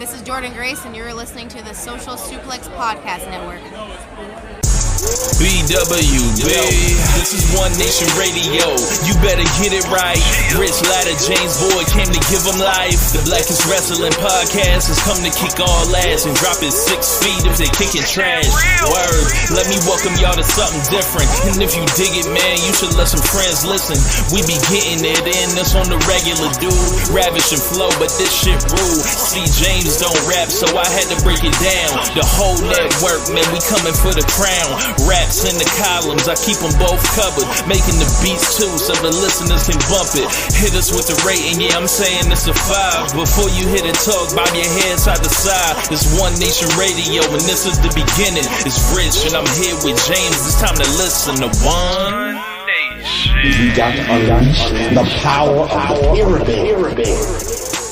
This is Jordan Grace, and you're listening to the Social Suplex Podcast Network. BWB, this is One Nation Radio. You better get it right. Rich Latta, James Boyd came to give them life. The Blackest Wrestling Podcast has come to kick all ass and drop it 6 feet if they kicking trash. Word, let me welcome y'all to something different. And if you dig it, man, you should let some friends listen. We be getting it in, this on the regular, dude. Ravish and flow, but this shit rude. See, James don't rap, so I had to break it down. The whole network, man, we coming for the crown. Raps in the columns, I keep them both covered. Making the beats too, so the listeners can bump it. Hit us with the rating, yeah, I'm saying it's a 5. Before you hit it, talk, bob your head side to side. It's One Nation Radio, and this is the beginning. It's Rich, and I'm here with James. It's time to listen to One Nation. We got to unleash the power of the pyramid.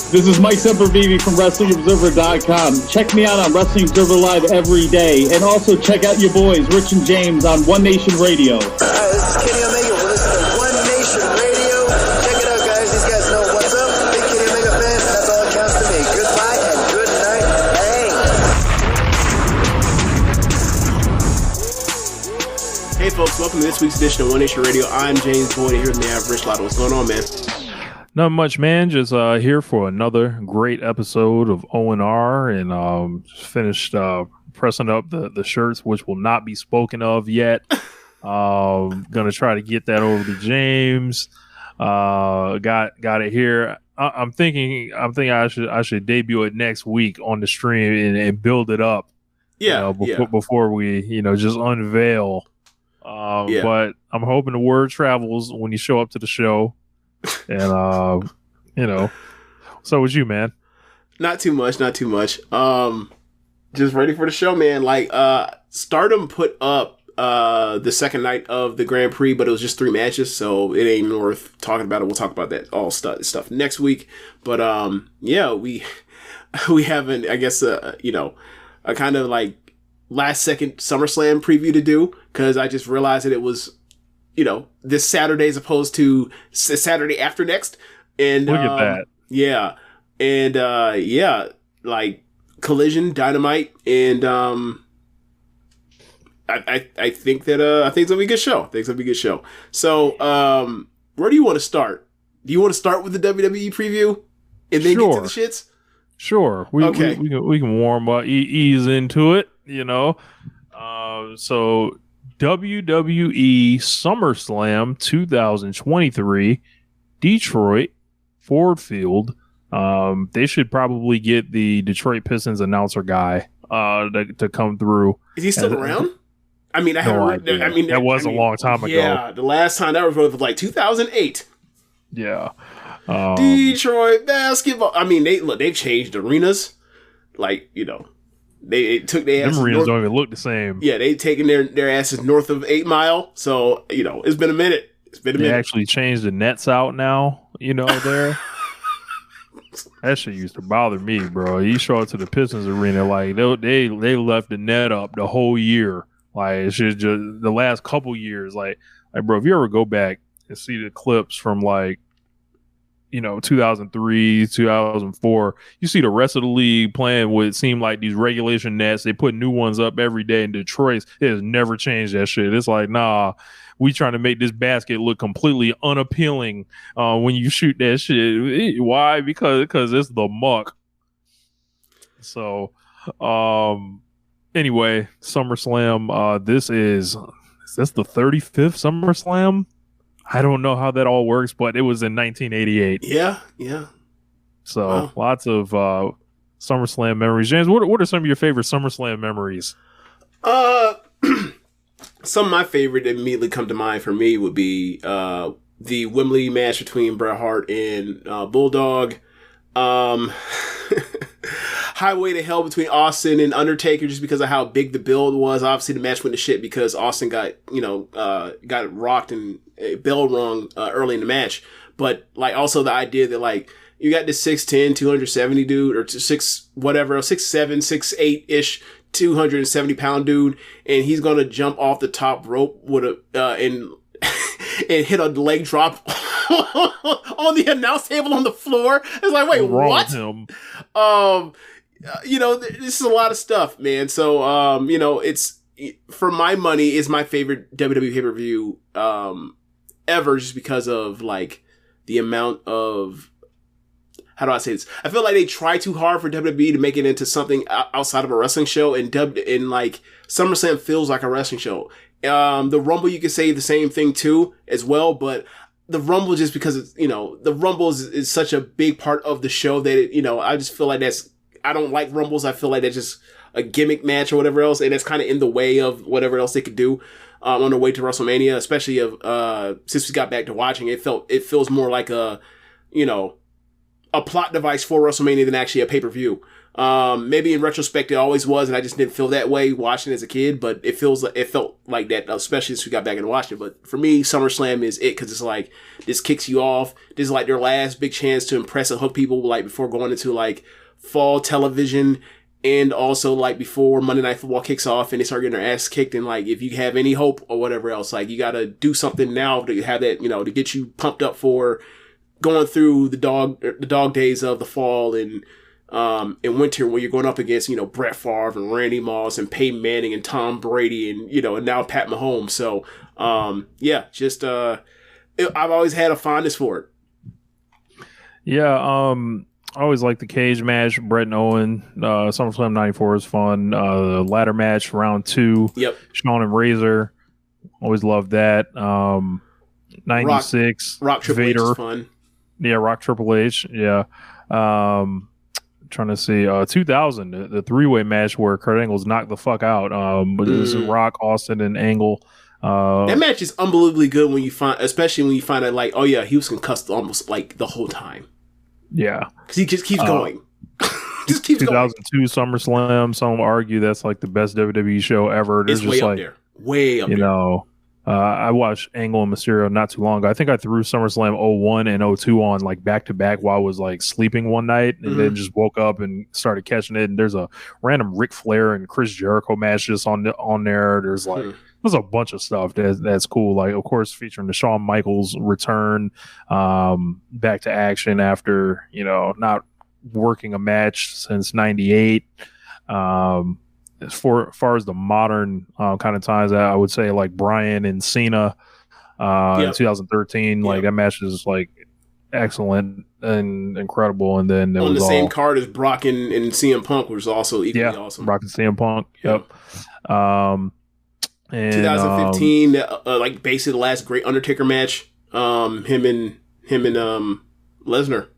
This is Mike Sempervive from WrestlingObserver.com. Check me out on Wrestling Observer Live every day. And also check out your boys, Rich and James, on One Nation Radio. This is Kenny Omega. We're listening to One Nation Radio. Check it out, guys. These guys know what's up. Big Kenny Omega fans. That's all it counts to me. Goodbye and good night. Hey, folks. Welcome to this week's edition of One Nation Radio. I'm James Boyd. Here with me, I have Rich Latta. What's going on, man? Not much, man. Just here for another great episode of O&R, and just finished pressing up the shirts, which will not be spoken of yet. Gonna try to get that over to James. Got it here. I'm thinking I should debut it next week on the stream and build it up. Yeah, before we just unveil. But I'm hoping the word travels when you show up to the show. And so was you, man? Not too much. Just ready for the show, man. Like Stardom put up the second night of the Grand Prix, but it was just 3 matches, so it ain't worth talking about it. We'll talk about that all stuff next week. But we haven't, I guess, a kind of like last second SummerSlam preview to do, because I just realized that it was this Saturday as opposed to Saturday after next. And look at that. Yeah. And like Collision, Dynamite, and I think that I think it's gonna be a good show. So where do you want to start? Do you want to start with the WWE preview and then get to the shits? Sure. We can warm up, ease into it, so WWE SummerSlam 2023, Detroit, Ford Field. They should probably get the Detroit Pistons announcer guy to come through. Is he still around? I mean, that was a long time ago. Yeah, the last time that was like 2008. Yeah, Detroit basketball. I mean, they've changed arenas, like They took their asses. Them arenas don't even look the same. Yeah, they've taken their asses north of 8 Mile. So, it's been a minute. They actually changed the nets out now, there. That shit used to bother me, bro. You show up to the Pistons arena, like, they left the net up the whole year. Like, it's just the last couple years. Like, bro, if you ever go back and see the clips from, 2003, 2004, you see the rest of the league playing what seemed like these regulation nets. They put new ones up every day. In Detroit, it has never changed that shit. It's like, nah, we trying to make this basket look completely unappealing when you shoot that shit. Why? Because it's the muck. So, anyway, SummerSlam. This is this the 35th SummerSlam? I don't know how that all works, but it was in 1988. Yeah. So Lots of SummerSlam memories. James, what are some of your favorite SummerSlam memories? Some of my favorite that immediately come to mind for me would be the Wembley match between Bret Hart and Bulldog. Highway to Hell between Austin and Undertaker, just because of how big the build was. Obviously, the match went to shit because Austin got rocked and bell rung early in the match. But also the idea that you got this 6'10", 270 dude, or 6'7", 6'8" ish, 270-pound dude, and he's gonna jump off the top rope with and hit a leg drop on the announce table on the floor. It's like, wait, what? this is a lot of stuff, man. So, it's, for my money, is my favorite WWE pay-per-view ever, just because of, like, the amount of, how do I say this? I feel like they try too hard for WWE to make it into something outside of a wrestling show, and like, SummerSlam feels like a wrestling show. The Rumble, you could say the same thing too, as well, but the Rumble, just because it's, the Rumble is such a big part of the show that I just feel like I don't like Rumbles. I feel like that's just a gimmick match or whatever else, and it's kind of in the way of whatever else they could do on the way to WrestleMania, especially since we got back to watching it. It feels more like a plot device for WrestleMania than actually a pay-per-view. Maybe in retrospect it always was, and I just didn't feel that way watching it as a kid, but it felt like that, especially since we got back and watched it. But for me, SummerSlam is it, because it's like, this kicks you off. This is like their last big chance to impress and hook people, like, before going into, like, fall television, and also, like, before Monday Night Football kicks off and they start getting their ass kicked. And, like, if you have any hope or whatever else, like, you gotta do something now to have that, to get you pumped up for going through the dog days of the fall and in winter, when you're going up against, Brett Favre and Randy Moss and Peyton Manning and Tom Brady and, and now Pat Mahomes. So, I've always had a fondness for it. Yeah. I always like the cage match, Brett and Owen. SummerSlam 94 is fun. The ladder match, round 2. Yep. Shawn and Razor. Always loved that. 96. Rock Triple H is fun. Yeah, Rock Triple H. Yeah. Trying to see 2000, the 3-way match where Kurt Angle's knocked the fuck out. But it was Rock, Austin, and Angle. That match is unbelievably good especially when you find out, like, oh yeah, he was concussed almost like the whole time. Yeah, because he just keeps going. Just keeps 2002 SummerSlam. Some argue that's like the best WWE show ever. It's way up there. Way up there. I watched Angle and Mysterio not too long ago. I think I threw SummerSlam 01 and 02 on, like, back to back while I was, like, sleeping one night, and then just woke up and started catching it. And there's a random Ric Flair and Chris Jericho match just on there. There's like there's a bunch of stuff that's cool. Like, of course, featuring the Shawn Michaels return back to action after not working a match since '98. As far as the modern kind of times, I would say, like, Bryan and Cena in 2013. Like, that match is, like, excellent and incredible. And then on the same card as Brock and CM Punk, which was also equally awesome. Brock and CM Punk. Yep. And 2015, like, basically the last great Undertaker match. Him and Lesnar.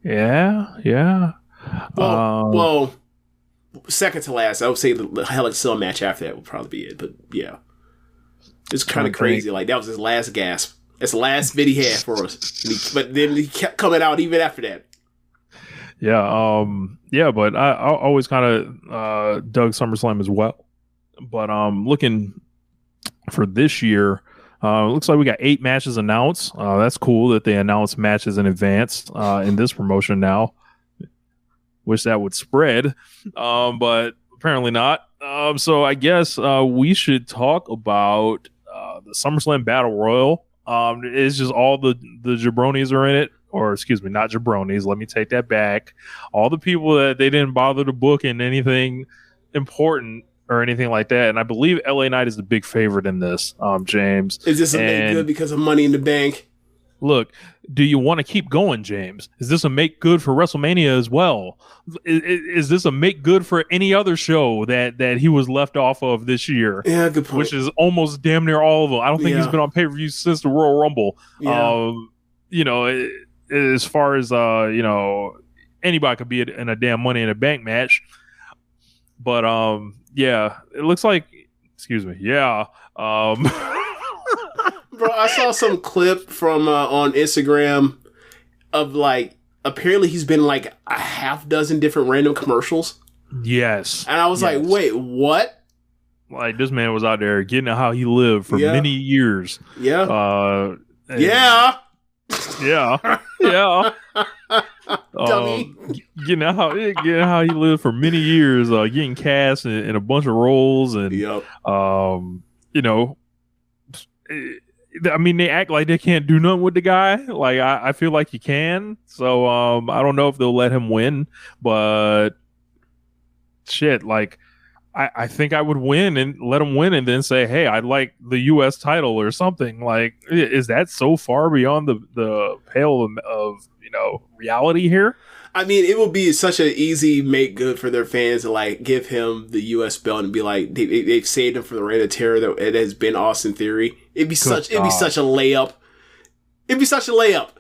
Yeah. Well, second to last, I would say the Hell in a Cell match after that would probably be it. But yeah, it's kind of crazy. Like, that was his last gasp. That's the last bit he had for us. But then he kept coming out even after that. Yeah. But I always kind of dug SummerSlam as well. But looking for this year, looks like we got 8 matches announced. That's cool that they announce matches in advance in this promotion now. Wish that would spread, but apparently not. So I guess we should talk about the SummerSlam Battle Royal. It's just all the jabronis are in it. Or, excuse me, not jabronis. Let me take that back. All the people that they didn't bother to book in anything important or anything like that. And I believe LA Knight is the big favorite in this, James. Is this a make good because of Money in the Bank? Look, do you want to keep going, James? Is this a make good for WrestleMania as well? Is this a make good for any other show that he was left off of this year? Yeah, good point. Which is almost damn near all of them. I don't think he's been on pay-per-view since the Royal Rumble. Yeah. As far as, anybody could be in a damn Money in the Bank match. But, yeah, it looks like, excuse me, yeah. Bro, I saw some clip from on Instagram of, like, apparently he's been like a half dozen different random commercials. Yes. And I was like, wait, what? Like, this man was out there getting how he lived for many years. Yeah. Yeah. Dummy. Getting how he lived for many years, getting cast in a bunch of roles, and I mean, they act like they can't do nothing with the guy. Like, I feel like you can. So, I don't know if they'll let him win, but shit, like, I think I would win and let him win and then say, hey, I'd like the U.S. title or something. Like, is that so far beyond the pale of reality here? I mean, it would be such an easy make good for their fans to like give him the U.S. belt and be like they've saved him from the reign of terror that it has been Austin Theory. It'd be such a layup. It'd be such a layup.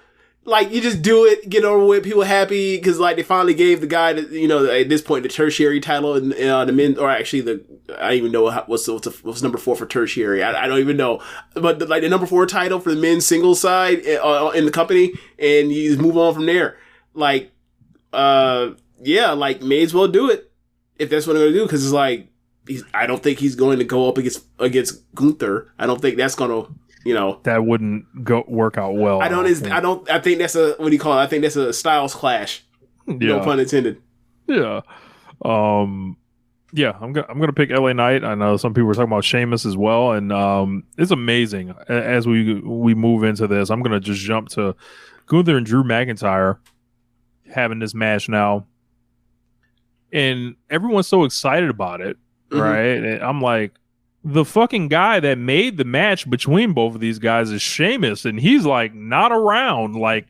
Like, you just do it, get over with, people happy because like they finally gave the guy at this point the tertiary title and the men, or actually I don't even know what's number 4 for tertiary. I don't even know, but the number 4 title for the men's singles side in the company, and you just move on from there. Like. Like may as well do it if that's what they're gonna do, because it's like I don't think he's going to go up against Gunther. I don't think that's gonna that wouldn't work out well. I think that's a what do you call it? I think that's a styles clash. Yeah. No pun intended. Yeah. Yeah, I'm gonna pick LA Knight. I know some people were talking about Sheamus as well, and it's amazing as we move into this. I'm gonna just jump to Gunther and Drew McIntyre having this match now, and everyone's so excited about it, right? And I'm like, the fucking guy that made the match between both of these guys is Sheamus, and he's like not around. Like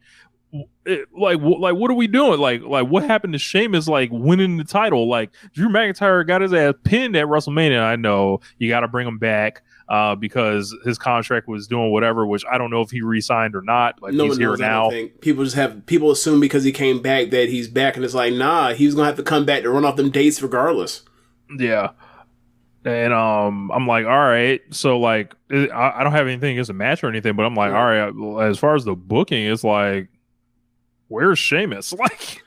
what are we doing? Like what happened to Sheamus like winning the title? Like, Drew McIntyre got his ass pinned at WrestleMania. I know you got to bring him back because his contract was doing whatever, which I don't know if he re-signed or not, but he's here now. People assume because he came back that he's back, and it's like, nah, he was gonna have to come back to run off them dates regardless. Yeah. And I'm like, all right, so like I don't have anything against a match or anything, but I'm like, all right, as far as the booking, it's like, where's Sheamus? Like,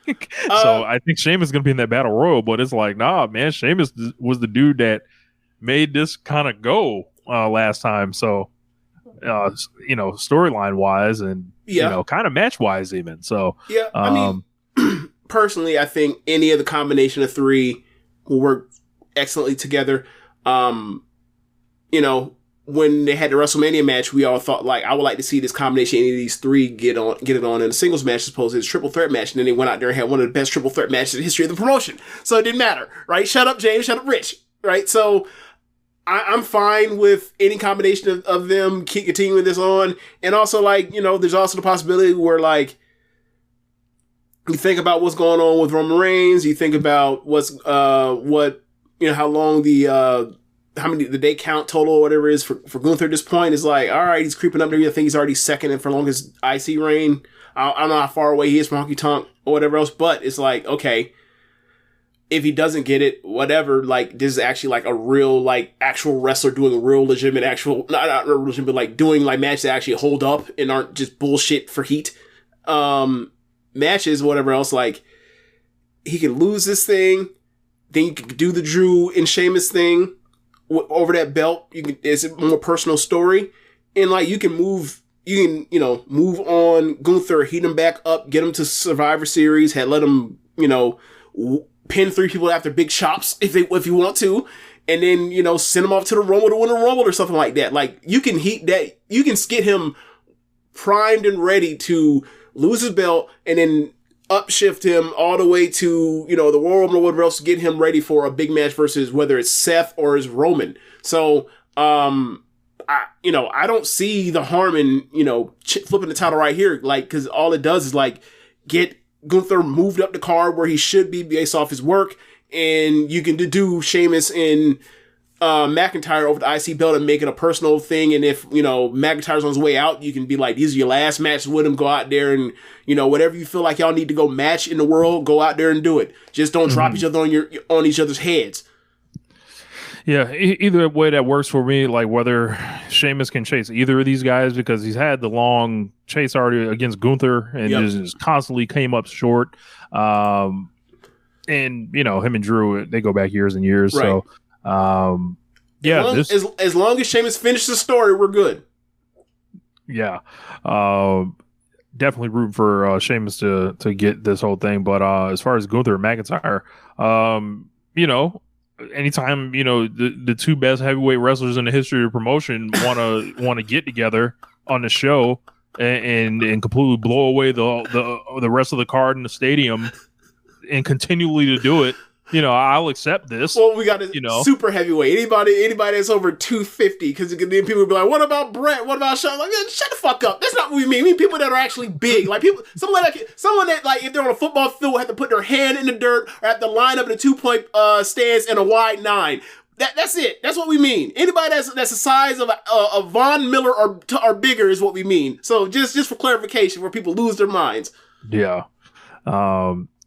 so I think Sheamus is gonna be in that battle royal, but it's like, nah, man, Sheamus was the dude that made this kind of go last time. So, storyline wise and kind of match wise even. So yeah, I mean, personally, I think any of the combination of 3 will work excellently together. When they had the WrestleMania match, we all thought like, I would like to see this combination, any of these 3 get it on in a singles match as opposed to this triple threat match. And then they went out there and had one of the best triple threat matches in the history of the promotion. So it didn't matter, right? Shut up, James. Shut up, Rich. Right? So I'm fine with any combination of them keep continuing this on. And also, like, there's also the possibility where, like, you think about what's going on with Roman Reigns. You think about how long the day count total or whatever it is for Gunther at this point is like, all right, he's creeping up there. I think he's already second and for longest IC reign. I don't know how far away he is from Honky Tonk or whatever else, but it's like, okay, if he doesn't get it, whatever, like, this is actually like a real, like, actual wrestler doing a real legitimate not legitimate, but like doing like matches that actually hold up and aren't just bullshit for heat matches, whatever else. Like, he can lose this thing, then you can do the Drew and Sheamus thing over that belt. It's a more personal story, and like you can move on Gunther, heat him back up, get him to Survivor Series, let him pin 3 people after big chops if you want to, and then send him off to the Rumble to win a Rumble or something like that. Like, you can get him primed and ready to lose his belt and then upshift him all the way to, the Royal Rumble or whatever else to get him ready for a big match versus whether it's Seth or it's Roman. So, I don't see the harm in, flipping the title right here. Like, cause all it does is like get Gunther moved up the card where he should be based off his work. And you can do Sheamus and McIntyre over the IC belt and make it a personal thing. And if, McIntyre's on his way out, you can be like, these are your last matches with him. Go out there and, whatever you feel like y'all need to go match in the world, go out there and do it. Just don't drop each other on each other's heads. Yeah, either way that works for me, like whether Sheamus can chase either of these guys, because he's had the long chase already against Gunther and just constantly came up short. And, him and Drew, they go back years and years. Right. So, as long as Sheamus finishes the story, we're good. Yeah. Definitely rooting for Sheamus to get this whole thing. But as far as Gunther and McIntyre, anytime the two best heavyweight wrestlers in the history of promotion want to get together on the show and completely blow away the rest of the card in the stadium and continually to do it, I'll accept this. Well, we got a super heavyweight. Anybody that's over 250, because then people will be like, what about Brett? What about Sean? Like, shut the fuck up. That's not what we mean. We mean people that are actually big. Like someone that like if they're on a football field will have to put their hand in the dirt or have to line up in a 2-point stance and a wide 9. That's it. That's what we mean. Anybody that's the size of a Von Miller or bigger is what we mean. So just for clarification, where people lose their minds. Yeah.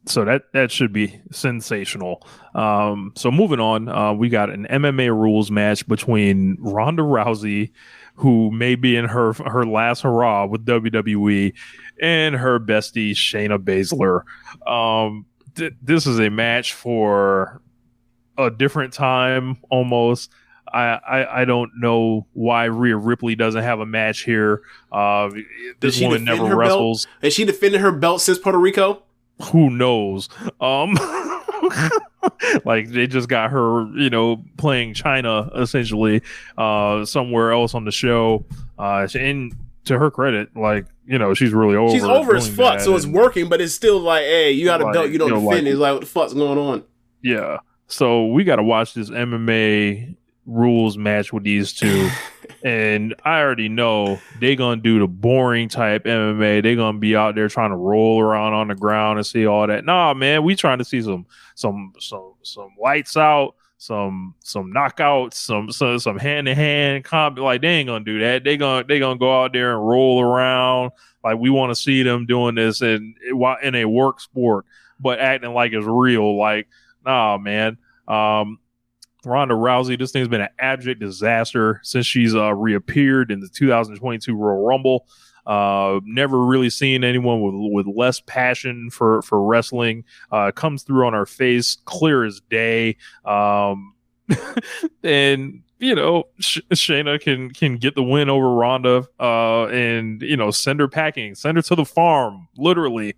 So that should be sensational. So moving on, we got an MMA rules match between Ronda Rousey, who may be in her last hurrah with WWE, and her bestie Shayna Baszler. This is a match for a different time almost. I don't know why Rhea Ripley doesn't have a match here. This woman never wrestles. Has she defended her belt since Puerto Rico? Who knows? Like they just got her, playing China essentially, somewhere else on the show. And to her credit, like, she's really over. She's over as fuck, so it's working, but it's still like, hey, you got a belt, you don't defend. It's like, what the fuck's going on? Yeah. So we got to watch this MMA rules match with these two. And I already know they're going to do the boring type MMA. They're going to be out there trying to roll around on the ground and see all that. Nah, man, we trying to see some lights out, some knockouts, some hand-to-hand combat. Like, they ain't going to do that. They going to go out there and roll around. Like, we want to see them doing this in a work sport, but acting like it's real. Like, nah, man. Ronda Rousey, this thing's been an abject disaster since she's reappeared in the 2022 Royal Rumble. Never really seen anyone with less passion for wrestling. Comes through on her face, clear as day. And Shayna can get the win over Ronda, and send her packing, send her to the farm, literally.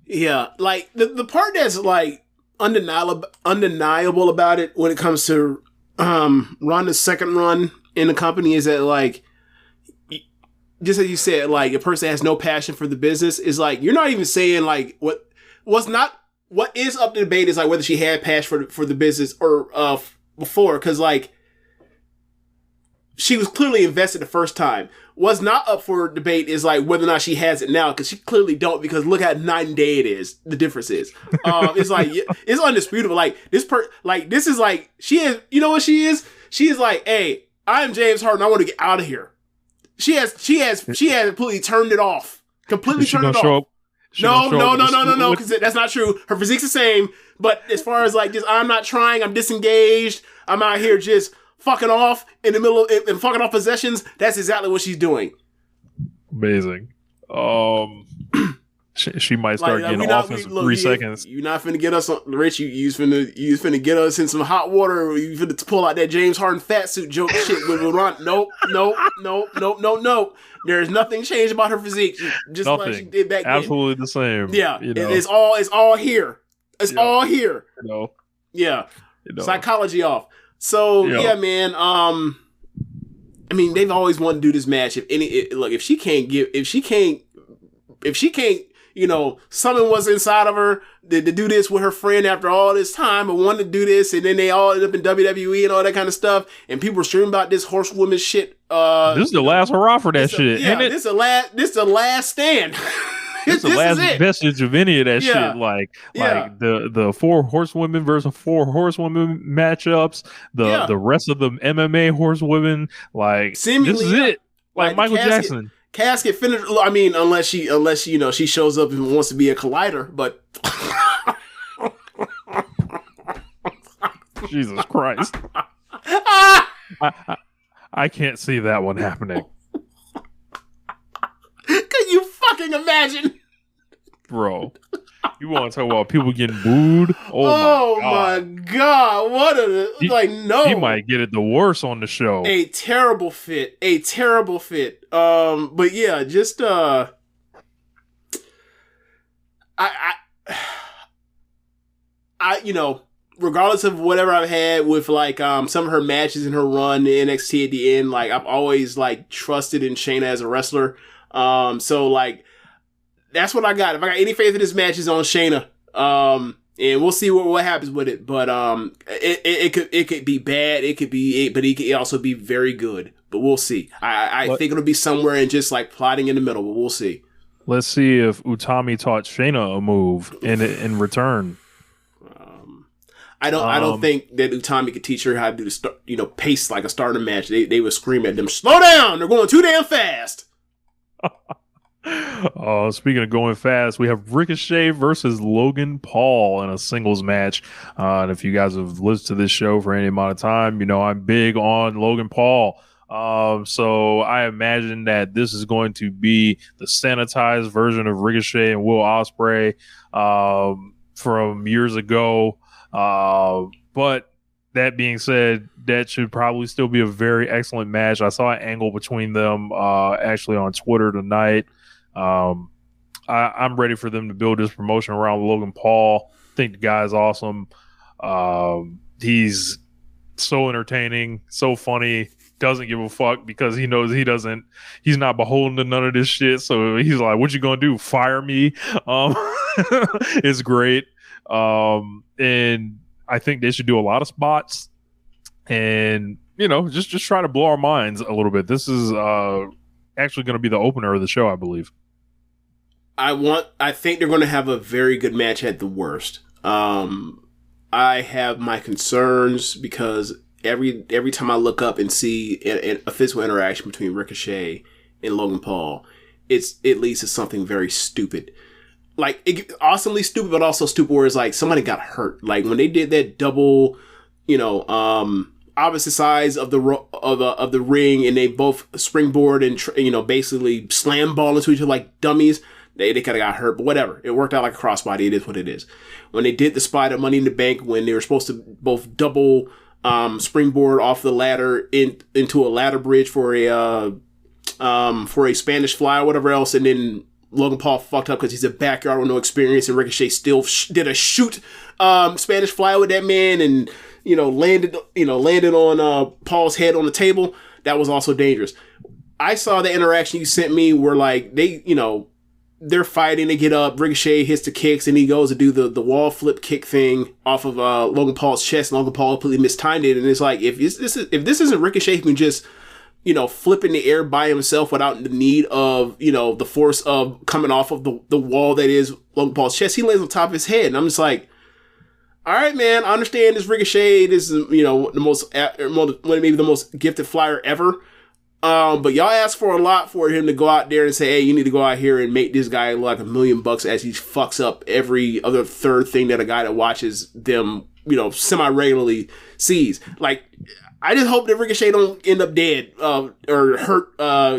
Yeah, like the part that's like undeniable about it when it comes to Ronda's second run in the company is that, like, just as you said, like, a person that has no passion for the business is like, you're not even saying like what is up to debate is like whether she had passion for the business or before, because like she was clearly invested the first time. What's not up for debate is like whether or not she has it now, because she clearly don't, because look how night and day it is. The difference is, it's like, it's undisputable. Like this is like, she is, you know what she is? She is like, hey, I'm James Harden. I want to get out of here. She has completely turned it off. Completely turned it off. No, because that's not true. Her physique's the same, but as far as like just, I'm not trying, I'm disengaged, I'm out here just fucking off in the middle and fucking off possessions. That's exactly what she's doing. Amazing. She might start getting offense in 3 seconds. You're not finna get us, Rich. You finna get us in some hot water. You finna pull out that James Harden fat suit joke shit with Ron. Nope. There's nothing changed about her physique. Just nothing. Like she did back then. Absolutely the same. Yeah, it's all here. It's all here. Yeah. Psychology off. So yeah, man. I mean, they've always wanted to do this match. If she can't, summon what's inside of her to do this with her friend after all this time, but wanted to do this, and then they all end up in WWE and all that kind of stuff, and people are streaming about this horsewoman shit. This is the last hurrah for that shit. Yeah, this is the last stand. It's the last vestige of any of that shit. Like the 4 horsewomen versus 4 horsewomen matchups. The rest of the MMA horsewomen. Like, seemingly, this is it. Like Michael Jackson. Casket finish. I mean, unless she she shows up and wants to be a collider, but Jesus Christ, I can't see that one happening. Can you fucking imagine, bro? You want to talk about people getting booed? Oh my god! What no? He might get it the worst on the show. A terrible fit. But yeah, just regardless of whatever I've had with like some of her matches in her run in NXT at the end, like I've always like trusted in Shayna as a wrestler. So like that's what I got. If I got any faith in this match, is on Shayna. And we'll see what happens with it. But it could be bad. It could be, but it could also be very good. But we'll see. I think it'll be somewhere in just like plotting in the middle. But we'll see. Let's see if Utami taught Shayna a move in return. I don't think that Utami could teach her how to do the pace like a starter match. They would scream at them, "Slow down! They're going too damn fast." Speaking of going fast, we have Ricochet versus Logan Paul in a singles match. And if you guys have listened to this show for any amount of time, you know I'm big on Logan Paul. So I imagine that this is going to be the sanitized version of Ricochet and Will Ospreay from years ago. But that being said, that should probably still be a very excellent match. I saw an angle between them actually on Twitter tonight. I'm ready for them to build this promotion around Logan Paul. I think the guy's awesome. He's so entertaining, so funny, doesn't give a fuck because he knows he's not beholden to none of this shit. So he's like, what you gonna do? Fire me? It's great. And I think they should do a lot of spots and, just try to blow our minds a little bit. This is actually going to be the opener of the show, I believe. I think they're going to have a very good match at the worst. I have my concerns because every time I look up and see a physical interaction between Ricochet and Logan Paul, it leads to something very stupid. Like, awesomely stupid, but also stupid where it's like somebody got hurt. Like when they did that double, opposite sides of the ring, and they both springboard and basically slam ball into each other like dummies. They kind of got hurt, but whatever. It worked out like a crossbody. It is what it is. When they did the spot at Money in the Bank, when they were supposed to both double springboard off the ladder into a ladder bridge for a Spanish fly or whatever else, and then Logan Paul fucked up because he's a backyard with no experience, and Ricochet still did a shoot Spanish fly with that man, and landed on Paul's head on the table. That was also dangerous. I saw the interaction you sent me where like they're fighting, they get up, Ricochet hits the kicks, and he goes to do the wall flip kick thing off of Logan Paul's chest, and Logan Paul completely mistimed it. And it's like, if this isn't Ricochet who can just flip in the air by himself without the need of the force of coming off of the wall that is Logan Paul's chest, he lands on top of his head. And I'm just like, all right, man, I understand this Ricochet. This is maybe the most gifted flyer ever. But y'all asked for a lot for him to go out there and say, hey, you need to go out here and make this guy look like $1 million as he fucks up every other third thing that a guy that watches them, semi-regularly sees. Like, I just hope that Ricochet don't end up dead, or hurt,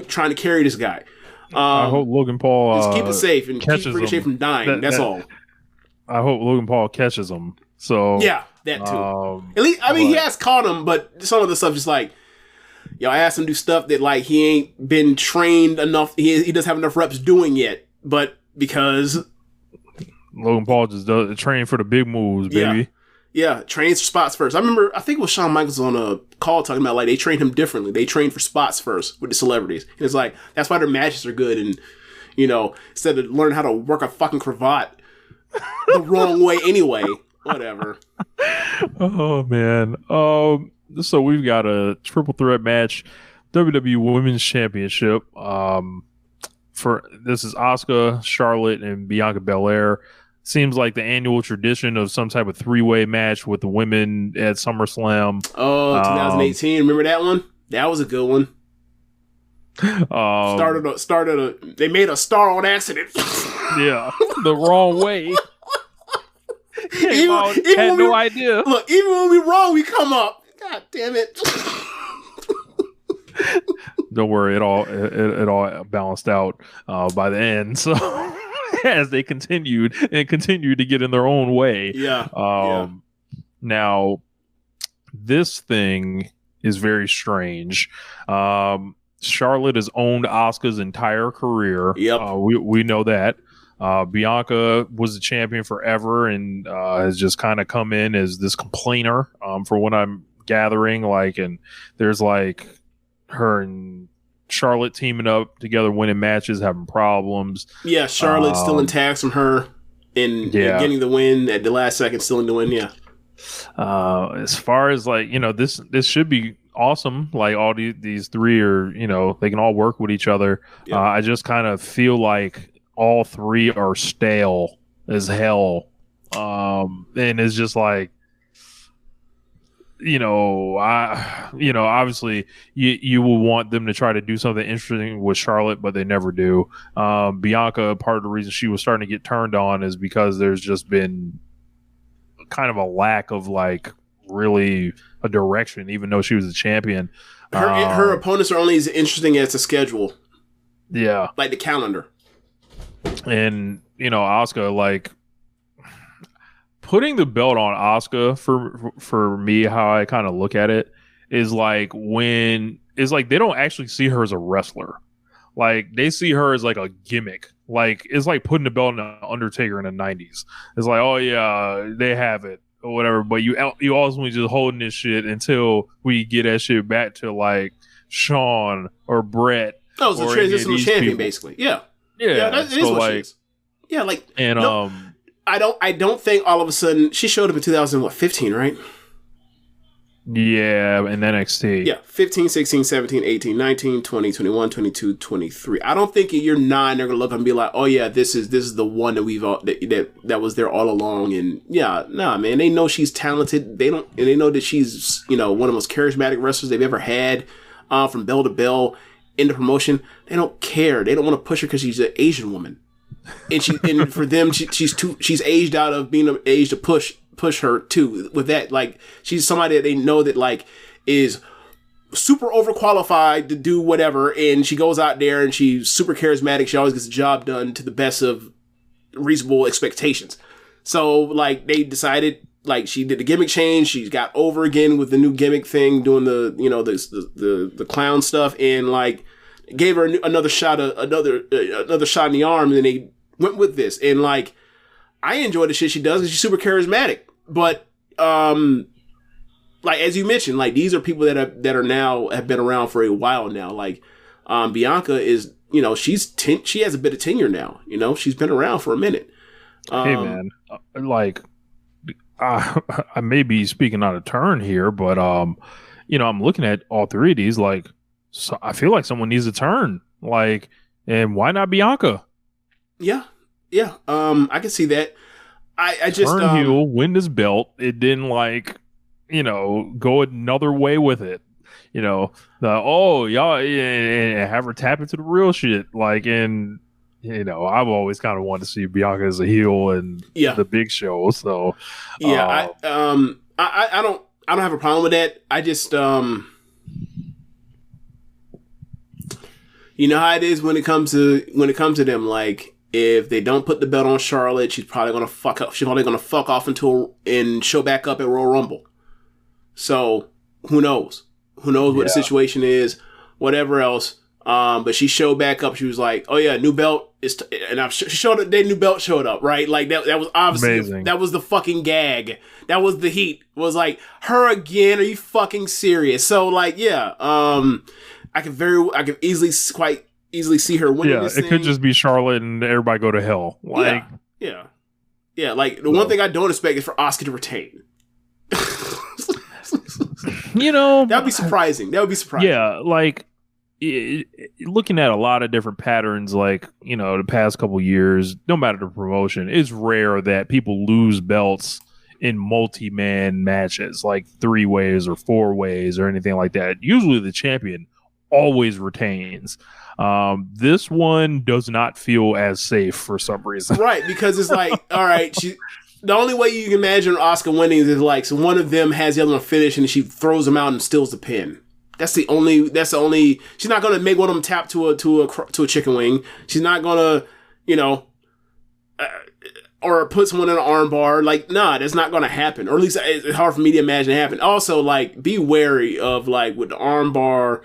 trying to carry this guy. I hope Logan Paul, just keep it safe and keep Ricochet from dying. That's all. I hope Logan Paul catches him. So yeah, that too. At least, he has caught him, but some of the stuff just like, I asked him to do stuff that like he ain't been trained enough. He doesn't have enough reps doing yet. But because Logan Paul just does train for the big moves, baby. Yeah, trains for spots first. I think it was Shawn Michaels on a call talking about like they train him differently. They train for spots first with the celebrities. And it's like that's why their matches are good. And instead of learning how to work a fucking cravat the wrong way anyway. Whatever. Oh man. So we've got a triple threat match, WWE Women's Championship. This is Asuka, Charlotte, and Bianca Belair. Seems like the annual tradition of some type of three-way match with the women at SummerSlam. Oh, 2018. Remember that one? That was a good one. They made a star on accident. Yeah, the wrong way. Had no idea. Look, even when we're wrong, we come up. God damn it. Don't worry, it all balanced out by the end. So as they continued to get in their own way. Yeah. Now this thing is very strange. Charlotte has owned Asuka's entire career. Yep. We know that. Bianca was the champion forever and has just kind of come in as this complainer, for what I'm gathering. Like, and there's like her and Charlotte teaming up together, winning matches, having problems. Yeah, Charlotte stealing tags from her and getting the win at the last second, stealing the win. Yeah. As far as like, this should be awesome. Like all these three are, they can all work with each other. Yeah. I just kind of feel like all three are stale as hell. And it's just like, obviously you will want them to try to do something interesting with Charlotte, but they never do. Bianca, part of the reason she was starting to get turned on is because there's just been kind of a lack of like really a direction, even though she was a champion. Her opponents are only as interesting as the schedule. Yeah. Like the calendar. And, Asuka, like, putting the belt on Asuka for me, how I kind of look at it is like they don't actually see her as a wrestler. Like, they see her as like a gimmick. Like, it's like putting the belt on Undertaker in the 90s. It's like, oh yeah, they have it or whatever. But you ultimately just holding this shit until we get that shit back to like Shawn or Brett. That was a transitional champion, basically. Yeah. Yeah, that is what she is. Yeah, like, and no, I don't think all of a sudden she showed up in 2015, right? Yeah, in NXT. Yeah, 15, 16, 17, 18, 19, 20, 21, 22, 23. I don't think in year 9 they're gonna look and be like, oh yeah, this is the one that we've all that was there all along. And yeah, nah, man, they know she's talented. They know that she's one of the most charismatic wrestlers they've ever had, from bell to bell. In the promotion, they don't care. They don't want to push her because she's an Asian woman, and for them, she's aged out of being an age to push her too. With that, like, she's somebody that they know that like is super overqualified to do whatever, and she goes out there and she's super charismatic. She always gets the job done to the best of reasonable expectations. So like they decided. Like, she did the gimmick change. She's got over again with the new gimmick thing, doing the the clown stuff, and like gave her another shot in the arm, and then they went with this. And like, I enjoy the shit she does because she's super charismatic. But like as you mentioned, like these are people that have been around for a while now. Like Bianca is, she has a bit of tenure now. She's been around for a minute. Hey man, like. I may be speaking out of turn here, but I'm looking at all three of these. Like, so I feel like someone needs a turn. Like, and why not Bianca? Yeah. I can see that. I just turn heel, win this belt. It didn't go another way with it. Y'all, and have her tap into the real shit. Like, and. I've always kind of wanted to see Bianca as a heel and the Big Show. So I don't have a problem with that. I just you know how it is when it comes to them. Like, if they don't put the belt on Charlotte, she's probably gonna fuck up. She's probably gonna fuck off and show back up at Royal Rumble. So who knows? Who knows what the situation is? Whatever else. But she showed back up. She was like, "Oh yeah, new belt is," and I'm sure she showed up. Their new belt showed up, right? Like that was obviously amazing. That was the fucking gag. That was the heat. It was like, her again? Are you fucking serious? So like, yeah, I could easily see her winning. This it thing. could just be Charlotte and everybody go to hell. Like, yeah. Like the one thing I don't expect is for Asuka to retain. That'd be surprising. That would be surprising. Yeah, like. Looking at a lot of different patterns, like, the past couple years, no matter the promotion, it's rare that people lose belts in multi-man matches, like 3-ways or 4-ways or anything like that. Usually the champion always retains. This one does not feel as safe for some reason. Right, because it's like, all right, the only way you can imagine Asuka winning is like, so one of them has the other one finish and she throws them out and steals the pin. That's the only. She's not gonna make one of them tap to a chicken wing. She's not gonna, or put someone in an arm bar. Like, nah, that's not gonna happen. Or at least it's hard for me to imagine it happen. Also, like, be wary of like with the arm bar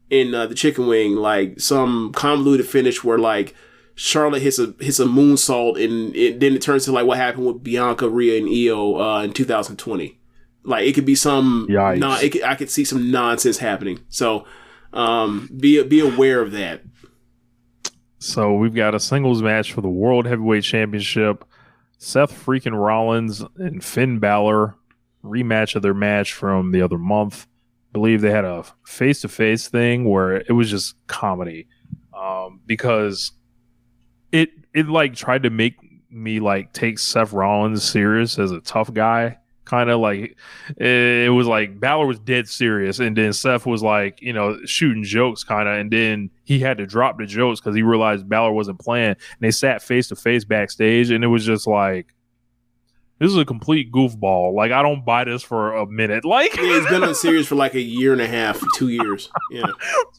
in the chicken wing, like some convoluted finish where like Charlotte hits a moonsault, and then it turns to like what happened with Bianca, Rhea, and Io in 2020. Like it could be some, I could see some nonsense happening. So be aware of that. So we've got a singles match for the World Heavyweight Championship. Seth freaking Rollins and Finn Balor, rematch of their match from the other month. I believe they had a face-to-face thing where it was just comedy, because it like tried to make me like take Seth Rollins serious as a tough guy. Kind of like it was like Balor was dead serious, and then Seth was like, shooting jokes kind of, and then he had to drop the jokes because he realized Balor wasn't playing, and they sat face to face backstage, and it was just like, this is a complete goofball. Like, I don't buy this for a minute. Like, yeah, it's been on series for like a year and a half, 2 years. Yeah.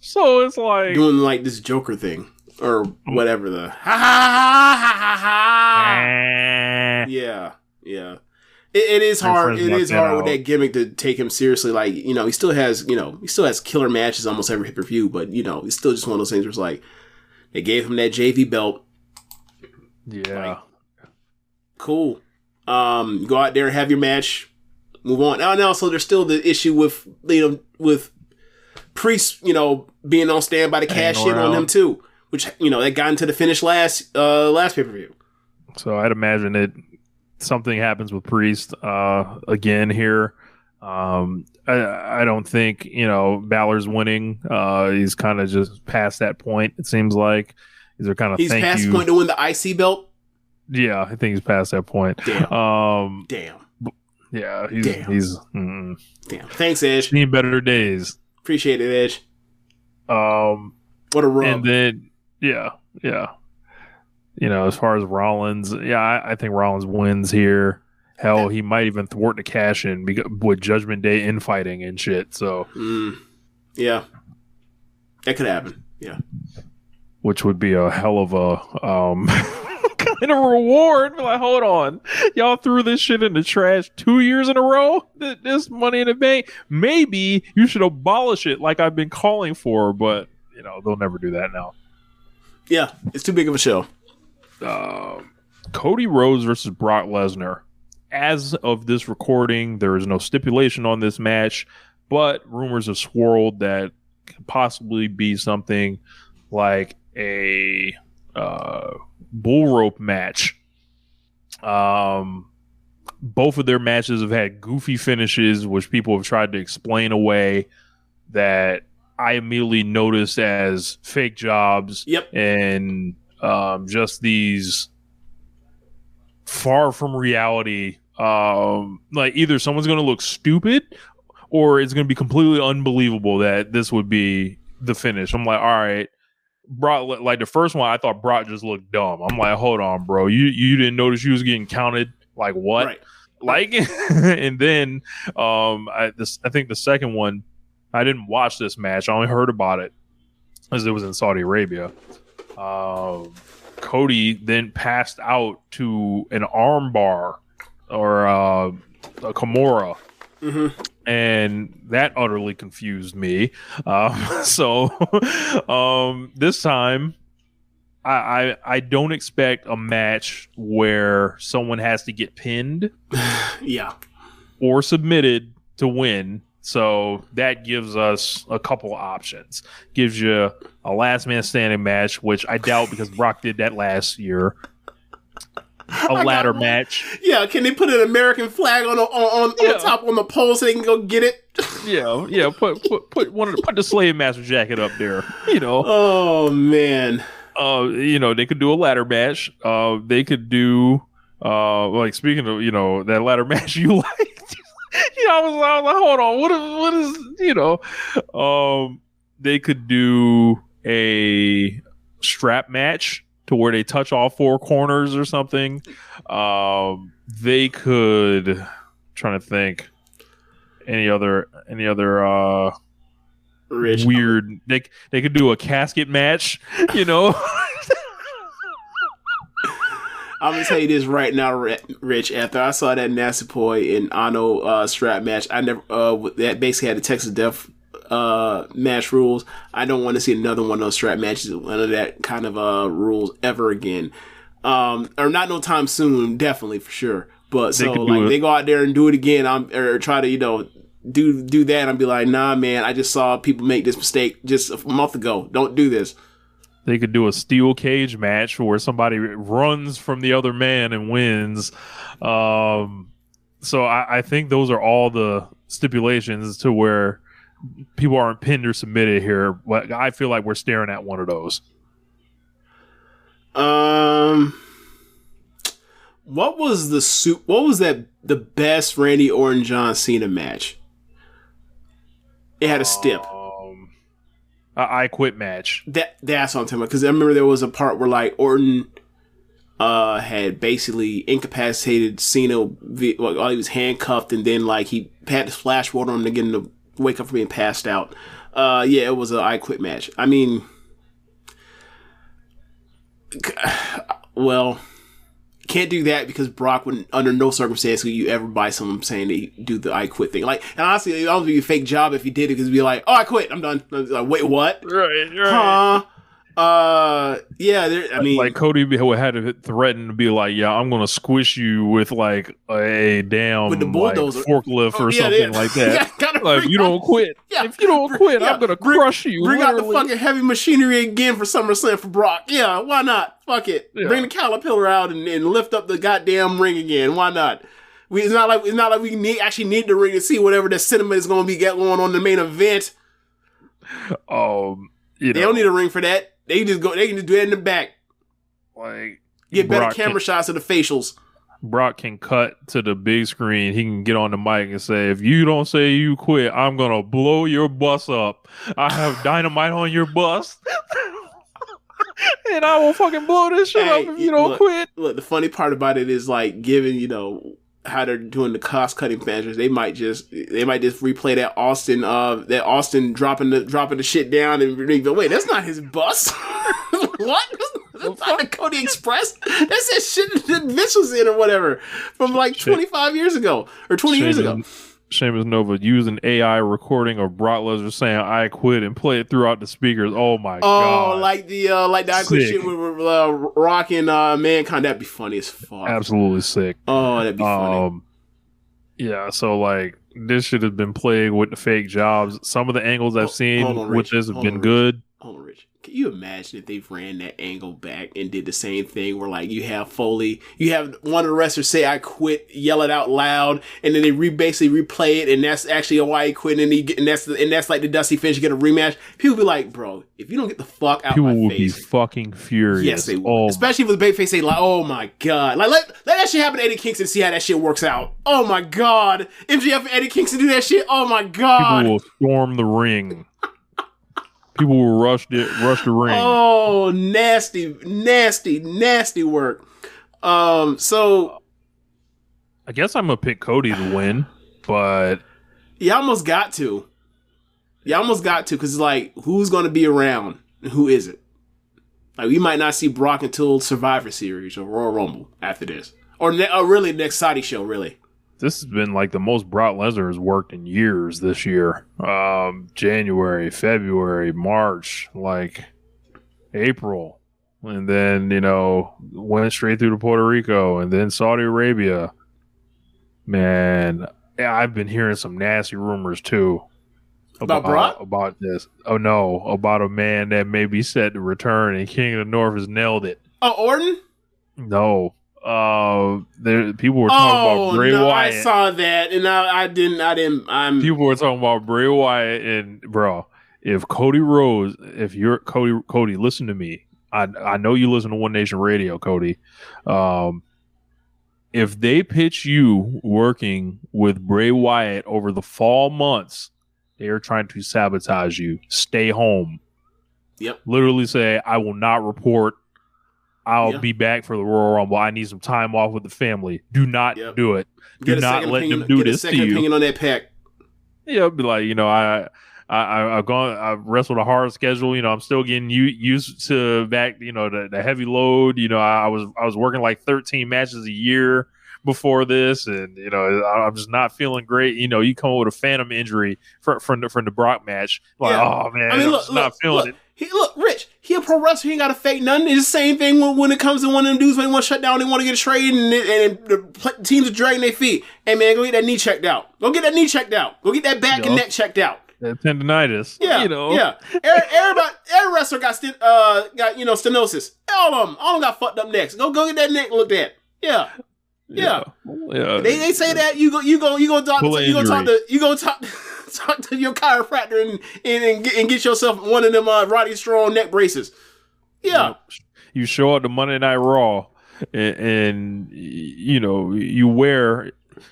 So it's like doing like this Joker thing or whatever the ha ha ha ha ha. Yeah. It is hard. It is hard with that gimmick to take him seriously. Like, he still has killer matches almost every pay-per-view, but it's still just one of those things where it's like they gave him that JV belt. Yeah. Like, cool. Go out there and have your match. Move on. And also there's still the issue with with Priest, being on standby to cash in on him too. Which, that got into the finish last pay-per-view. So I'd imagine that something happens with Priest again here. I don't think Balor's winning. He's kind of just past that point. It seems like he's past the point to win the IC belt. Yeah, I think he's past that point. Damn. Yeah, he's damn. Thanks, Edge. Seen better days. Appreciate it, Edge. What a rub. And then yeah. As far as Rollins, I think Rollins wins here. Hell, he might even thwart the cash in with Judgment Day infighting and shit. So, yeah, that could happen. Yeah, which would be a hell of a kind of reward. Like, hold on, y'all threw this shit in the trash 2 years in a row. This Money in the Bank. Maybe you should abolish it, like I've been calling for. But they'll never do that now. Yeah, it's too big of a show. Cody Rhodes versus Brock Lesnar. As of this recording, there is no stipulation on this match, but rumors have swirled that could possibly be something like a bull rope match. Both of their matches have had goofy finishes, which people have tried to explain away, that I immediately noticed as fake jobs. Yep. And just these far from reality. Like either someone's going to look stupid or it's going to be completely unbelievable that this would be the finish. I'm like, all right, Brock, like the first one, I thought Brock just looked dumb. I'm like, hold on, bro. You didn't notice you was getting counted? Like what? Right. Like, and then I think the second one, I didn't watch this match. I only heard about it as it was in Saudi Arabia. Cody then passed out to an arm bar or a Kimura. Mm-hmm. And that utterly confused me. So this time, I don't expect a match where someone has to get pinned, yeah, or submitted to win. So that gives us a couple options. Gives you a last man standing match, which I doubt because Brock did that last year. A ladder match. Yeah, can they put an American flag on the top on the pole so they can go get it? Yeah. Put the slave master jacket up there. Oh man. They could do a ladder match. They could do like speaking of that ladder match you liked. I was like, hold on, what is they could do a strap match to where they touch all four corners or something. They could, trying to think any other Rich. weird. They could do a casket match, I'm gonna tell you this right now, Rich. After I saw that Natsupoi and Ano strap match, I never that basically had the Texas Death match rules. I don't want to see another one of those strap matches, one of that kind of rules ever again. Or not no time soon, definitely for sure. But so like they go out there and do it again, or try to do that, and I'd be like, nah, man, I just saw people make this mistake just a month ago. Don't do this. They could do a steel cage match where somebody runs from the other man and wins. So I think those are all the stipulations to where people aren't pinned or submitted here. But I feel like we're staring at one of those. What was the best Randy Orton John Cena match? It had a stip. I Quit match. That's what I'm talking about. Because I remember there was a part where like Orton had basically incapacitated Cena while he was handcuffed, and then like he had to splash water on him to get him to wake up from being passed out. It was an I Quit match. I mean, well, can't do that because Brock would, under no circumstance, would you ever buy someone saying they do the I Quit thing. Like, and honestly, it would be a fake job if he did it, because he'd be like, "Oh, I quit, I'm done." Like, wait, what? Right. Huh? I mean, like Cody had to threaten to be like, "Yeah, I'm gonna squish you with like a damn with the bulldozer, forklift or something like that." Like, if you don't quit, I'm gonna crush you. Bring out the fucking heavy machinery again for SummerSlam for Brock. Yeah, why not? Fuck it. Yeah. Bring the caterpillar out and lift up the goddamn ring again. Why not? It's not like we need the ring to see whatever the sentiment is going to be going on in the main event. They don't need a ring for that. They can just do it in the back. Like, get better camera shots of the facials. Brock can cut to the big screen. He can get on the mic and say, "If you don't say you quit, I'm gonna blow your bus up. I have dynamite on your bus, and I will fucking blow this shit up if you don't quit." Look, the funny part about it is like, given how they're doing the cost cutting measures, they might just replay that Austin dropping the shit down and go, "Wait, that's not his bus." What? That's not the Cody Express. That's that shit that Vince was in or whatever from like 25 years ago or 20 years ago. Sheamus Nova using AI recording of Brock Lesnar saying "I quit" and play it throughout the speakers. Oh my god! Oh, like the I quit shit with Rock and Mankind. That'd be funny as fuck. Absolutely sick. Oh, that'd be funny. Yeah, so like this should have been playing with the fake jobs. Some of the angles I've seen with this have been good. Hold on, Rich. Can you imagine if they ran that angle back and did the same thing where like you have Foley, you have one of the wrestlers say "I quit," yell it out loud, and then they basically replay it, and that's actually why he quit, and that's like the Dusty finish. You get a rematch. People be like, "Bro, if you don't get the fuck out people my will face," be fucking furious. Yes, they will. Especially with the babyface say like, "Oh my god!" Like let that shit happen to Eddie Kingston and see how that shit works out. Oh my god, MJF and Eddie Kingston do that shit. Oh my god, people will storm the ring. People will rush the ring. Oh, nasty work. So I guess I'm gonna pick Cody to win, but you almost got to. Because it's like, who's gonna be around and who isn't? Like, we might not see Brock until Survivor Series or Royal Rumble after this, or really next Saudi show. Really, this has been like the most Brock Lesnar has worked in years this year. January, February, March, like April. And then, went straight through to Puerto Rico and then Saudi Arabia. Man, I've been hearing some nasty rumors too. About Brock? About this. Oh no, about a man that may be set to return and King of the North has nailed it. Oh, Orton? No. People were talking about Bray Wyatt. I saw that, and I didn't. People were talking about Bray Wyatt, and bro, if Cody Rhodes, if you're Cody, listen to me. I know you listen to One Nation Radio, Cody. If they pitch you working with Bray Wyatt over the fall months, they are trying to sabotage you. Stay home. Yep. Literally say, "I will not report. I'll be back for the Royal Rumble. I need some time off with the family." Do not do it. Do not let them do this to you. Get a second opinion on that pack. Yeah, be like, I've wrestled a hard schedule. I'm still getting used to back, the heavy load. I was working like 13 matches a year before this, and I'm just not feeling great. You come with a phantom injury from the Brock match. Like, oh man, I'm just not feeling it. Rich, he a pro wrestler. He ain't got to fake nothing. It's the same thing when it comes to one of them dudes when they want to shut down, they want to get a trade, and the teams are dragging their feet. Hey man, go get that knee checked out. Go get that knee checked out. Go get that back and neck checked out. That tendonitis. Yeah. Every wrestler got stenosis. All of them got fucked up necks. Go get that neck looked at. Yeah. They say that you go talk to your chiropractor and get yourself one of them Roddy Strong neck braces. Yeah. You show up to Monday Night Raw and you wear.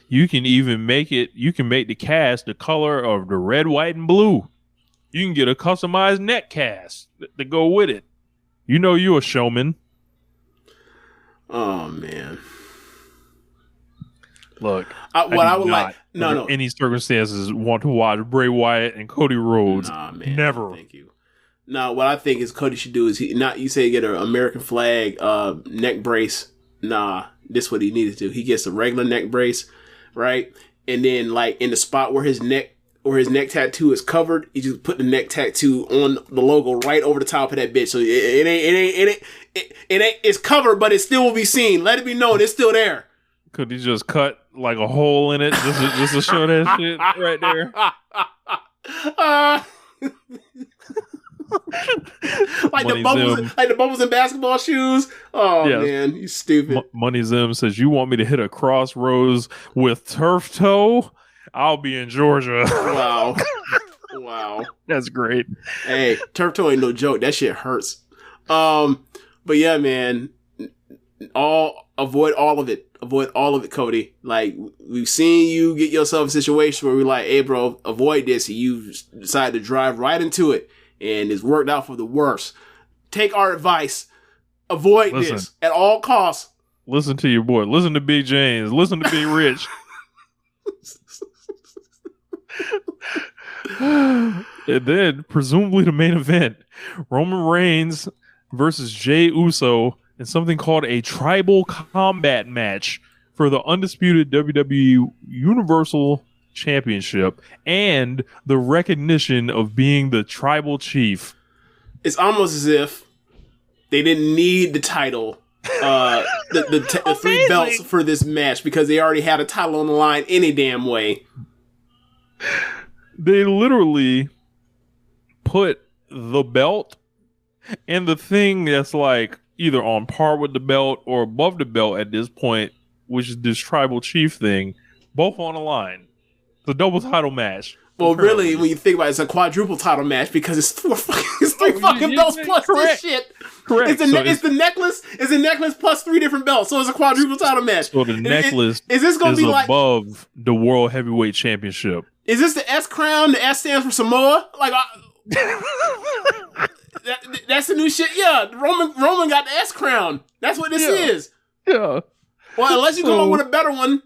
You can even make it. You can make the cast the color of the red, white, and blue. You can get a customized neck cast to go with it. You're a showman. Oh man! Look, I would like any circumstances want to watch Bray Wyatt and Cody Rhodes. Nah, man. Never. Thank you. No, what I think is Cody should do is you say get an American flag neck brace. Nah. This is what he needed to do. He gets a regular neck brace, right? And then like in the spot where his neck tattoo is covered, he just put the neck tattoo on the logo right over the top of that bitch. So it's covered, but it still will be seen. Let it be known it's still there. Could he just cut like a hole in it just to show that shit right there? like the bubbles in basketball shoes. Oh man, you stupid. Money Zim says, you want me to hit a crossroads with turf toe? I'll be in Georgia. Wow. That's great. Hey, turf toe ain't no joke. That shit hurts. But yeah, man, avoid all of it. Avoid all of it, Cody. Like, we've seen you get yourself in a situation where we're like, hey bro, avoid this, and you decide to drive right into it. And it's worked out for the worst. Take our advice. Avoid this at all costs. Listen to your boy. Listen to Big James. Listen to Big Rich. And then, presumably the main event, Roman Reigns versus Jey Uso in something called a tribal combat match for the undisputed WWE Universal Championship and the recognition of being the tribal chief. It's almost as if they didn't need the title, the 3 belts for this match, because they already had a title on the line any damn way. They literally put the belt and the thing that's like either on par with the belt or above the belt at this point, which is this tribal chief thing, both on the line. The double title match. Well, really, when you think about it, it's a quadruple title match because it's 3 fucking belts plus this shit. Correct. It's the necklace. It's a necklace plus 3 different belts, so it's a quadruple title match. So the necklace is above the World Heavyweight Championship. Is this the S crown? The S stands for Samoa. Like, that's the new shit. Yeah, Roman got the S crown. That's what this is. Yeah. Well, unless you come up with a better one.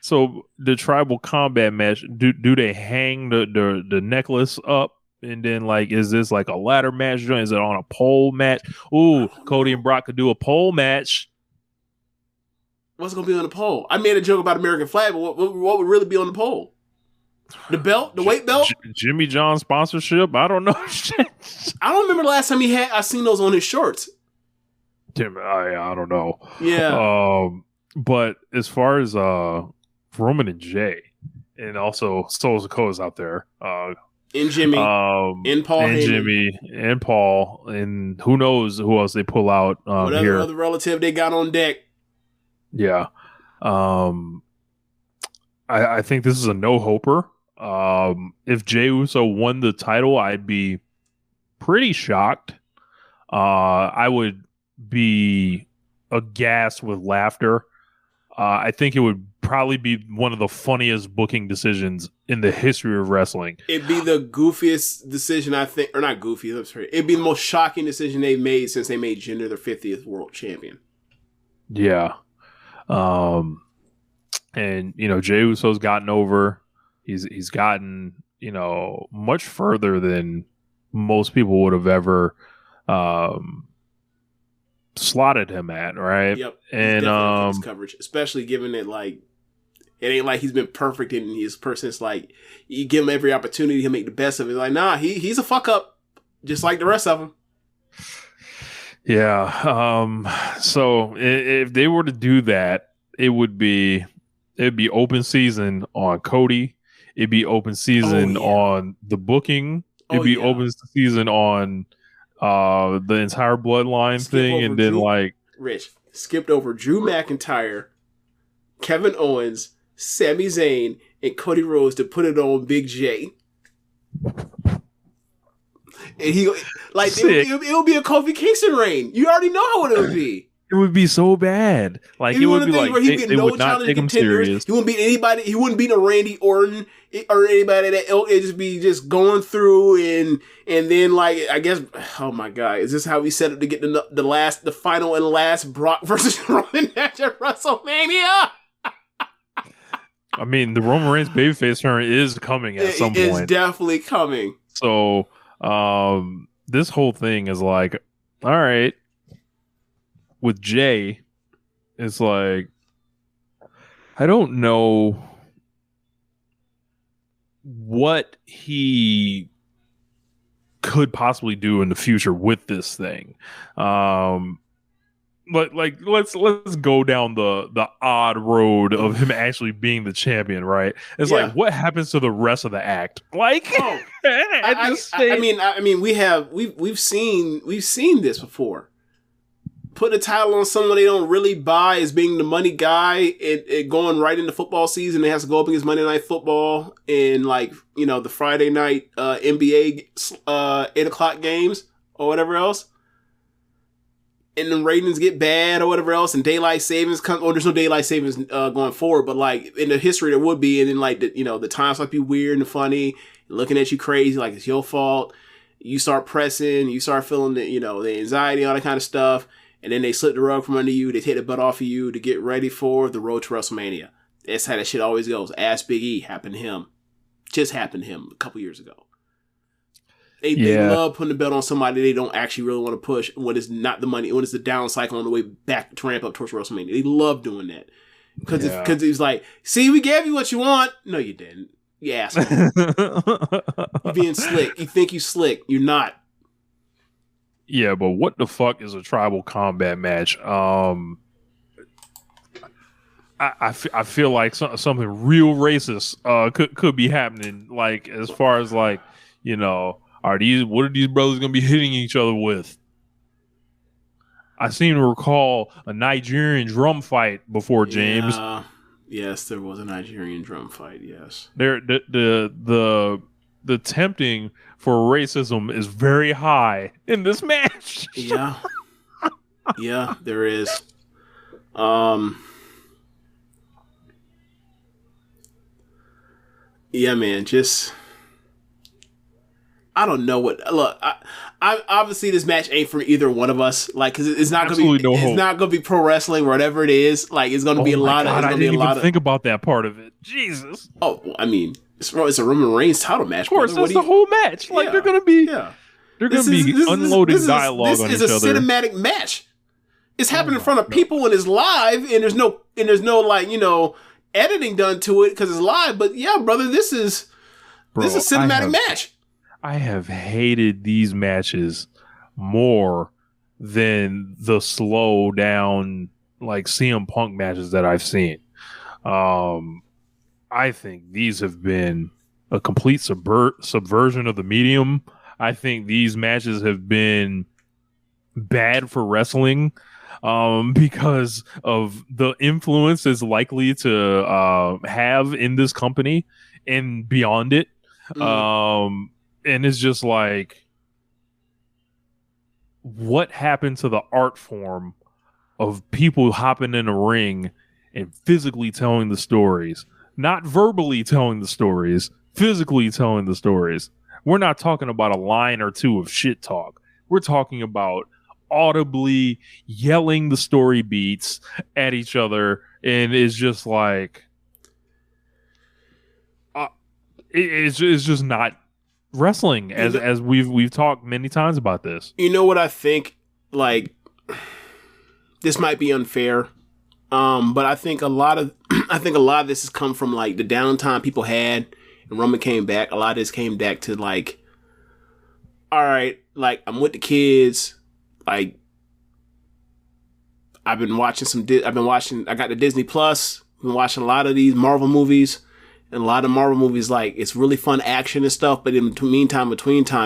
So the tribal combat match, do they hang the necklace up, and then like, is this like a ladder match joint? Is it on a pole match? Ooh, Cody and Brock could do a pole match. What's gonna be on the pole? I made a joke about American flag, but what would really be on the pole? The belt, the weight belt, Jimmy John sponsorship. I don't know. I don't remember the last time I seen those on his shorts. I don't know. Yeah. But as far as Roman and Jay, and also Souls of Co's out there, and Jimmy, and Paul, and Heyman. Jimmy, and Paul, and who knows who else they pull out whatever here. Other relative they got on deck. Yeah, I think this is a no-hoper. If Jey Uso won the title, I'd be pretty shocked. I would be aghast with laughter. I think it would probably be one of the funniest booking decisions in the history of wrestling. It'd be the goofiest decision, I think, or not goofy. I'm sorry. It'd be the most shocking decision they've made since they made Jinder their 50th world champion. Yeah. And Jey Uso's gotten over. He's gotten, much further than most people would have ever slotted him at, right? Yep. And his coverage, especially given that like it ain't like he's been perfect in his person. It's like you give him every opportunity, he'll make the best of it. Like, nah, he's a fuck up, just like the rest of them. Yeah. So if they were to do that, it'd be open season on Cody. It'd be open season on the booking. It'd be open season on the entire bloodline thing, and then Rich skipped over Drew McIntyre, Kevin Owens, Sami Zayn, and Cody Rhodes to put it on Big J. And he like it'll be a Kofi Kingston reign. You already know how it would be. It would be so bad. Like it would be like they would not take him serious. He wouldn't beat anybody. He wouldn't beat a Randy Orton or anybody that it'd just be just going through and then like I guess oh my god, is this how we set up to get the final and last Brock versus Roman match at WrestleMania? I mean, the Roman Reigns babyface turn is coming at some point. It's definitely coming. So this whole thing is like, all right. With Jay, it's like, I don't know what he could possibly do in the future with this thing. But like, let's go down the odd road of him actually being the champion, right? It's like, what happens to the rest of the act? Like, I mean, we've seen this before. Put a title on someone they don't really buy as being the money guy, it going right into football season. It has to go up against Monday Night Football and like, you know, the Friday night NBA 8:00 games or whatever else. And the ratings get bad or whatever else, and daylight savings come. Or there's no daylight savings going forward, but like in the history there would be, and then like the times like be weird and funny, looking at you crazy like it's your fault. You start pressing, you start feeling the anxiety, all that kind of stuff. And then they slip the rug from under you. They take the butt off of you to get ready for the road to WrestleMania. That's how that shit always goes. Ask Big E. Happened to him. Just happened to him a couple years ago. They love putting the belt on somebody they don't actually really want to push when it's not the money, when it's the down cycle on the way back to ramp up towards WrestleMania. They love doing that. Because it's like, see, we gave you what you want. No, you didn't. You asshole. You're being slick. You think you slick. You're not. Yeah, but what the fuck is a tribal combat match? I feel like something real racist could be happening. Like as far as like, you know, what are these brothers gonna be hitting each other with? I seem to recall a Nigerian drum fight before, James. Yes, there was a Nigerian drum fight. Yes, the tempting for racism is very high in this match. Yeah, there is. Yeah, man, just I don't know what. Look, I obviously this match ain't for either one of us. Like, because it's not gonna be, it's not gonna be pro wrestling, whatever it is. Like, it's gonna be a lot of. I didn't even think about that part of it. Jesus. Oh, I mean, it's a Roman Reigns title match. Of course, that's the whole match. Like, they're gonna be, they're gonna be unloading dialogue on each other. This is a cinematic match. It's happening in front of people and it's live, and there's no like editing done to it because it's live. But yeah, brother, this is a cinematic match. I have hated these matches more than the slow down like CM Punk matches that I've seen. I think these have been a complete subversion of the medium. I think these matches have been bad for wrestling because of the influence it's likely to have in this company and beyond it. And it's just like, what happened to the art form of people hopping in a ring and physically telling the stories? Not verbally telling the stories, physically telling the stories. We're not talking about a line or two of shit talk. We're talking about audibly yelling the story beats at each other. And it's just like, it's just not wrestling as we've talked many times about this. You know what I think? Like, this might be unfair, but I think a lot of this has come from like the downtime people had, and Roman came back. A lot of this came back to like, all right, like I'm with the kids, like I got the Disney Plus. I've been watching a lot of these Marvel movies, and a lot of Marvel movies, like it's really fun action and stuff. But in between time,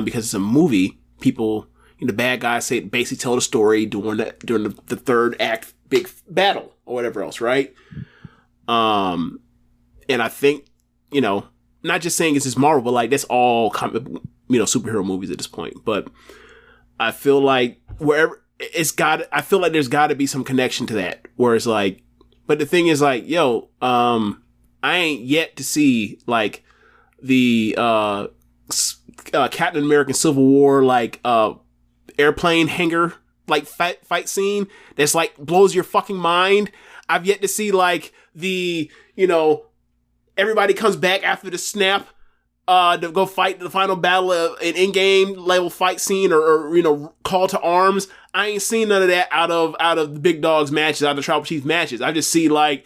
because it's a movie, people, the bad guys basically tell the story during the third act big battle or whatever else, right? And I think, not just saying it's just Marvel, but like that's all superhero movies at this point. But I feel like I feel like there's got to be some connection to that, where it's like, but the thing is like, I ain't yet to see like the Captain America Civil War like airplane hangar like fight scene that's like blows your fucking mind. I've yet to see like the everybody comes back after the snap to go fight the final battle of an in-game level fight scene or call to arms. I ain't seen none of that out of the big dogs matches, out of the Tribal Chief matches. I just see like,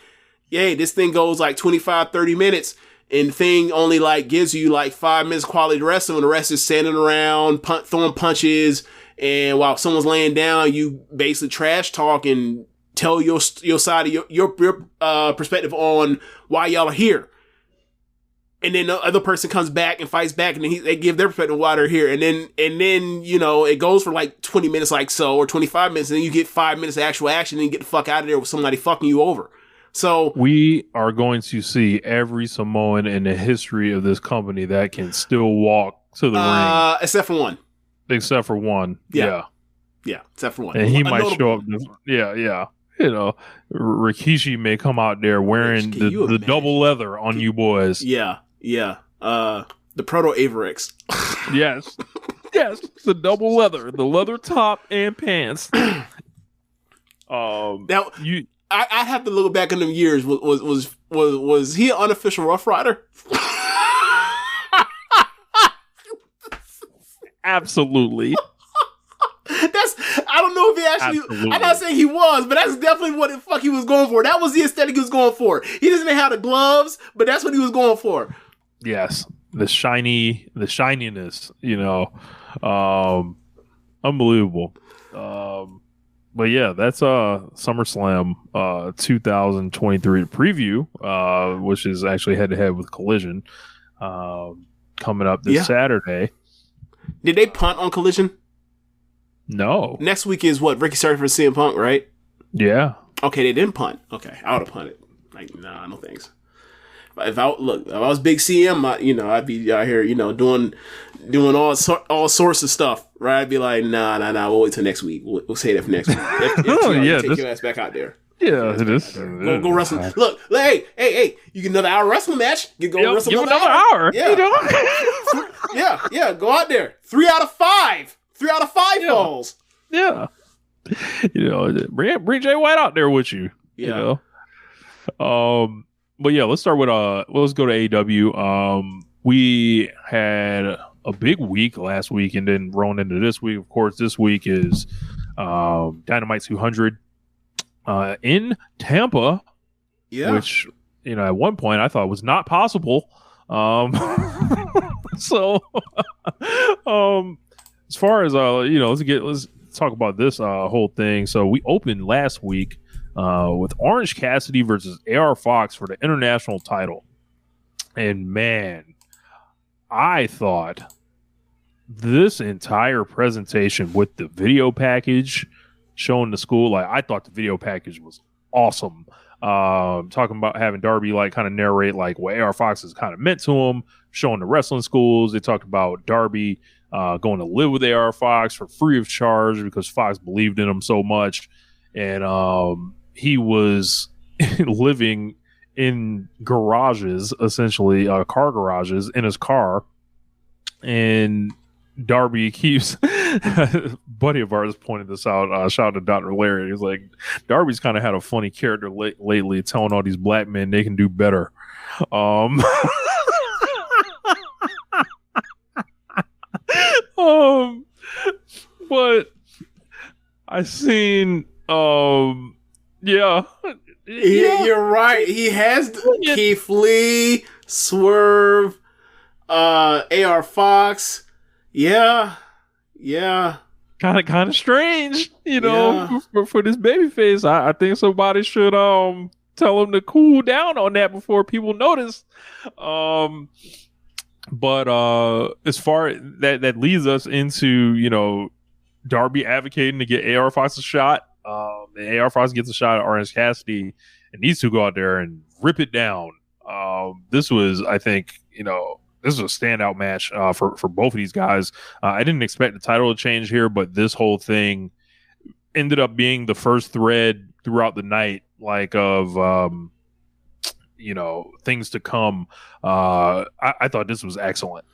yay, this thing goes like 25, 30 minutes and the thing only like gives you like 5 minutes quality wrestling and the rest is standing around, throwing punches. And while someone's laying down, you basically trash talk and tell your side of your perspective on why y'all are here. And then the other person comes back and fights back, and then they give their perspective why they're here. And then it goes for like 20 minutes like so, or 25 minutes, and then you get 5 minutes of actual action, and you get the fuck out of there with somebody fucking you over. So we are going to see every Samoan in the history of this company that can still walk to the ring. Except for one. Except for one. Yeah, except for one. And he might show up. Yeah. Rikishi may come out there wearing the double leather on you boys. Yeah. The Proto Averex. Yes, the double leather, the leather top and pants. Now I have to look back in them years. Was he an unofficial Rough Rider? Absolutely. I don't know if he actually. Absolutely. I'm not saying he was, but that's definitely what the fuck he was going for. That was the aesthetic he was going for. He doesn't have the gloves, but that's what he was going for. Yes, the shininess. Unbelievable. But yeah, that's SummerSlam 2023 preview, which is actually head to head with Collision, coming up this Saturday. Did they punt on Collision? No. Next week is what? Ricky started for CM Punk, right? Yeah. Okay, they didn't punt. Okay, I would have punted. Like, nah, no thanks. If I was big CM, I'd be out here, doing all sorts of stuff, right? I'd be like, nah, we'll wait till next week. We'll say that for next week. Take your ass back out there. Yeah, it is. Go wrestle. Look, hey, you get another hour wrestling match. Wrestle another hour. Yeah. Go out there. 3 out of 5. 3 out of 5 falls. Yeah. Bring Jay White out there with you. Yeah. But yeah, let's start with let's go to AEW. We had a big week last week and then rolling into this week. Of course, this week is Dynamite 200 in Tampa. Yeah. Which, at one point I thought was not possible. So as far as let's talk about this whole thing. So we opened last week with Orange Cassidy versus AR Fox for the international title, and man, I thought this entire presentation with the video package showing the school, I thought the video package was awesome. Talking about having Darby kind of narrate what AR Fox has kind of meant to him, showing the wrestling schools. They talked about Darby going to live with AR Fox for free of charge because Fox believed in him so much. And he was living in garages, essentially car garages, in his car. And Darby keeps, buddy of ours pointed this out, shout out to Dr. Larry. He's like, Darby's kind of had a funny character lately, telling all these black men they can do better. But I seen Yeah. You're right. He has Keith Lee, Swerve, AR Fox. Yeah. Kind of strange, Yeah. for this babyface. I think somebody should tell him to cool down on that before people notice. But as far that leads us into Darby advocating to get AR Fox a shot. And AR Fox gets a shot at Orange Cassidy, and these two go out there and rip it down. This was, I think, this is a standout match for both of these guys. I didn't expect the title to change here, but this whole thing ended up being the first thread throughout the night, of things to come. I thought this was excellent.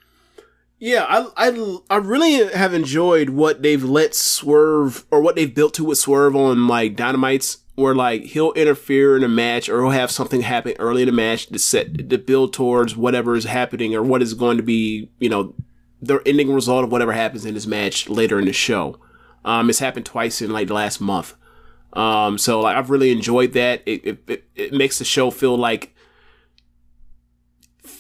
Yeah, I really have enjoyed what they've let Swerve, or what they've built to with Swerve on like Dynamites, where like he'll interfere in a match, or he'll have something happen early in the match to build towards whatever is happening, or what is going to be the ending result of whatever happens in this match later in the show. It's happened twice in like the last month. So like I've really enjoyed that. It makes the show feel like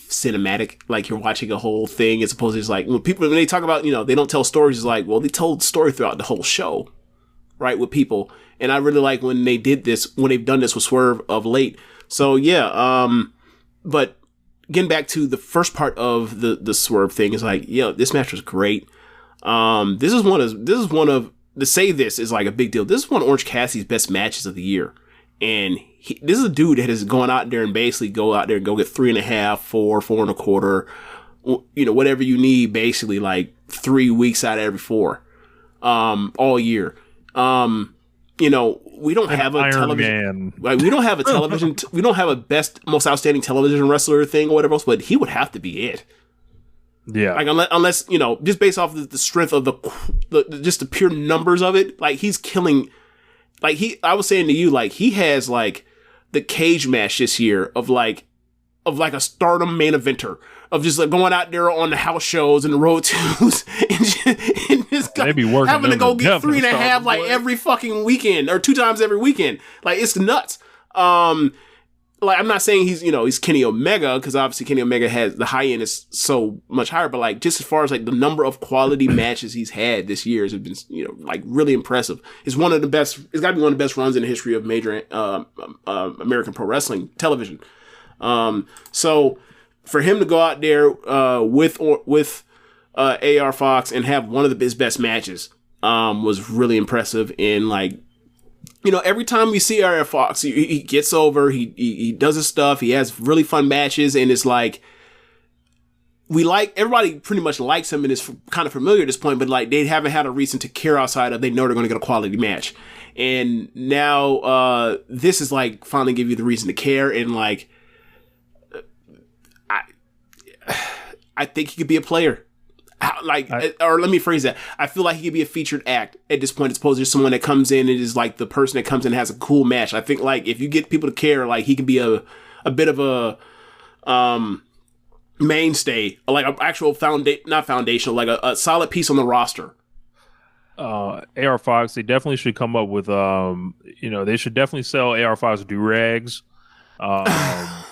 cinematic, like you're watching a whole thing, as opposed to just like when they talk about they don't tell stories, it's like, well, they told the story throughout the whole show, right, with people. And I really like when they've done this with Swerve of late. So yeah, but getting back to the first part of the Swerve thing, is like, this match was great. This is one of to say this is like a big deal. This is one of Orange Cassidy's best matches of the year. And this is a dude that has gone out there and basically go out there and go get 3.5, 4, 4.25, whatever you need, basically like 3 weeks out of every 4, all year. We don't have a television, like we don't have a television, we don't have a best, most outstanding television wrestler thing or whatever else, but he would have to be it. Yeah. Like unless just based off the strength of just the pure numbers of it, like he's killing. Like I was saying to you, like he has like the cage match this year of like a Stardom main eventer, of just like going out there on the house shows and the road twos and just having to go get 3.5 like every fucking weekend, or 2 times every weekend. Like it's nuts. Like I'm not saying he's Kenny Omega, because obviously Kenny Omega has the high end is so much higher, but like just as far as like the number of quality matches he's had this year has been like really impressive. It's one of the best. It's got to be one of the best runs in the history of major American pro wrestling television. So for him to go out there with AR Fox and have one of his best matches was really impressive. And like, every time we see AR Fox, he gets over, he does his stuff, he has really fun matches, and it's like, everybody pretty much likes him and is kind of familiar at this point, but like they haven't had a reason to care outside of they know they're going to get a quality match. And now this is like finally give you the reason to care, and like I think he could be a player. Or let me phrase that. I feel like he could be a featured act at this point, as opposed to someone that comes in and is like the person that comes in and has a cool match. I think like if you get people to care, like he can be a bit of a mainstay, like an actual not foundational, like a solid piece on the roster. AR Fox, they definitely should come up with they should definitely sell AR Fox do-rags. I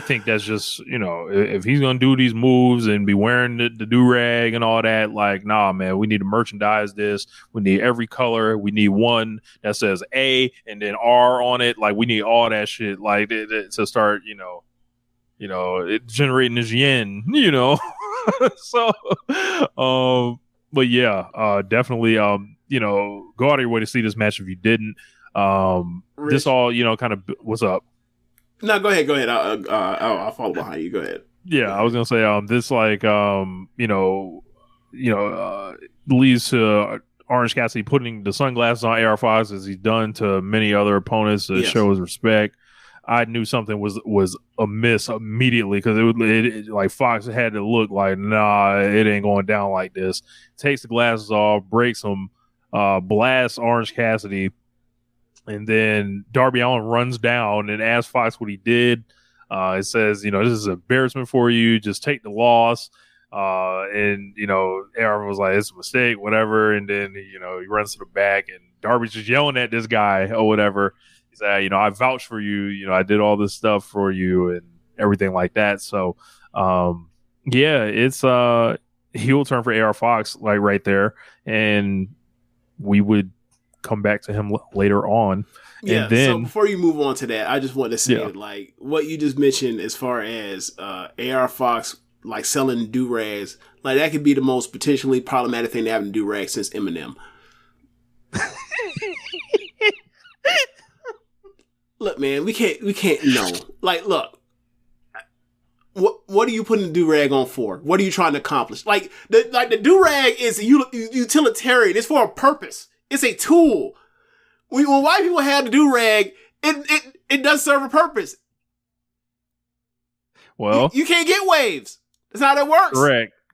think that's just, if he's gonna do these moves and be wearing the do-rag and all that, like, nah, man, we need to merchandise this. We need every color. We need one that says A and then R on it. Like, we need all that shit, like, to start, generating this yen, so, but yeah, definitely, go out of your way to see this match if you didn't. This all, kind of, what's up? No, go ahead. I'll follow behind you. Go ahead. Yeah, I was gonna say, this like, leads to Orange Cassidy putting the sunglasses on AR Fox, as he's done to many other opponents to show his respect. I knew something was amiss immediately, because it like Fox had to look like, nah, it ain't going down like this. Takes the glasses off, breaks them, blasts Orange Cassidy. And then Darby Allin runs down and asks Fox what he did. It says, this is an embarrassment for you. Just take the loss. And AR was like, it's a mistake, whatever. And then he runs to the back, and Darby's just yelling at this guy or whatever. He said, I vouched for you. I did all this stuff for you and everything like that. So, it's heel turn for AR Fox, like right there, and we would come back to him later on. Yeah. And then, so before you move on to that, I just want to say that, like what you just mentioned as far as AR Fox like selling do-rags, like that could be the most potentially problematic thing to happen to do-rag since Eminem. Look, man, we can't know. Like, look. What are you putting the do-rag on for? What are you trying to accomplish? Like the do-rag is utilitarian. It's for a purpose. It's a tool. When white people have the do-rag, it does serve a purpose. Well, you can't get waves. That's how that works.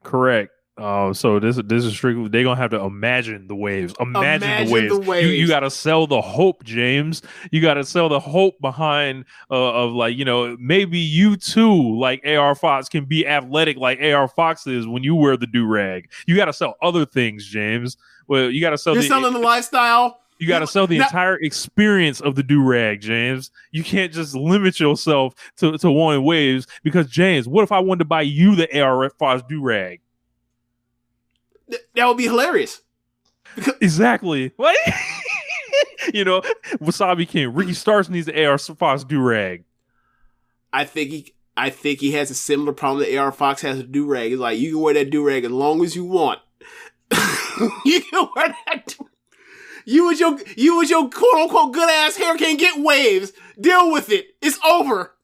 Correct. So this is strictly, they're gonna have to imagine the waves. Imagine the waves. You gotta sell the hope, James. You gotta sell the hope behind of like, maybe you too, like AR Fox, can be athletic like AR Fox is when you wear the do-rag. You gotta sell other things, James. Well, you gotta sell. You're selling the lifestyle. You got to sell the entire experience of the do-rag, James. You can't just limit yourself to wanting waves, because, James, what if I wanted to buy you the AR Fox do-rag? That would be hilarious. Exactly. What? Wasabi King, Ricky Starks needs the AR Fox do-rag. I think he has a similar problem that AR Fox has with do-rag. It's like, you can wear that do-rag as long as you want. You can wear that You with your quote unquote good ass hair can't get waves. Deal with it. It's over.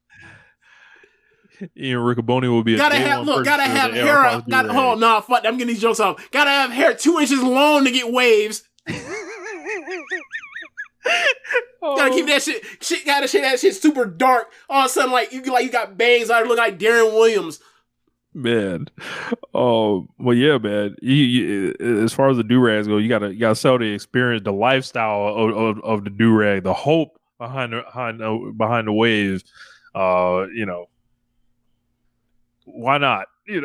Ian Riccaboni will be gotta have hair. Fuck. I'm getting these jokes off. Gotta have hair 2 inches long to get waves. Gotta keep that shit. Gotta shit that shit super dark. All of a sudden, like you got bangs. I look like Darren Williams. Man, well, yeah, man. You, as far as the do-rags go, you gotta sell the experience, the lifestyle of the do-rag, the hope behind the waves. Why not? Ian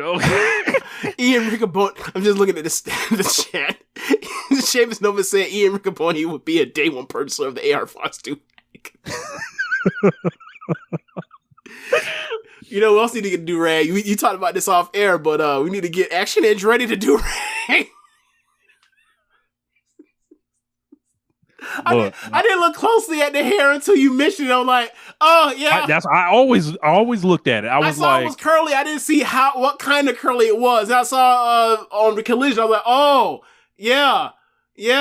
Riccaboni. I'm just looking at the chat. Seamus Nova said Ian Riccaboni would be a day one purchaser of the AR Fox do-rag. We also need to get a do-rag. You talked about this off air, but we need to get Action Edge ready to do-rag. I didn't look closely at the hair until you mentioned it. I'm like, oh yeah. I always looked at it. I saw it was curly. I didn't see what kind of curly it was. I saw on the Collision. I was like, oh yeah. You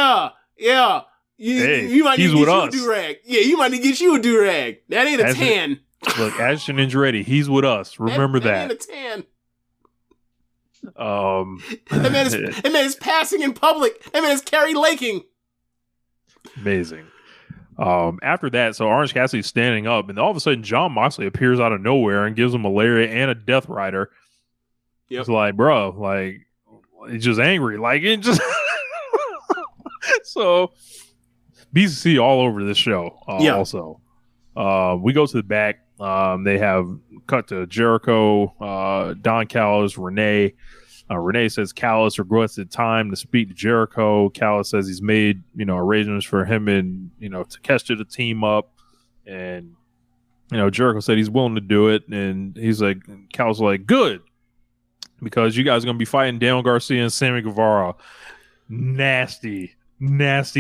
might need to get you a do-rag. Yeah, you might need to get you a do-rag. That ain't a tan. Look, Ashton Andretti, he's with us. Remember that. Ain't a tan. That man is passing in public. That man is Carrie Laking. Amazing. After that, so Orange Cassidy's standing up, and all of a sudden Jon Moxley appears out of nowhere and gives him a lariat and a Death Rider. Yep. It's like, bro, like, he's just angry. Like, it just... So, BCC all over this show. Also. We go to the back. They have cut to Jericho, Don Callis, Renee. Renee says Callis requested time to speak to Jericho. Callis says he's made, arrangements for him and, Takeshita to team up. And, Jericho said he's willing to do it. And he's like, Callis is like, good. Because you guys are going to be fighting Daniel Garcia and Sammy Guevara. Nasty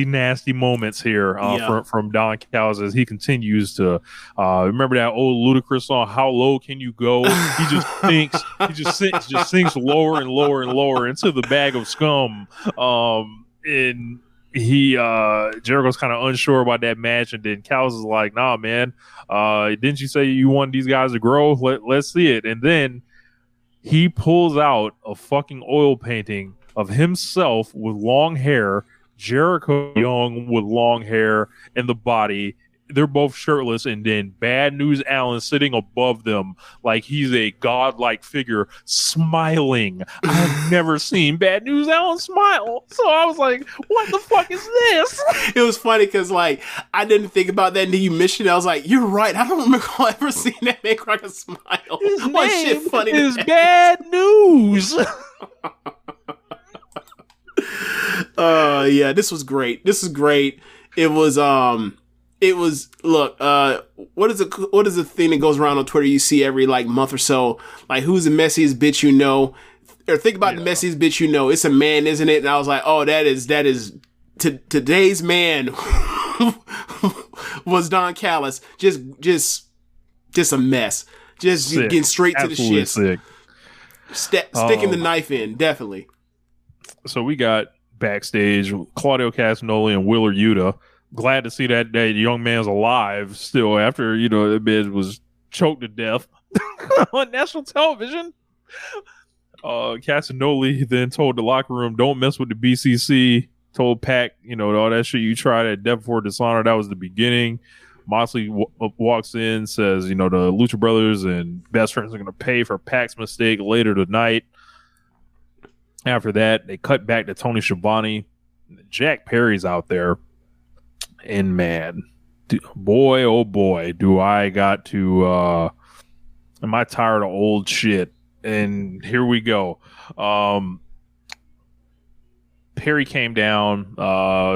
moments here from Don Callis as he continues to remember that old Ludacris song, How Low Can You Go? He just sinks lower and lower and lower into the bag of scum. And Jericho's kind of unsure about that match, and then Callis is like, nah, man, didn't you say you want these guys to grow? Let's see it. And then he pulls out a fucking oil painting of himself with long hair, Jericho Young with long hair, and the body they're both shirtless, and then Bad News Allen sitting above them like he's a godlike figure, smiling. I've never seen Bad News Allen smile. So I was like, what the fuck is this? It was funny because, like, I didn't think about that until you mentioned it. I was like, you're right. I don't remember ever seeing that man crack a smile. His What name shit funny is that? Bad News. Yeah, this was great. This is great. It was look, what is the thing that goes around on Twitter you see every like month or so? Like, who's the messiest bitch you know? Or think about the messiest bitch you know. It's a man, isn't it? And I was like, oh, that is today's man was Don Callis. Just a mess. Just sick. Getting straight to the shit. Sick. Sticking the knife in, definitely. So we got backstage Claudio Castagnoli and Wheeler Yuta. Glad to see that young man's alive still after, the man was choked to death on national television. Castagnoli then told the locker room, don't mess with the BCC. Told Pac, all that shit you tried at Death Before Dishonor, that was the beginning. Moxley walks in, says, the Lucha Brothers and Best Friends are going to pay for Pac's mistake later tonight. After that, they cut back to Tony Schiavone. Jack Perry's out there. And man, boy, oh boy, do I got to, am I tired of old shit? And here we go. Perry came down.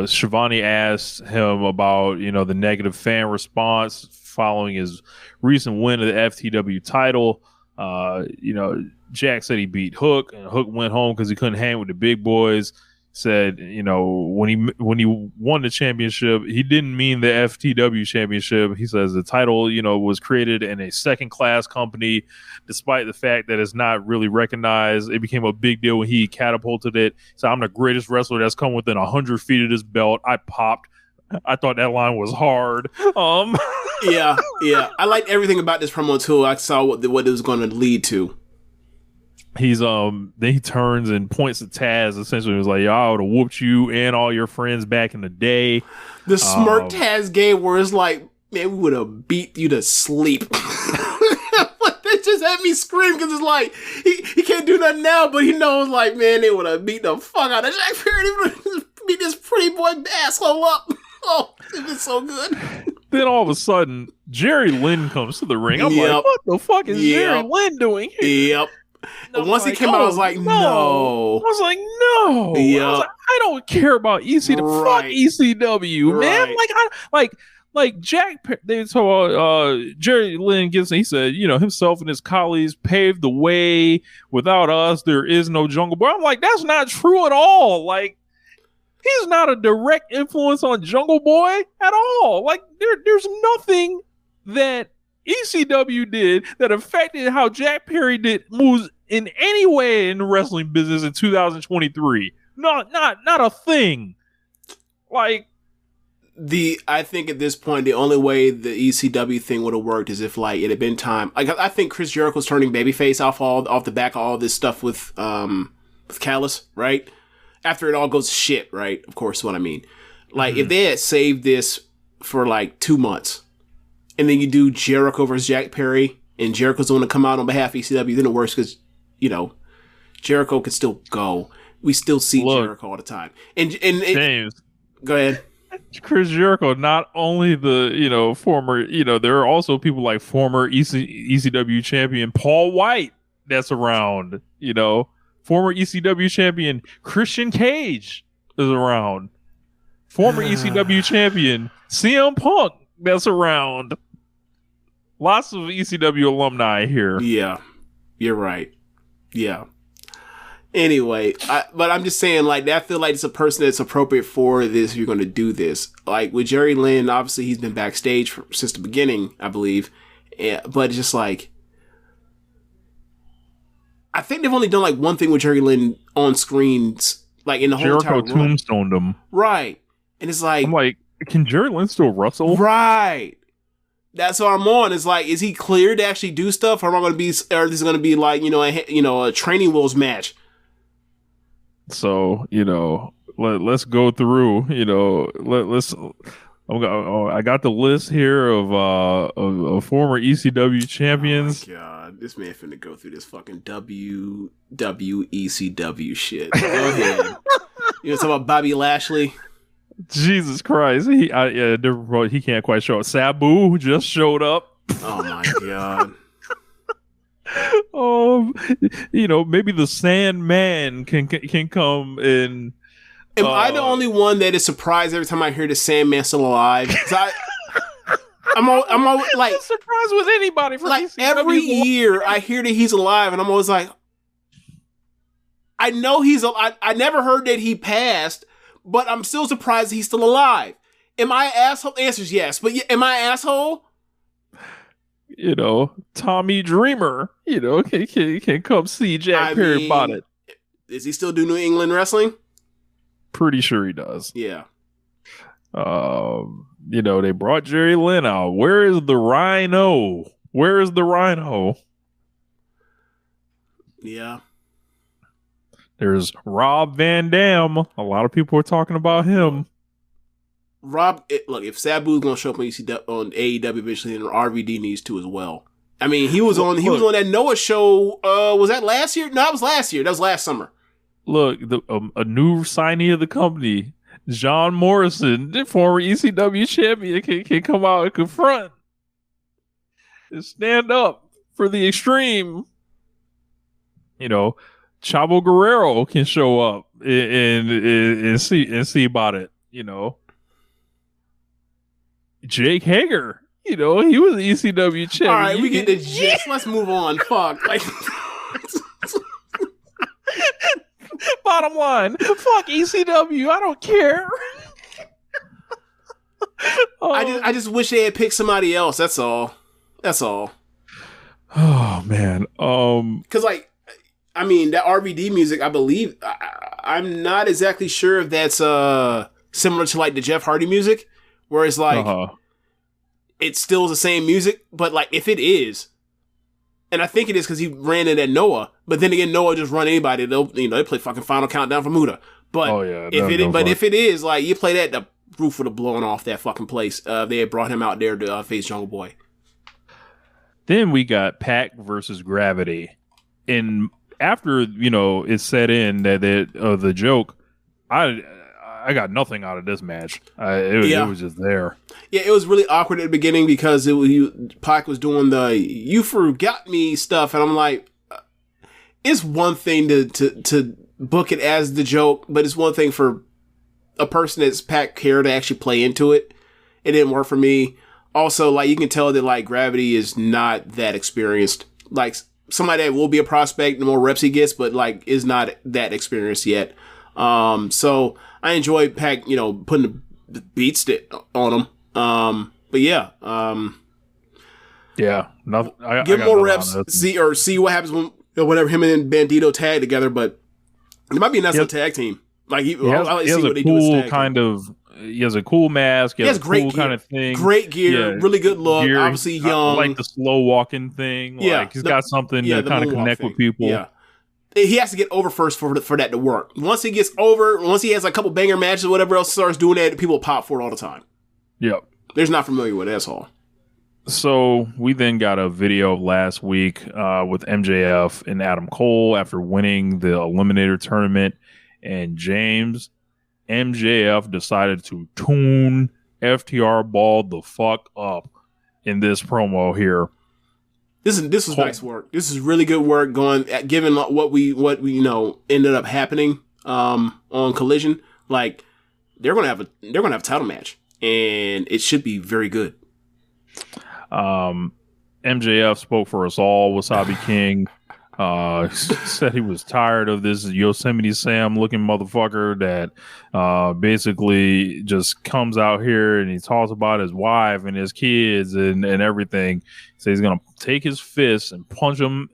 Schiavone asked him about, the negative fan response following his recent win of the FTW title. Jack said he beat Hook, and Hook went home because he couldn't hang with the big boys. Said, when he won the championship, he didn't mean the FTW championship. He says the title, was created in a second-class company, despite the fact that it's not really recognized. It became a big deal when he catapulted it. So I'm the greatest wrestler that's come within 100 feet of this belt. I popped. I thought that line was hard. Yeah. I liked everything about this promo too. I saw what it was going to lead to. He's then he turns and points at Taz. Essentially, he was like, "Yo, I would have whooped you and all your friends back in the day." The smirk Taz gave, where it's like, "Man, we would have beat you to sleep." It just had me scream because it's like he can't do nothing now, but he knows, like, man, they would have beat the fuck out of Jack Perry. They would have beat this pretty boy asshole up. Oh, it was so good. Then all of a sudden, Jerry Lynn comes to the ring. I'm like, "What the fuck is Jerry Lynn doing here?" Yep. And once he came out, I was like, no. I was like, no. Yep. I was like, I don't care about ECW. Fuck ECW, man. Like Jack. They told Jerry Lynn Gibson. He said, himself and his colleagues paved the way. Without us, there is no Jungle Boy. I'm like, that's not true at all. Like, he's not a direct influence on Jungle Boy at all. Like, there's nothing that ECW did that affected how Jack Perry did moves in any way in the wrestling business in 2023. Not a thing. Like, I think at this point the only way the ECW thing would have worked is if, like, it had been time. Like, I think Chris Jericho's turning babyface off the back of all this stuff with Callis, right? After it all goes to shit, right? Of course, what I mean. Like, if they had saved this for like 2 months, and then you do Jericho versus Jack Perry, and Jericho's going to come out on behalf of ECW, then it works because, Jericho could still go. We still see Jericho all the time. And James, go ahead. Chris Jericho, not only the, former, there are also people like former ECW champion Paul White that's around, former ECW champion Christian Cage is around. Former ECW champion CM Punk that's around. Lots of ECW alumni here. Yeah, you're right. Yeah. Anyway, but I'm just saying, like, I feel like it's a person that's appropriate for this if you're going to do this. Like, with Jerry Lynn, obviously he's been backstage since the beginning, I believe. Yeah, but it's just like, I think they've only done like one thing with Jerry Lynn on screens, like in the whole Jericho entire run. tombstoned him. Right. And it's like, I'm like, can Jerry Lynn still wrestle? Right. That's what I'm on. It's like, is he cleared to actually do stuff, or am I going to be, or this is going to be like, a training wheels match? So, let's go through, I got the list here of former ECW champions. Oh my god, this man finna go through this fucking WWECW shit. Go ahead. You know talking about Bobby Lashley? Jesus Christ, he can't quite show up. Sabu just showed up. Oh my god. Maybe the Sandman can come in. Am I the only one that is surprised every time I hear the Sandman still alive? I'm always like surprised with anybody from like ECW. Every year I hear that he's alive, and I'm always like, I know I never heard that he passed, but I'm still surprised he's still alive. Am I an asshole? The answer is yes, but am I an asshole? Tommy Dreamer, can come see Jack Perry Bonnet. Is he still do New England wrestling? Pretty sure he does. Yeah. They brought Jerry Lynn out. Where is the Rhino? Yeah. There's Rob Van Dam. A lot of people are talking about him. Look, if Sabu's gonna show up on AEW eventually, then RVD needs to as well. I mean, he was on that Noah show. Was that last year? No, that was last year. That was last summer. Look, a new signee of the company, John Morrison, the former ECW champion, can come out and confront and stand up for the extreme. Chavo Guerrero can show up and see about it. Jake Hager, he was an ECW champion. All right, we get the gist. Let's move on. Fuck. Like, bottom line, fuck ECW. I don't care. I just wish they had picked somebody else. That's all. Oh man. Because that RVD music, I believe, I'm not exactly sure if that's similar to like the Jeff Hardy music. Where it's like, it still is the same music, but like if it is, and I think it is because he ran it at Noah, but then again, Noah just run anybody. They play fucking Final Countdown for Muda. But if it is like you play that, the roof would have blown off that fucking place. They had brought him out there to face Jungle Boy. Then we got Pac versus Gravity, and after it set in that the joke, I got nothing out of this match. It was just there. Yeah, it was really awkward at the beginning because Pac was doing the "you forgot me" stuff, and I'm like, it's one thing to book it as the joke, but it's one thing for a person that's Pac care to actually play into it. It didn't work for me. Also, like you can tell that like Gravity is not that experienced. Like somebody that will be a prospect the more reps he gets, but like is not that experienced yet. So I enjoy Pac, putting the beats on him. But yeah, nothing. Give more reps, see what happens when whenever him and Bandito tag together. But it might be a nice little tag team. Like he has a cool kind of. He has a cool mask. He has a great cool gear, kind of thing. Great gear, really good look. Gear. Obviously young. I like the slow walking thing. Yeah, like he's got something to kind of connect with people. Yeah. He has to get over first for that to work. Once he gets over, once he has like a couple banger matches or whatever else, starts doing that, people pop for it all the time. Yep. They're not familiar with it, that's all. So we then got a video last week with MJF and Adam Cole after winning the Eliminator tournament, and MJF decided to tune FTR Ball the fuck up in this promo here. This is nice work. This is really good work given what we ended up happening on Collision. Like they're gonna have a title match, and it should be very good. MJF spoke for us all. Wasabi King said he was tired of this Yosemite Sam looking motherfucker that basically just comes out here and he talks about his wife and his kids and everything. So he's gonna take his fist and punch him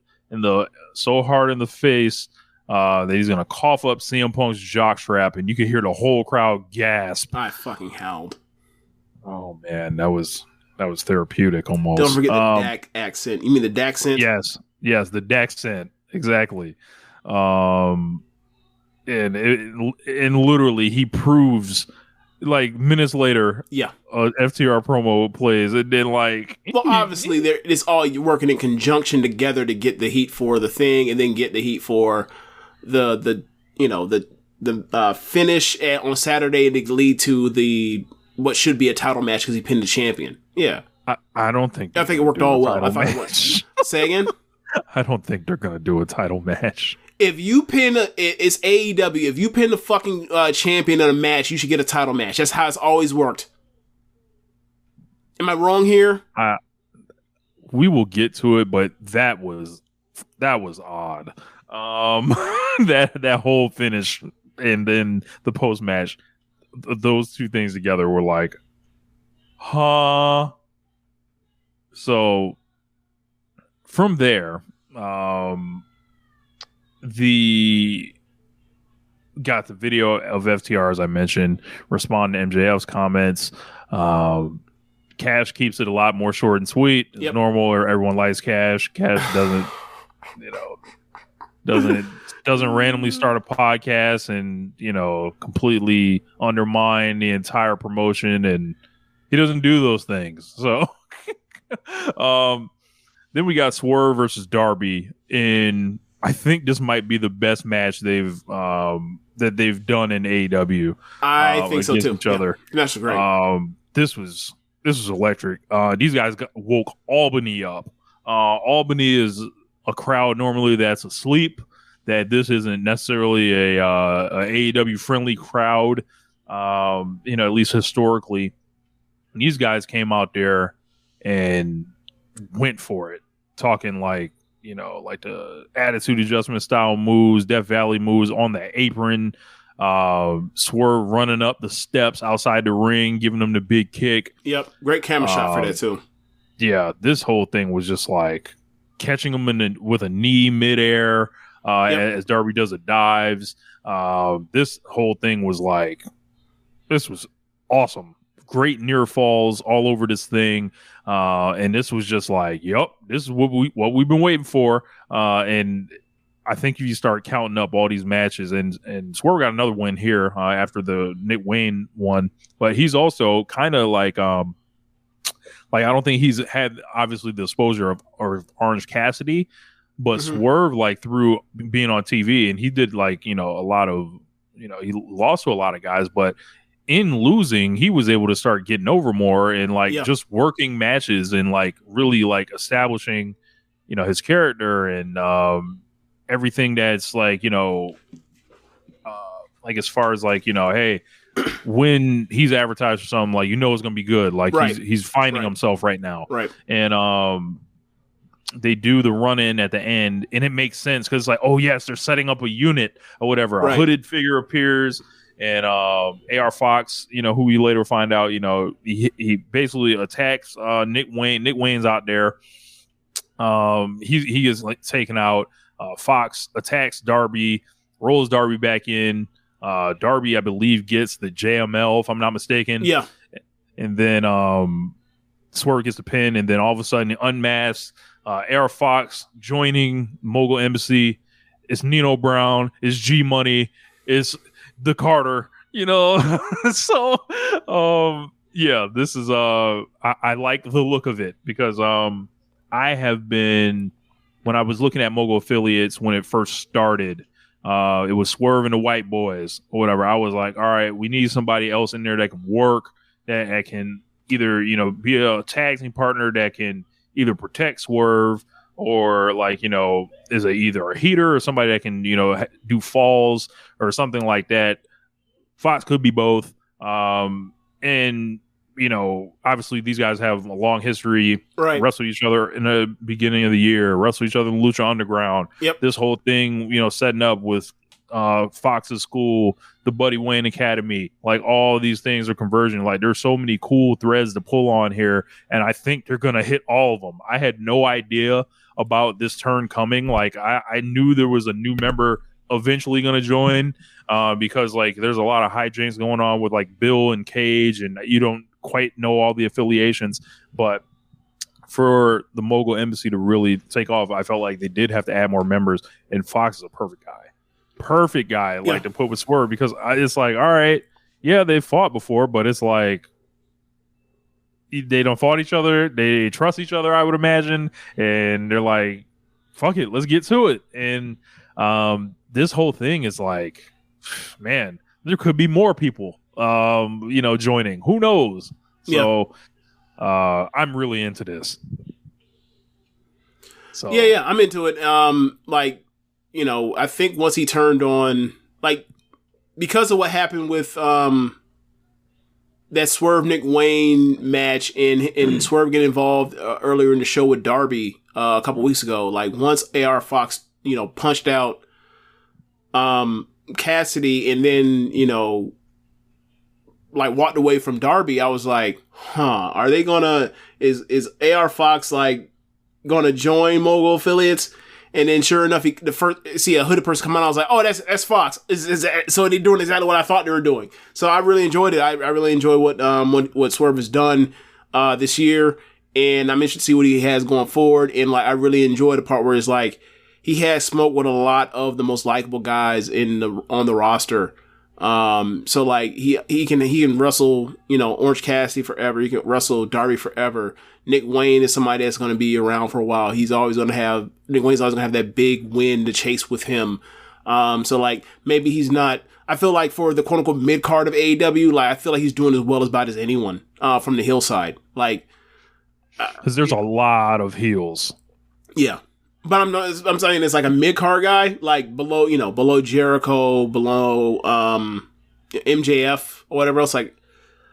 so hard in the face that he's gonna cough up CM Punk's jockstrap, and you can hear the whole crowd gasp. I fucking howled. Oh man, that was therapeutic almost. Don't forget the Dak accent. You mean the Daccent? Yes, the Daccent. Exactly. And literally he proves like minutes later, Yeah. FTR promo plays, and then like, well, obviously, it's all you're working in conjunction together to get the heat for the thing, and then get the heat for the finish on Saturday to lead to what should be a title match because he pinned the champion. Yeah, I don't think. I think it worked all well. I thought it was. Say again. I don't think they're gonna do a title match. If you pin it's AEW. If you pin the fucking champion in a match, you should get a title match. That's how it's always worked. Am I wrong here? We will get to it, but that was odd. That whole finish and then the post match, those two things together were like, huh. So from there, got the video of FTR, as I mentioned, respond to MJF's comments. Cash keeps it a lot more short and sweet. It's normal, or everyone likes Cash. Cash doesn't randomly start a podcast and completely undermine the entire promotion, and he doesn't do those things. So then we got Swerve versus Darby, and I think this might be the best match they've done in AEW. I think so too. Each other. Yeah. That's great. This was electric. These guys woke Albany up. Albany is a crowd normally that's asleep. That this isn't necessarily a AEW friendly crowd. At least historically, and these guys came out there and went for it, talking like the attitude adjustment style moves, Death Valley moves on the apron. Swerve running up the steps outside the ring, giving them the big kick. Yep, great camera shot for that too. Yeah, this whole thing was just like catching him with a knee midair as Darby does a dives. This whole thing was like, this was awesome. Great near falls all over this thing, and this was just like, yep, this is what we've been waiting for. And I think if you start counting up all these matches, and Swerve got another win here after the Nick Wayne one, but he's also kind of like I don't think he's had obviously the exposure of Orange Cassidy, but Swerve like through being on TV, and he did like a lot of he lost to a lot of guys, but in losing he was able to start getting over more and just working matches and like really like establishing his character and everything that's like as far as like hey, when he's advertised for something, like it's gonna be good, like he's finding himself right now, right? And they do the run in at the end, and it makes sense because like, oh yes, they're setting up a unit or whatever. A hooded figure appears, and AR Fox, who we later find out, he basically attacks Nick Wayne. Nick Wayne's out there. He is like taken out. Fox attacks Darby, rolls Darby back in. Darby, I believe, gets the JML, if I'm not mistaken. Yeah. And then Swerve gets the pin, and then all of a sudden, unmasked. AR Fox joining Mogul Embassy. It's Nino Brown. It's G Money. It's the Carter. So yeah, this is I like the look of it because I have been. When I was looking at Mogul Affiliates when it first started, it was Swerve and the White Boys or whatever. I was like, all right, we need somebody else in there that can work, that can either, be a tag team partner that can either protect Swerve or like, is either a heater or somebody that can, do falls or something like that. Fox could be both. And obviously these guys have a long history, wrestled each other in the beginning of the year, wrestled each other in Lucha Underground. Yep. This whole thing, setting up with Fox's school, the Buddy Wayne Academy, like all these things are converging. Like there's so many cool threads to pull on here, and I think they're going to hit all of them. I had no idea about this turn coming. Like I knew there was a new member eventually going to join because like there's a lot of hijinks going on with like Bill and Cage, and you don't quite know all the affiliations, but for the Mogul Embassy to really take off, I felt like they did have to add more members, and Fox is a perfect guy like to put with Swerve because it's like, all right, yeah, they fought before, but it's like they don't fought each other. They trust each other, I would imagine, and they're like, "Fuck it, let's get to it." And this whole thing is like, man, there could be more people, joining. Who knows? So, I'm really into this. So yeah, I'm into it. I think once he turned on, like, because of what happened with that Swerve Nick Wayne match and Swerve getting involved earlier in the show with Darby a couple weeks ago. Like, once AR Fox, punched out Cassidy and then, walked away from Darby, I was like, are they gonna, is AR Fox like gonna join Mogul Affiliates? And then sure enough, see a hooded person come out, I was like, oh, that's Fox. So they're doing exactly what I thought they were doing. So I really enjoyed it. I really enjoy what Swerve has done this year. And I'm interested to see what he has going forward. And like, I really enjoy the part where it's like, he has smoke with a lot of the most likable guys on the roster. So like he can wrestle, Orange Cassidy forever. He can wrestle Darby forever. Nick Wayne is somebody that's going to be around for a while. Nick Wayne's always going to have that big win to chase with him. So like maybe he's not, I feel like for the quote unquote mid card of AEW, like I feel like he's doing as well about as anyone, from the heel side. Like, because there's a lot of heels. Yeah. But I'm saying it's like a mid card guy, like below Jericho, below MJF or whatever else. Like,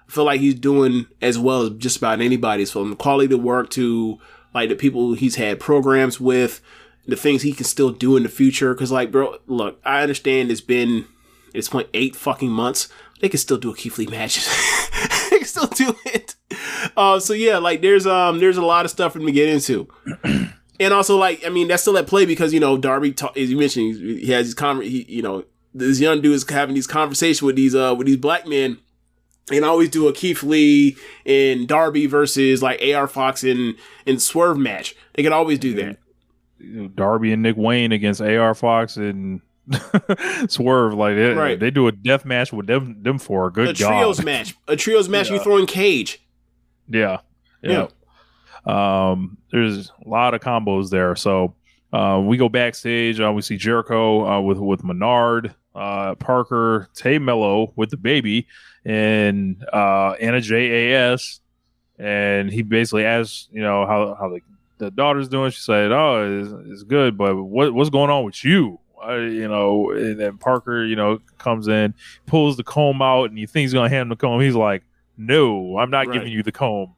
I feel like he's doing as well as just about anybody. So from the quality of work to like the people he's had programs with, the things he can still do in the future. Because like, bro, look, I understand it's been 8 fucking months. They can still do a Keith Lee match. They can still do it. So yeah, like there's a lot of stuff for him to get into. And also, like, I mean, that's still at play because, Darby, as you mentioned, he has his this young dude is having these conversations with these black men, and always do a Keith Lee and Darby versus like AR Fox and Swerve match. They could always do that. Darby and Nick Wayne against AR Fox and Swerve, like they do a death match with them for a good God. A trios match. You throw in Cage. Yeah. There's a lot of combos there. So we go backstage. We see Jericho with Menard, Parker, Tay Mello with the baby, and Anna JAS. And he basically asks, how the daughter's doing. She said, "Oh, it's good, but what's going on with you?" And then Parker, comes in, pulls the comb out, and he thinks he's gonna hand him the comb. He's like, "No, I'm not giving you the comb."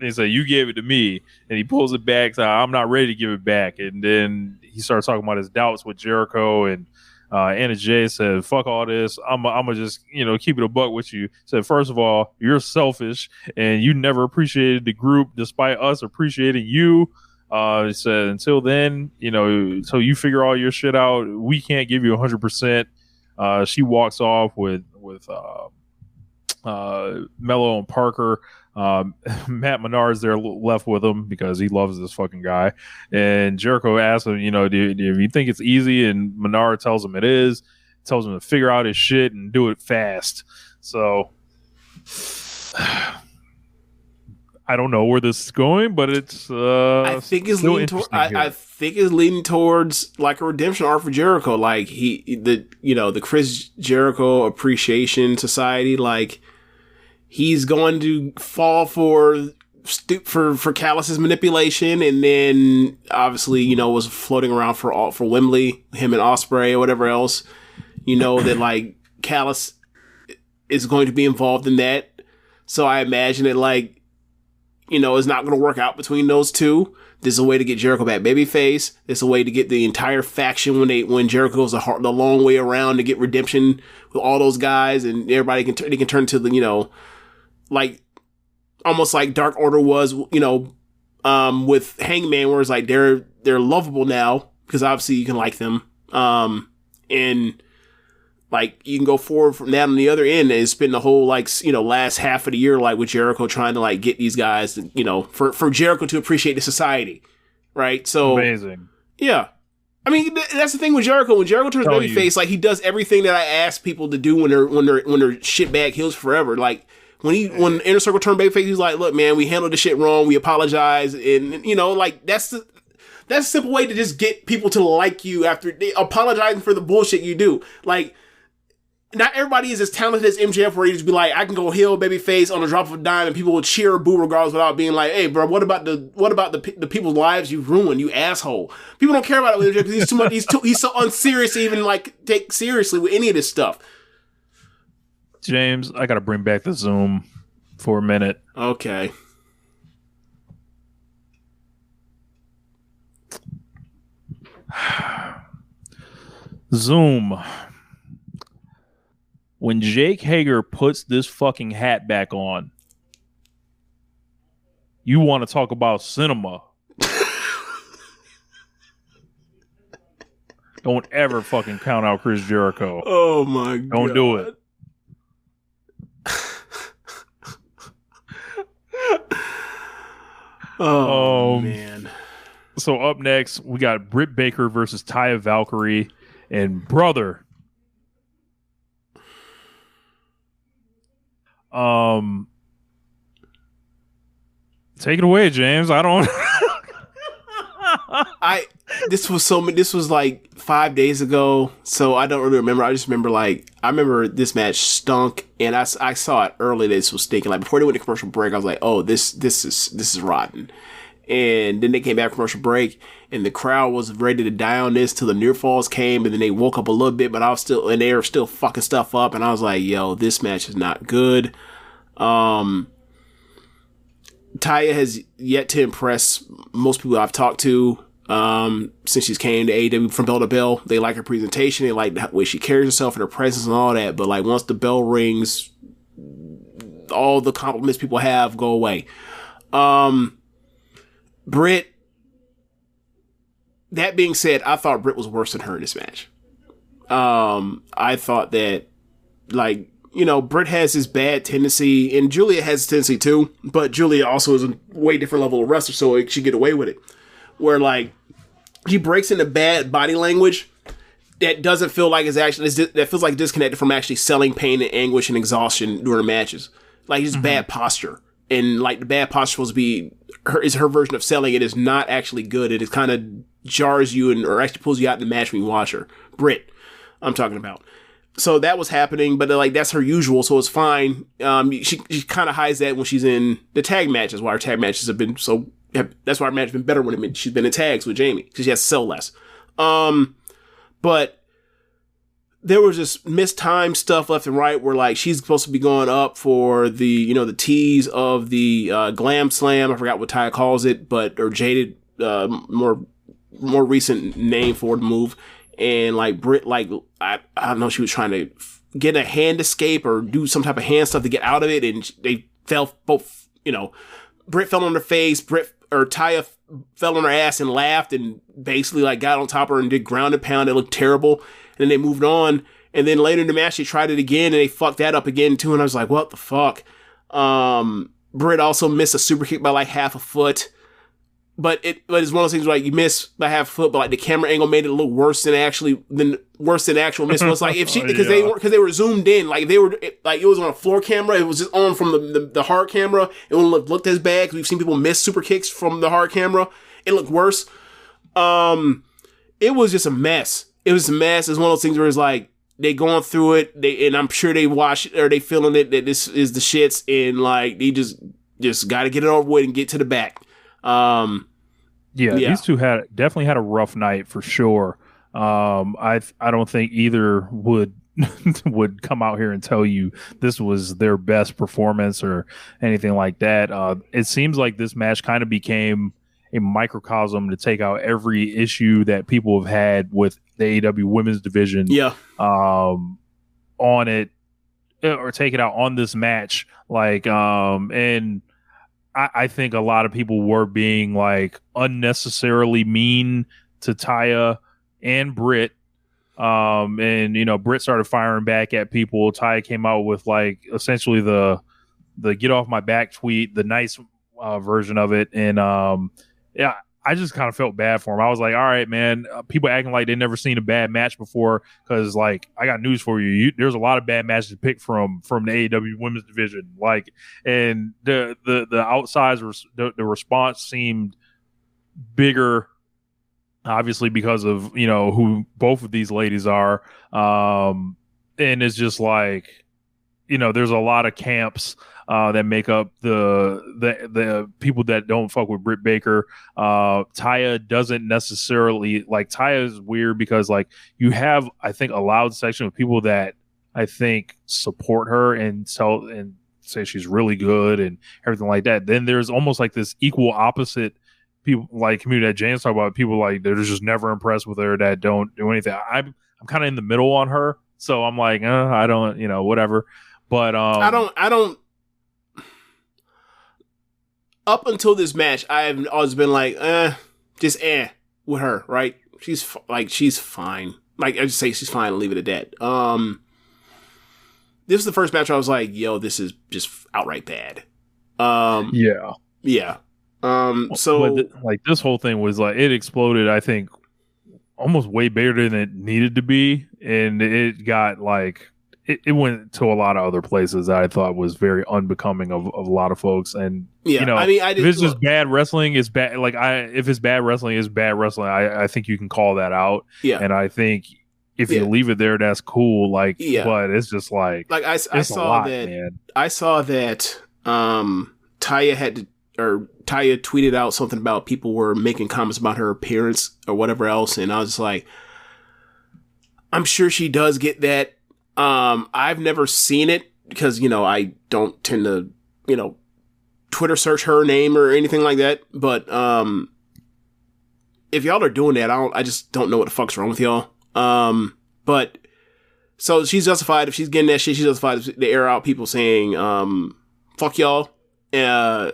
He said, "You gave it to me," and he pulls it back. So I'm not ready to give it back. And then he starts talking about his doubts with Jericho, and Anna Jay said, "Fuck all this. I'm gonna just keep it a buck with you." Said, "First of all, you're selfish, and you never appreciated the group, despite us appreciating you." He said, "Until then, so you figure all your shit out. We can't give you 100%." She walks off with Mello and Parker. Matt Menard's there left with him because he loves this fucking guy. And Jericho asks him, do you think it's easy? And Menard tells him it is. Tells him to figure out his shit and do it fast. So I don't know where this is going, but it's I think it's leading towards like a redemption arc for Jericho. Like the Chris Jericho Appreciation Society, like he's going to fall for Callus's manipulation, and then obviously was floating around for Wembley, him and Ospreay or whatever else. That like Callus is going to be involved in that. So I imagine it like it's not going to work out between those two. This is a way to get Jericho back babyface. This is a way to get the entire faction when Jericho goes the long way around to get redemption with all those guys, and everybody can turn to the like almost like Dark Order was, with Hangman, where it's like they're lovable now because obviously you can like them, and like you can go forward from that on the other end and spend the whole last half of the year like with Jericho trying to like get these guys, for Jericho to appreciate the society, right? So amazing, yeah. I mean, that's the thing with Jericho. When Jericho turns babyface, like he does everything that I ask people to do when they're shitbag heels forever. Like when Inner Circle turned babyface, he's like, "Look, man, we handled the shit wrong. We apologize," and like that's a simple way to just get people to like you after apologizing for the bullshit you do. Like, not everybody is as talented as MJF where you just be like, I can go heel babyface on a drop of a dime and people will cheer or boo regardless without being like, hey bro, what about the people's lives you ruined, you asshole? People don't care about it with MJF because he's too much, he's so unserious to even like take seriously with any of this stuff. James, I gotta bring back the Zoom for a minute. Okay. Zoom. When Jake Hager puts this fucking hat back on, you want to talk about cinema. Don't ever fucking count out Chris Jericho. Oh my God. Don't do it. Oh man. So up next, we got Britt Baker versus Taya Valkyrie. And brother, take it away, James. I don't. This was like 5 days ago, so I don't really remember. I just remember I remember this match stunk, and I saw it early. This was stinking. Like before they went to commercial break, I was like, oh, this is rotten. And then they came back from commercial break, and the crowd was ready to die on this till the near falls came, and then they woke up a little bit, but they were still fucking stuff up, and I was like, yo, this match is not good. Taya has yet to impress most people I've talked to since she's came to AEW from bell to bell. They like her presentation, they like the way she carries herself and her presence and all that, but like once the bell rings, all the compliments people have go away. Britt, that being said, I thought Britt was worse than her in this match. I thought that, like, Britt has this bad tendency, and Julia has a tendency too, but Julia also is a way different level of wrestler, so she get away with it. Where, like, she breaks into bad body language that doesn't feel like it's actually, that feels like disconnected from actually selling pain and anguish and exhaustion during matches. Like, it's bad posture. And, like, the bad posture supposed to be her version of selling. It is not actually good. It is kind of jars you or actually pulls you out in the match when you watch her. Britt, I'm talking about. So that was happening, but like that's her usual, so it's fine. She kind of hides that when she's in the tag matches. Why her tag matches have been so. That's why her match has been better when she's been in tags with Jamie because she has to sell less. But there was just mistimed stuff left and right where like she's supposed to be going up for the the tease of the Glam Slam. I forgot what Taya calls it, or Jaded, more recent name for the move. And like Britt, like I don't know, she was trying to get a hand escape or do some type of hand stuff to get out of it, and they fell both. Britt fell on her face. Taya fell on her ass and laughed, and basically like got on top of her and did ground and pound. It looked terrible, and then they moved on. And then later in the match, they tried it again, and they fucked that up again too. And I was like, what the fuck? Britt also missed a super kick by like half a foot. But it's one of those things where like you miss by half a foot, but like the camera angle made it look worse than actual miss was. Like if she because they were zoomed in, like it was on a floor camera, it was just on from the hard camera. It wouldn't have looked as bad because we've seen people miss super kicks from the hard camera. It looked worse. It was just a mess. It was a mess. It's one of those things where it's like they going through it, and I'm sure they watch it or they feeling it that this is the shits, and like they just got to get it over with and get to the back. These two definitely had a rough night for sure. I don't think either would come out here and tell you this was their best performance or anything like that. It seems like this match kind of became a microcosm to take out every issue that people have had with the AEW women's division. On it or take it out on this match. And I think a lot of people were being like unnecessarily mean to Taya and Britt. Britt started firing back at people. Taya came out with like essentially the get off my back tweet, the nice version of it. And I just kind of felt bad for him. I was like, all right, man, people acting like they never seen a bad match before. Cause like, I got news for you. There's a lot of bad matches to pick from the AEW women's division. Like, and the outsides, the response seemed bigger, obviously because of, who both of these ladies are. And it's just like, there's a lot of camps that make up the people that don't fuck with Britt Baker. Taya doesn't necessarily like. Taya is weird because like you have, I think, a loud section of people that I think support her and say she's really good and everything like that. Then there's almost like this equal opposite people, like community that James talked about. People like they're just never impressed with her, that don't do anything. I'm kind of in the middle on her, so I'm like, I don't, whatever. But I don't. Up until this match, I've always been like, just with her, right? She's fine. Like, I just say she's fine and leave it at that. This is the first match where I was like, yo, this is just outright bad. Yeah. So like this whole thing was like, it exploded, I think, almost way bigger than it needed to be. And it got like, it went to a lot of other places that I thought was very unbecoming of a lot of folks. And, if it's just bad wrestling, it's bad. Like if it's bad wrestling, it's bad wrestling. I think you can call that out. Yeah. And I think if you leave it there, that's cool. Like, but it's just like I saw that Taya tweeted out something about people were making comments about her appearance or whatever else. And I was just like, I'm sure she does get that. I've never seen it because, I don't tend to, Twitter search her name or anything like that. But, if y'all are doing that, I just don't know what the fuck's wrong with y'all. But so she's justified if she's getting that shit. She's justified to air out people saying, fuck y'all. I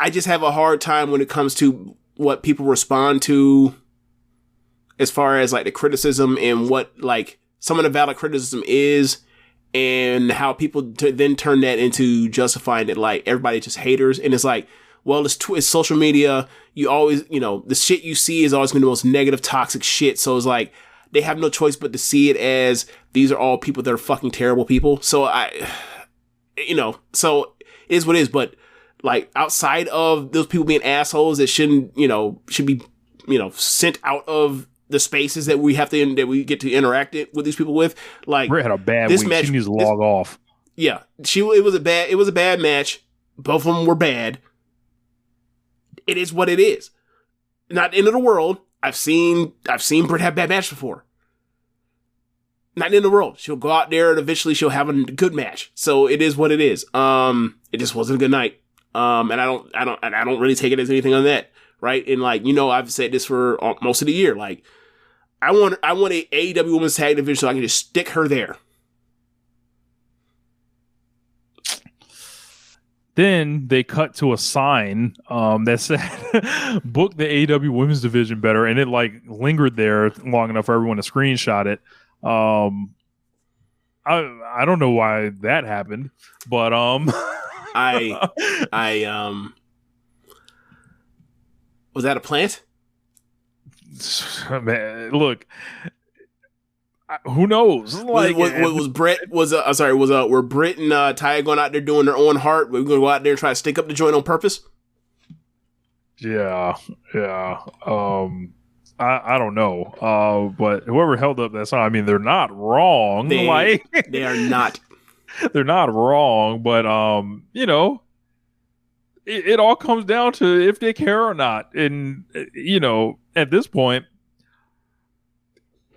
just have a hard time when it comes to what people respond to as far as like the criticism and what like some of the valid criticism is, and how people then turn that into justifying it like everybody just haters. And it's like, well, it's social media. You always, the shit you see is always going to be the most negative, toxic shit. So it's like they have no choice but to see it as these are all people that are fucking terrible people. So so it is what it is. But like outside of those people being assholes that should be, sent out of the spaces that we get to interact with these people with. Like, Britt had a bad week. Match, she needs to log off. Yeah, it was a bad match. Both of them were bad. It is what it is. Not the end of the world. I've seen Britt have bad match before. Not the end of the world. She'll go out there and eventually she'll have a good match. So it is what it is. It just wasn't a good night. And I don't really take it as anything on that, right? And like, I've said this for most of the year. Like, I want a AEW Women's Tag Division so I can just stick her there. Then they cut to a sign that said, book the AEW Women's Division better. And it like lingered there long enough for everyone to screenshot it. I don't know why that happened, but was that a plant? Man, look, who knows? Like, were Britt and Taya going out there doing their own heart? We're going to go out there and try to stick up the joint on purpose? Yeah. I don't know. But whoever held up that sign, I mean, they're not wrong. They are not. They're not wrong, but it all comes down to if they care or not. And at this point,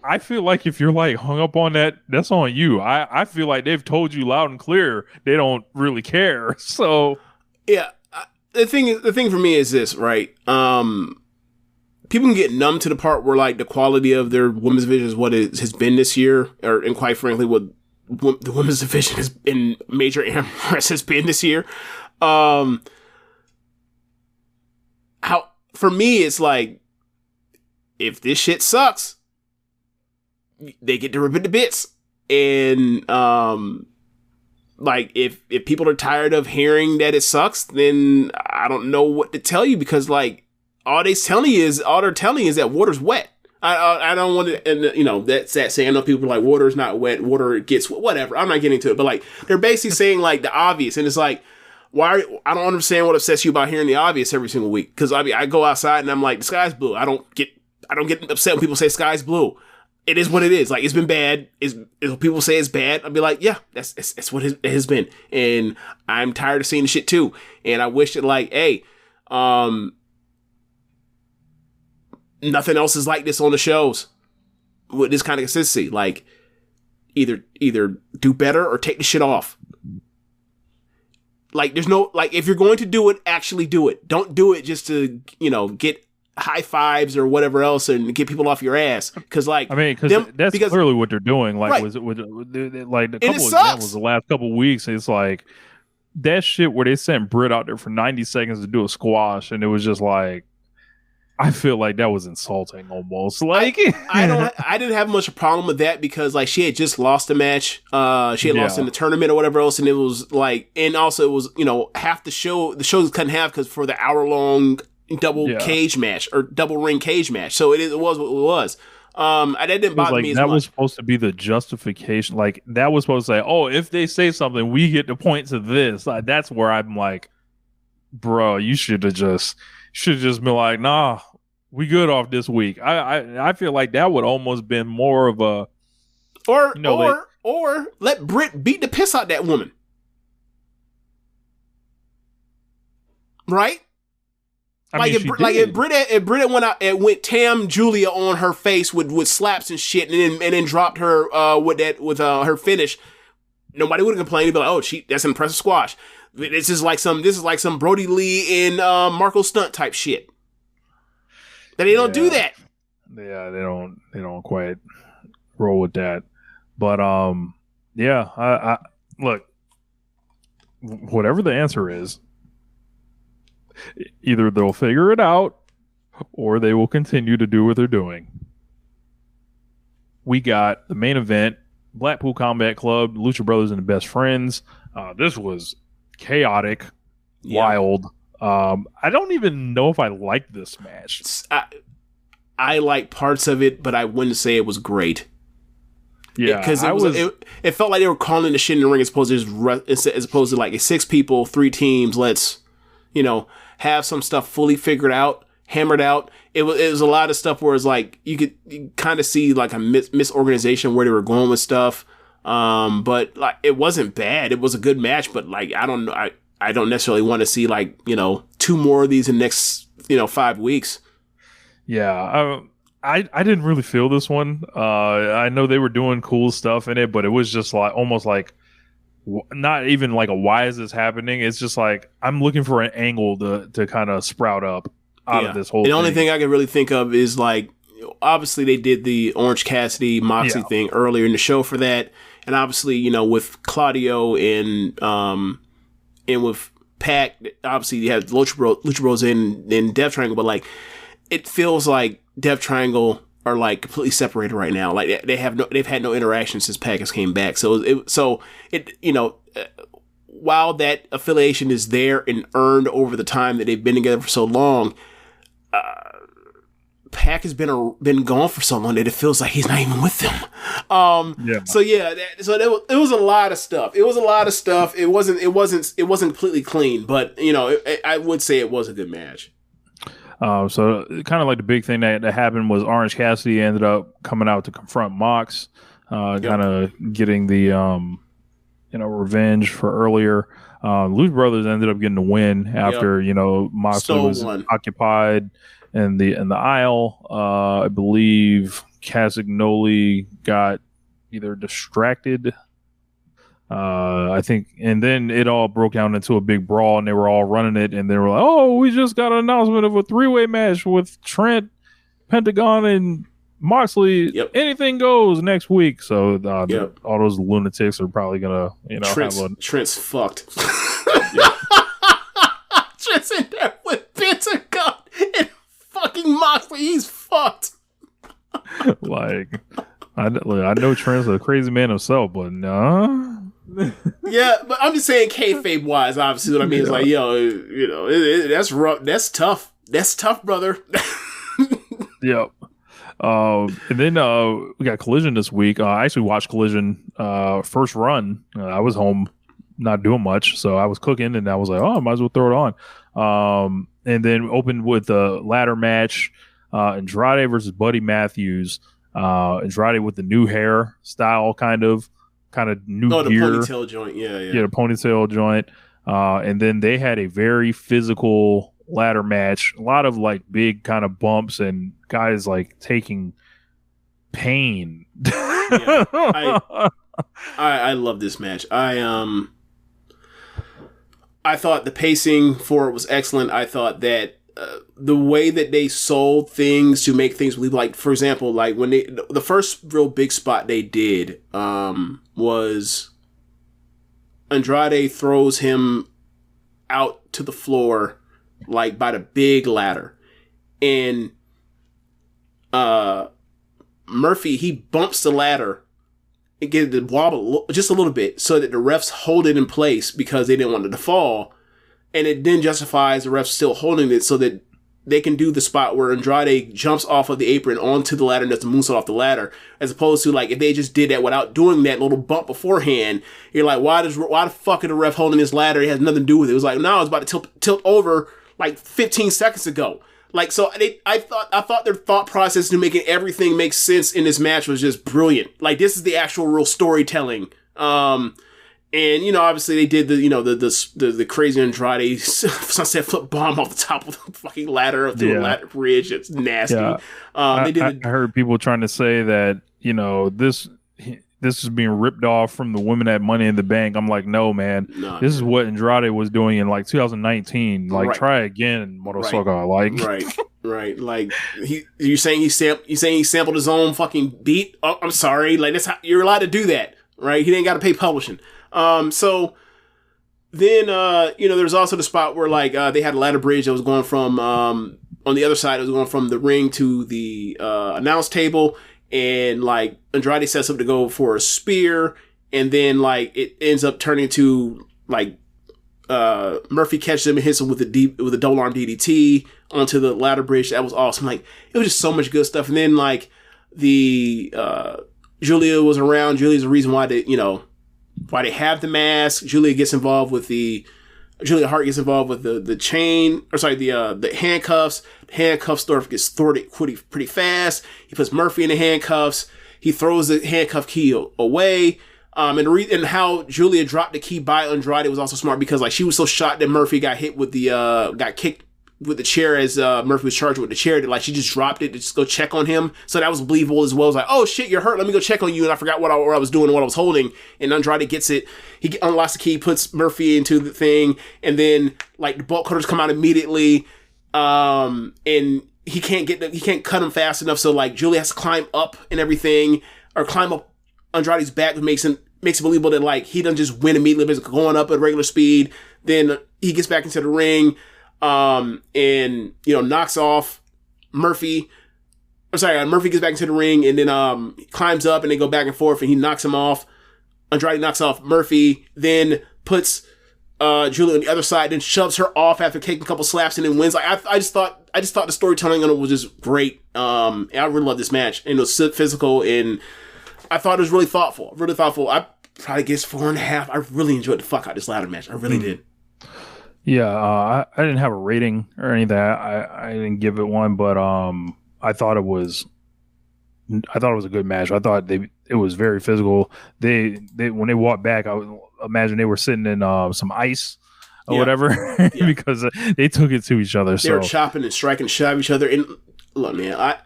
I feel like if you're like hung up on that, that's on you. I feel like they've told you loud and clear they don't really care. So yeah, the thing for me is this, right? People can get numb to the part where like the quality of their women's division is what it has been this year, and quite frankly, what the women's division has in major AMRS has been this year. How for me, it's like if this shit sucks, they get to rip it to bits, and like if people are tired of hearing that it sucks, then I don't know what to tell you, because like all they're telling you is that water's wet. I don't want to, and you know, that's that saying. I know people are like, water's not wet, water gets wet, whatever. I'm not getting to it, but like they're basically saying like the obvious, and it's like, I don't understand what upsets you about hearing the obvious every single week. Because I go outside and I'm like, the sky's blue. I don't get upset when people say sky's blue. It is what it is. Like, it's been bad. If people say it's bad, I'll be like, yeah, that's what it has been. And I'm tired of seeing the shit too. And I wish that like, hey, nothing else is like this on the shows with this kind of consistency. Like, either do better or take the shit off. Like, there's no, like, if you're going to do it, actually do it. Don't do it just to, you know, get high fives or whatever else and get people off your ass. Because, like, I mean, because clearly what they're doing. Like, right. was it like a couple of examples the last couple of weeks? It's like that shit where they sent Britt out there for 90 seconds to do a squash, and it was just like, I feel like that was insulting almost. Like, I didn't have much problem with that, because like she had just lost a match. She had lost in the tournament or whatever else, and it was like, and also it was, you know, half the show was cut in half because for the hour-long double cage match or double ring cage match. So it was what it was. That didn't bother me as much. That was supposed to be the justification. Like, that was supposed to say, oh, if they say something, we get to point to this. Like, that's where I'm like, bro, you should have just been like, nah, we good off this week. I feel like that would almost been more of a, or let Britt beat the piss out that woman, right? If Britt went out and went Tam Julia on her face with slaps and shit, and then dropped her with her finish, nobody would have complained. They'd be like, oh, that's an impressive squash. This is like some Brody Lee and Marco Stunt type shit. That they don't do that. Yeah, they don't quite roll with that. But I look, whatever the answer is, either they'll figure it out or they will continue to do what they're doing. We got the main event, Blackpool Combat Club, Lucha Brothers and the Best Friends. This was chaotic, wild. I don't even know if I like this match. I like parts of it, but I wouldn't say it was great. Yeah, because it felt like they were calling the shit in the ring as opposed to like 6 people, 3 teams. Let's, you know, have some stuff fully figured out, hammered out. It was a lot of stuff where it's like you kind of see like a misorganization where they were going with stuff. But like it wasn't bad. It was a good match, but like I don't know. I don't necessarily want to see like, you know, 2 more of these in the next, you know, 5 weeks. Yeah, I didn't really feel this one. I know they were doing cool stuff in it, but it was just like almost like not even like a why is this happening? It's just like I'm looking for an angle to kind of sprout up out of this whole thing. The only thing I can really think of is like, obviously they did the Orange Cassidy Moxley thing earlier in the show for that, and obviously, you know, with Claudio and with Pac, obviously you have Lucha Bros in Death Triangle, but like it feels like Death Triangle are like completely separated right now. Like they've had no interaction since Pac has came back. So it you know, while that affiliation is there and earned over the time that they've been together for so long, Pac has been gone for so long that it feels like he's not even with them. So it was a lot of stuff. It wasn't completely clean, but you know, I would say it was a good match. So kind of like the big thing that happened was Orange Cassidy ended up coming out to confront Mox, kind of getting the revenge for earlier. Lucha Brothers ended up getting the win after Moxley was occupied in the aisle. I believe Castagnoli got either distracted. I think, and then it all broke down into a big brawl, and they were all running it, and they were like, "Oh, we just got an announcement of a 3-way match with Trent, Pentagon, and Moxley. Anything goes next week." So all those lunatics are probably gonna, Trent's fucked. Trent's in there with Pentagon and fucking Moxley. He's fucked. Like, I know Trent's a crazy man himself, but nah. Yeah, but I'm just saying kayfabe wise, obviously what I mean is like, yo, you know, that's rough. That's tough. That's tough, brother. Yep. And then we got Collision this week. I actually watched Collision first run. I was home not doing much, so I was cooking, and I was like, oh, I might as well throw it on. And then opened with a ladder match, Andrade versus Buddy Matthews. Andrade with the new hair style, kind of new the gear. ponytail joint. Yeah, the ponytail joint. And then they had a very physical ladder match, a lot of like big kind of bumps and guys like taking pain. Yeah, I love this match. I thought the pacing for it was excellent. I thought that the way that they sold things to make things believe, like for example, like when the first real big spot they did was Andrade throws him out to the floor like by the big ladder, and Murphy, he bumps the ladder and get it to wobble just a little bit so that the refs hold it in place because they didn't want it to fall, and it then justifies the refs still holding it so that they can do the spot where Andrade jumps off of the apron onto the ladder and does the moonsault off the ladder, as opposed to like if they just did that without doing that little bump beforehand, you're like, why the fuck is the ref holding this ladder? It has nothing to do with it. It was like, no, I was about to tilt over like 15 seconds ago. Like, so I thought their thought process to making everything make sense in this match was just brilliant. Like, this is the actual real storytelling. And, you know, obviously they did the crazy Andrade sunset flip bomb off the top of the fucking ladder through a ladder bridge. It's nasty. Yeah. I heard people trying to say that, you know, this is being ripped off from the women at Money in the Bank. I'm like, no, man. This is what Andrade was doing in like 2019. Like, try again, motherfucker. Like, right. Like, you're saying he sampled his own fucking beat? Oh, I'm sorry. Like, that's how you're allowed to do that, right? He didn't got to pay publishing. So then, you know, there's also the spot where like they had a ladder bridge that was going from on the other side. It was going from the ring to the announce table. And like Andrade sets up to go for a spear, and then like it ends up turning to like Murphy catches him and hits him with a double arm DDT onto the ladder bridge. That was awesome. Like, it was just so much good stuff. And then like the Julia was around. Julia's the reason why they have the mask. Julia Hart gets involved with the chain, or sorry, the handcuffs. The handcuff stuff gets thwarted pretty fast. He puts Murphy in the handcuffs. He throws the handcuff key away. And how Julia dropped the key by Andrade was also smart, because like she was so shocked that Murphy got hit with got kicked with the chair as Murphy was charged with the chair, that like she just dropped it to just go check on him. So that was believable as well. It was like, oh shit, you're hurt. Let me go check on you. And I forgot what I was doing and what I was holding. And Andrade gets it. He unlocks the key, puts Murphy into the thing, and then like the bolt cutters come out immediately. And he can't cut him fast enough. So like Julia has to climb up and everything, or climb up Andrade's back, which makes it believable that like he doesn't just win immediately, but he's going up at regular speed. Then he gets back into the ring. And, you know, knocks off Murphy. Murphy gets back into the ring, and then climbs up, and they go back and forth, and he knocks him off. Andrade knocks off Murphy, then puts Julia on the other side, then shoves her off after taking a couple slaps, and then wins. Like, I just thought the storytelling on it was just great. And I really love this match. And it was physical, and I thought it was really thoughtful. Really thoughtful. I probably guess 4.5. I really enjoyed the fuck out of this ladder match. I really did. Yeah, I didn't have a rating or anything. I didn't give it one, but I thought it was a good match. I thought it was very physical. They when they walked back, I would imagine they were sitting in some ice or whatever because they took it to each other. They were chopping and striking, shoving each other. And look, man, like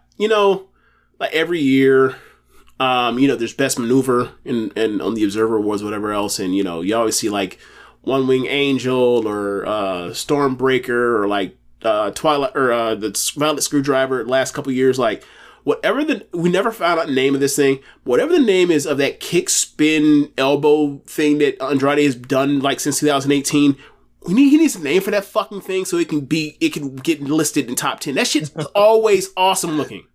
every year, there's best maneuver and on the Observer Awards, whatever else, and you always see like One Wing Angel or Stormbreaker or like Twilight or the Violet Screwdriver the last couple years. Like whatever we never found out the name of this thing. Whatever the name is of that kick spin elbow thing that Andrade has done like since 2018. He needs a name for that fucking thing so it can get listed in top 10. That shit's always awesome looking.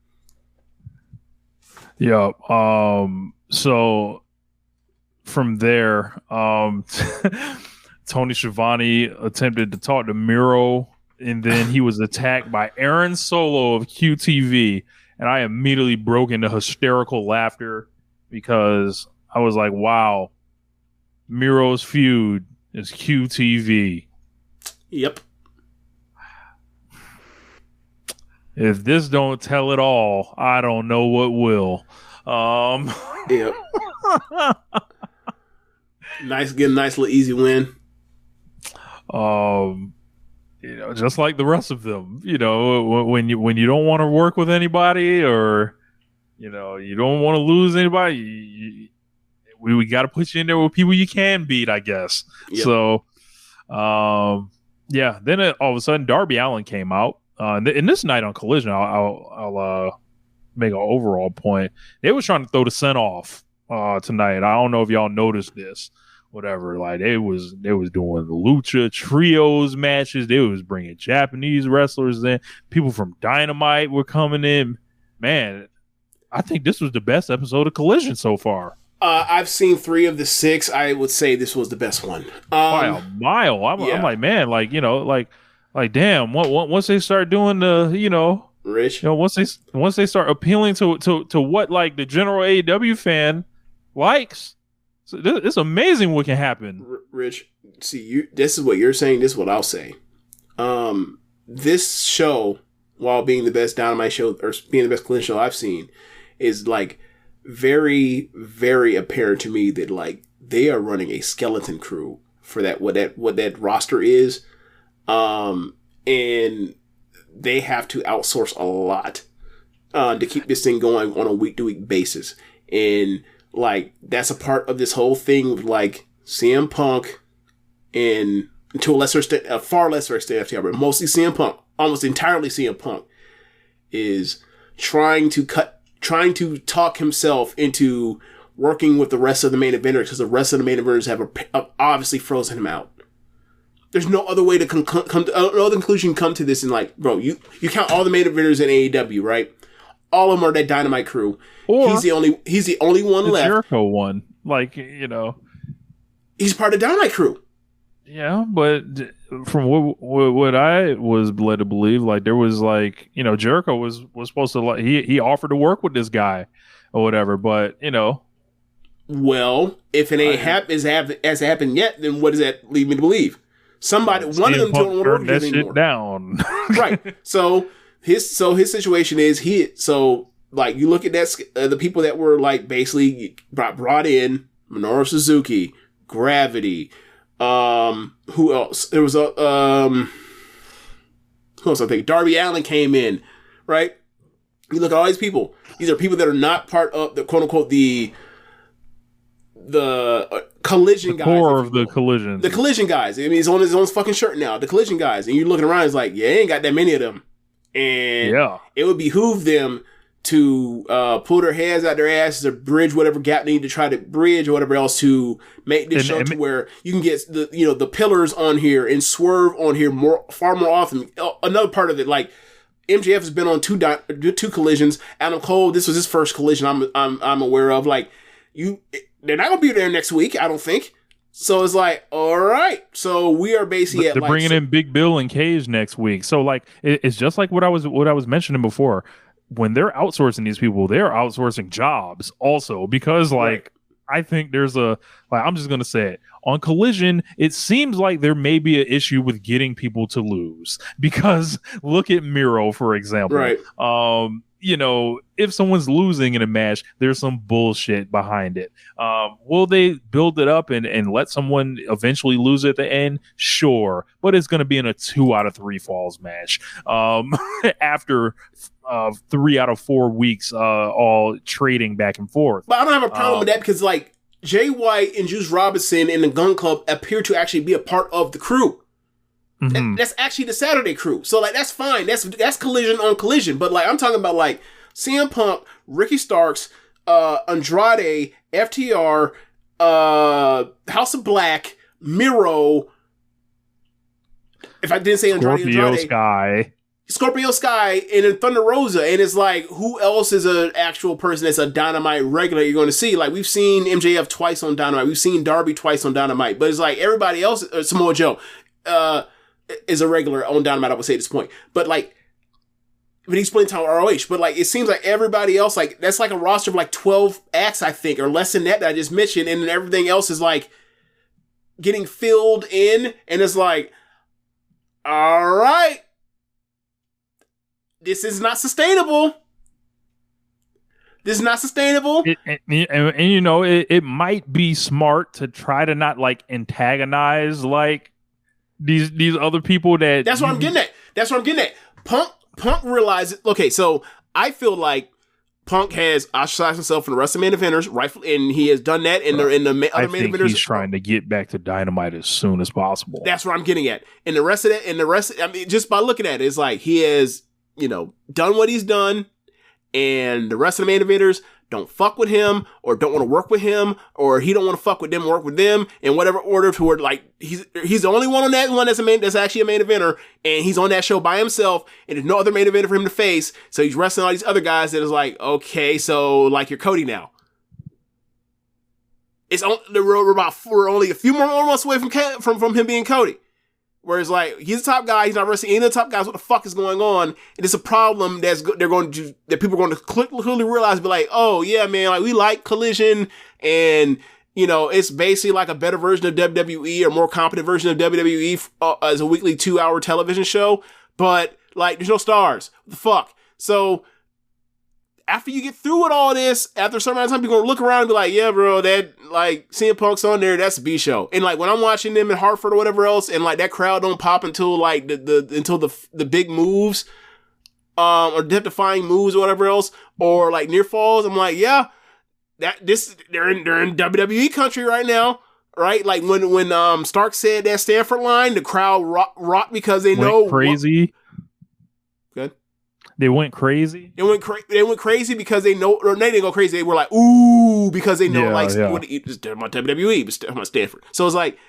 Yeah. So from there, Tony Schiavone attempted to talk to Miro, and then he was attacked by Aaron Solo of QTV, and I immediately broke into hysterical laughter because I was like, wow, Miro's feud is QTV. Yep. If this don't tell it all, I don't know what will. Yep. Get a nice little easy win. Just like the rest of them, when you don't want to work with anybody, or you don't want to lose anybody, we got to put you in there with people you can beat, I guess. Yep. So, then all of a sudden Darby Allin came out, and this night on Collision, I'll make an overall point. They was trying to throw the scent off tonight. I don't know if y'all noticed this. Whatever, like they was doing the lucha trios matches. They was bringing Japanese wrestlers in. People from Dynamite were coming in. Man, I think this was the best episode of Collision so far. I've seen 3 of the 6. I would say this was the best one by a mile. I'm like, man, like damn. Once they start doing the, Rich, once they start appealing to what like the general AEW fan likes. So it's amazing what can happen. Rich, see, this is what you're saying. This is what I'll say. This show, while being the best Dynamite show or being the best Collision show I've seen, is like very, very apparent to me that like they are running a skeleton crew for what that roster is, and they have to outsource a lot to keep this thing going on a week-to-week basis, and like that's a part of this whole thing with like CM Punk and to a far lesser extent FTR, but mostly CM Punk, almost entirely CM Punk, is trying to talk himself into working with the rest of the main eventers because the rest of the main eventers have obviously frozen him out. There's no other way to come to no other conclusion come to this. And like, bro, you count all the main eventers in AEW, right? All of them are that Dynamite crew. Or he's the only one left. Jericho one, like he's part of the Dynamite crew. Yeah, but from what I was led to believe, like there was like Jericho was supposed to like he offered to work with this guy or whatever, but well, if it ain't has happened yet, then what does that lead me to believe? Somebody, one of them don't want to work with him anymore. Down. Right. So his situation is like you look at that the people that were like basically brought in: Minoru Suzuki, Gravity. Who else? There was who else? I think Darby Allin came in, right? You look at all these people. These are people that are not part of the quote unquote the Collision guys. Core of the Collision. The Collision guys. I mean, he's on his own fucking shirt now. The Collision guys, and you're looking around. It's like, ain't got that many of them, and it would behoove them to pull their heads out their asses or bridge whatever gap they need to try to bridge or whatever else to make this show to where you can get the pillars on here and Swerve on here far more often. Another part of it, like MJF has been on two collisions. Adam Cole, this was his first collision I'm aware of. Like they're not gonna be there next week, I don't think. So it's like, all right. So we are basically they're bringing in Big Bill and Cage next week. So like it's just like what I was mentioning before. When they're outsourcing these people, they're outsourcing jobs also because like I think there's I'm just going to say it on Collision. It seems like there may be an issue with getting people to lose because look at Miro, for example. Right. If someone's losing in a match, there's some bullshit behind it. Will they build it up and let someone eventually lose at the end? Sure. But it's going to be in a 2 out of 3 falls match. After 3 out of 4 weeks, all trading back and forth. But I don't have a problem with that because like Jay White and Juice Robinson and the Gun Club appear to actually be a part of the crew. Mm-hmm. That's actually the Saturday crew. So like that's fine. That's Collision on Collision. But like I'm talking about like CM Punk, Ricky Starks, Andrade, FTR, House of Black, Miro. If I didn't say Andrade, Sky. Scorpio Sky and then Thunder Rosa, and it's like, who else is an actual person that's a Dynamite regular you're going to see? Like, we've seen MJF twice on Dynamite, we've seen Darby twice on Dynamite, but it's like everybody else, Samoa Joe, is a regular on Dynamite, I would say at this point. But like, but he's playing time ROH. But like, it seems like everybody else, like, that's like a roster of like 12 acts, I think, or less than that I just mentioned, and then everything else is like getting filled in, and it's like, all right, this is not sustainable. This is not sustainable. And you know, it might be smart to try to not like antagonize like these other people that. That's what I'm getting at. Punk realizes. Okay, so I feel like Punk has ostracized himself from the rest of the main eventers, rightfully, and he has done that in the other main eventers. He's trying to get back to Dynamite as soon as possible. That's what I'm getting at. And the rest of that, I mean, just by looking at it, it's like he has, you know, done what he's done, and the rest of the main eventers don't fuck with him, or don't want to work with him, or he don't want to fuck with them, work with them, in whatever order, to where like he's the only one on that one that's actually a main eventer, and he's on that show by himself, and there's no other main eventer for him to face, so he's wrestling all these other guys that is like, okay, so like you're Cody now. We're only a few more months away from him being Cody. Whereas, like, he's the top guy, he's not wrestling any of the top guys. What the fuck is going on? And it's a problem that people are going to clearly realize, be like, oh yeah, man, like, we like Collision, and you know, it's basically like a better version of WWE, or more competent version of WWE as a weekly 2-hour television show. But like, there's no stars. What the fuck? So after you get through with all this, after a certain amount of time, you're going to look around and be like, yeah, bro, that, like, CM Punk's on there, that's a B show. And, like, when I'm watching them in Hartford or whatever else, and, like, that crowd don't pop until, like, the big moves, or death-defying moves or whatever else, or, like, near falls, I'm like, yeah, they're in WWE country right now, right? Like, when Stark said that Stanford line, the crowd rocked because they know... crazy. Good. They went crazy. They went crazy because they know, or they didn't go crazy. They were like, ooh, because they know, what it's about WWE, but about Stanford. So it's like,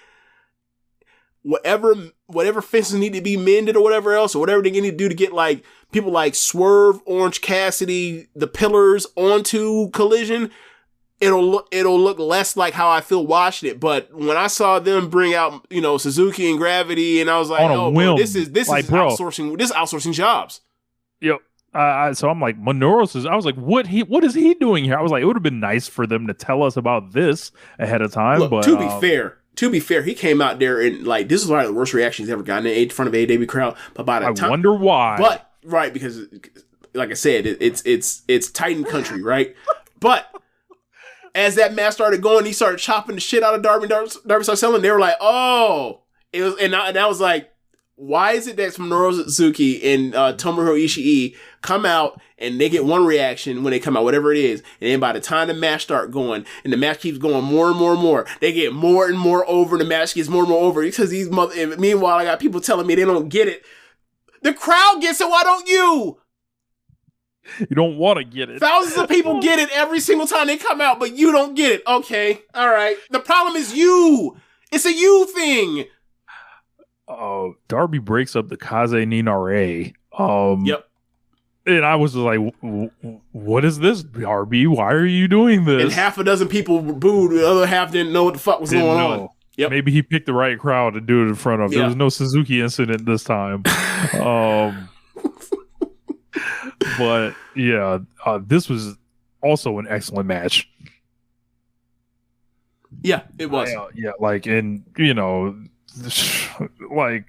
whatever fences need to be mended or whatever else, or whatever they need to do to get like people like Swerve, Orange Cassidy, the Pillars onto Collision, it'll look less like how I feel watching it. But when I saw them bring out, you know, Suzuki and Gravity, and I was like, oh, bro, this is outsourcing. This is outsourcing jobs. Yep. So I'm like, Minoru I was like, what is he doing here? I was like, it would have been nice for them to tell us about this ahead of time. Look, but to be fair, he came out there and like, this is one of the worst reactions he's ever gotten in front of AEW crowd. But by the time, I wonder why. But right, because like I said, it's Titan country, right? But as that match started going, he started chopping the shit out of Darby. Darby started selling. They were like, oh, it was, and I was like, why is it that Minoru Suzuki and Tomohiro Ishii come out and they get one reaction when they come out, whatever it is, and then by the time the match start going, and the match keeps going more and more and more, they get more and more over, the match gets more and more over, because and meanwhile, I got people telling me they don't get it. The crowd gets it, why don't you? You don't want to get it. Thousands of people get it every single time they come out, but you don't get it. Okay, all right. The problem is you. It's a you thing. Darby breaks up the Kaze Ninare. Yep. And I was like, what is this, Darby? Why are you doing this? And half a dozen people booed. The other half didn't know what the fuck was going on. Yep. Maybe he picked the right crowd to do it in front of. There was no Suzuki incident this time. But yeah, this was also an excellent match. Yeah, it was. Yeah, like, and you know, like,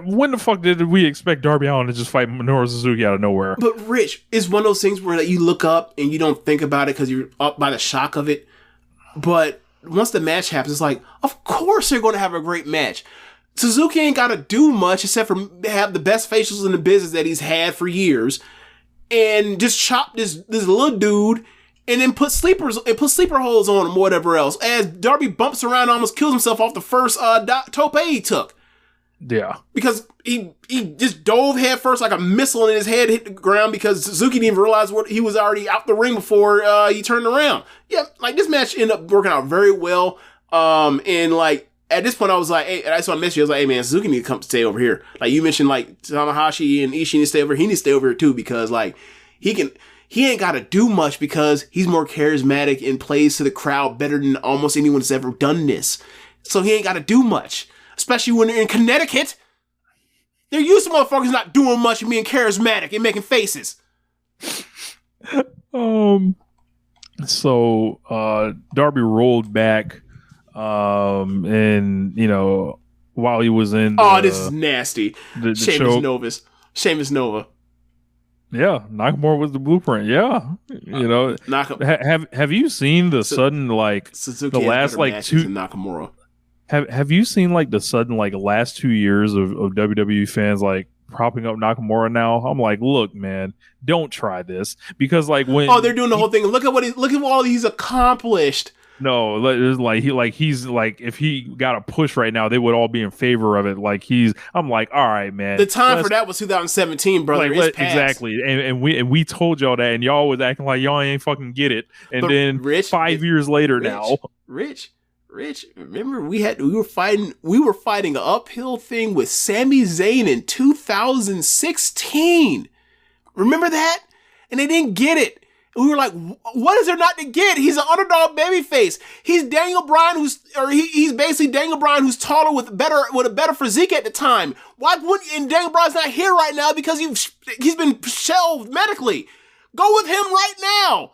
when the fuck did we expect Darby Allin to just fight Minoru Suzuki out of nowhere? But Rich, it's one of those things where like, you look up and you don't think about it because you're up by the shock of it. But once the match happens, it's like, of course they're going to have a great match. Suzuki ain't got to do much except for have the best facials in the business that he's had for years, and just chop this little dude, and then put sleeper holes on him or whatever else. As Darby bumps around and almost kills himself off the first tope he took. Yeah. Because he just dove head first like a missile, and his head hit the ground because Suzuki didn't even realize he was already out the ring before he turned around. Yeah, like this match ended up working out very well. And like at this point, I was like, hey, and I saw a message. I was like, hey man, Suzuki need to come stay over here. Like you mentioned, like Tanahashi and Ishii need to stay over. He needs to stay over here too because like he ain't got to do much because he's more charismatic and plays to the crowd better than almost anyone that's ever done this. So he ain't got to do much, especially when they're in Connecticut. They're used to motherfuckers not doing much and being charismatic and making faces. So Darby rolled back, and you know while he was in. This is nasty. Sheamus Nova. Yeah, Nakamura was the blueprint. Yeah, you know. Have you seen the sudden like Suzuki the last like two Nakamura? Have you seen like the sudden like last 2 years of WWE fans like propping up Nakamura now? I'm like, look, man, don't try this because like when they're doing the whole thing. Look at all he's accomplished. No, it's like he's like if he got a push right now, they would all be in favor of it. Like I'm like, all right, man. The time for that was 2017, brother. Exactly, and we told y'all that, and y'all was acting like y'all ain't fucking get it. And but then Rich, 5 years later now, Rich, remember we were fighting an uphill thing with Sami Zayn in 2016. Remember that? And they didn't get it. We were like, what is there not to get? He's an underdog babyface. He's Daniel Bryan he's basically Daniel Bryan who's taller with a better physique at the time. Why wouldn't, and Daniel Bryan's not here right now because he's been shelved medically. Go with him right now.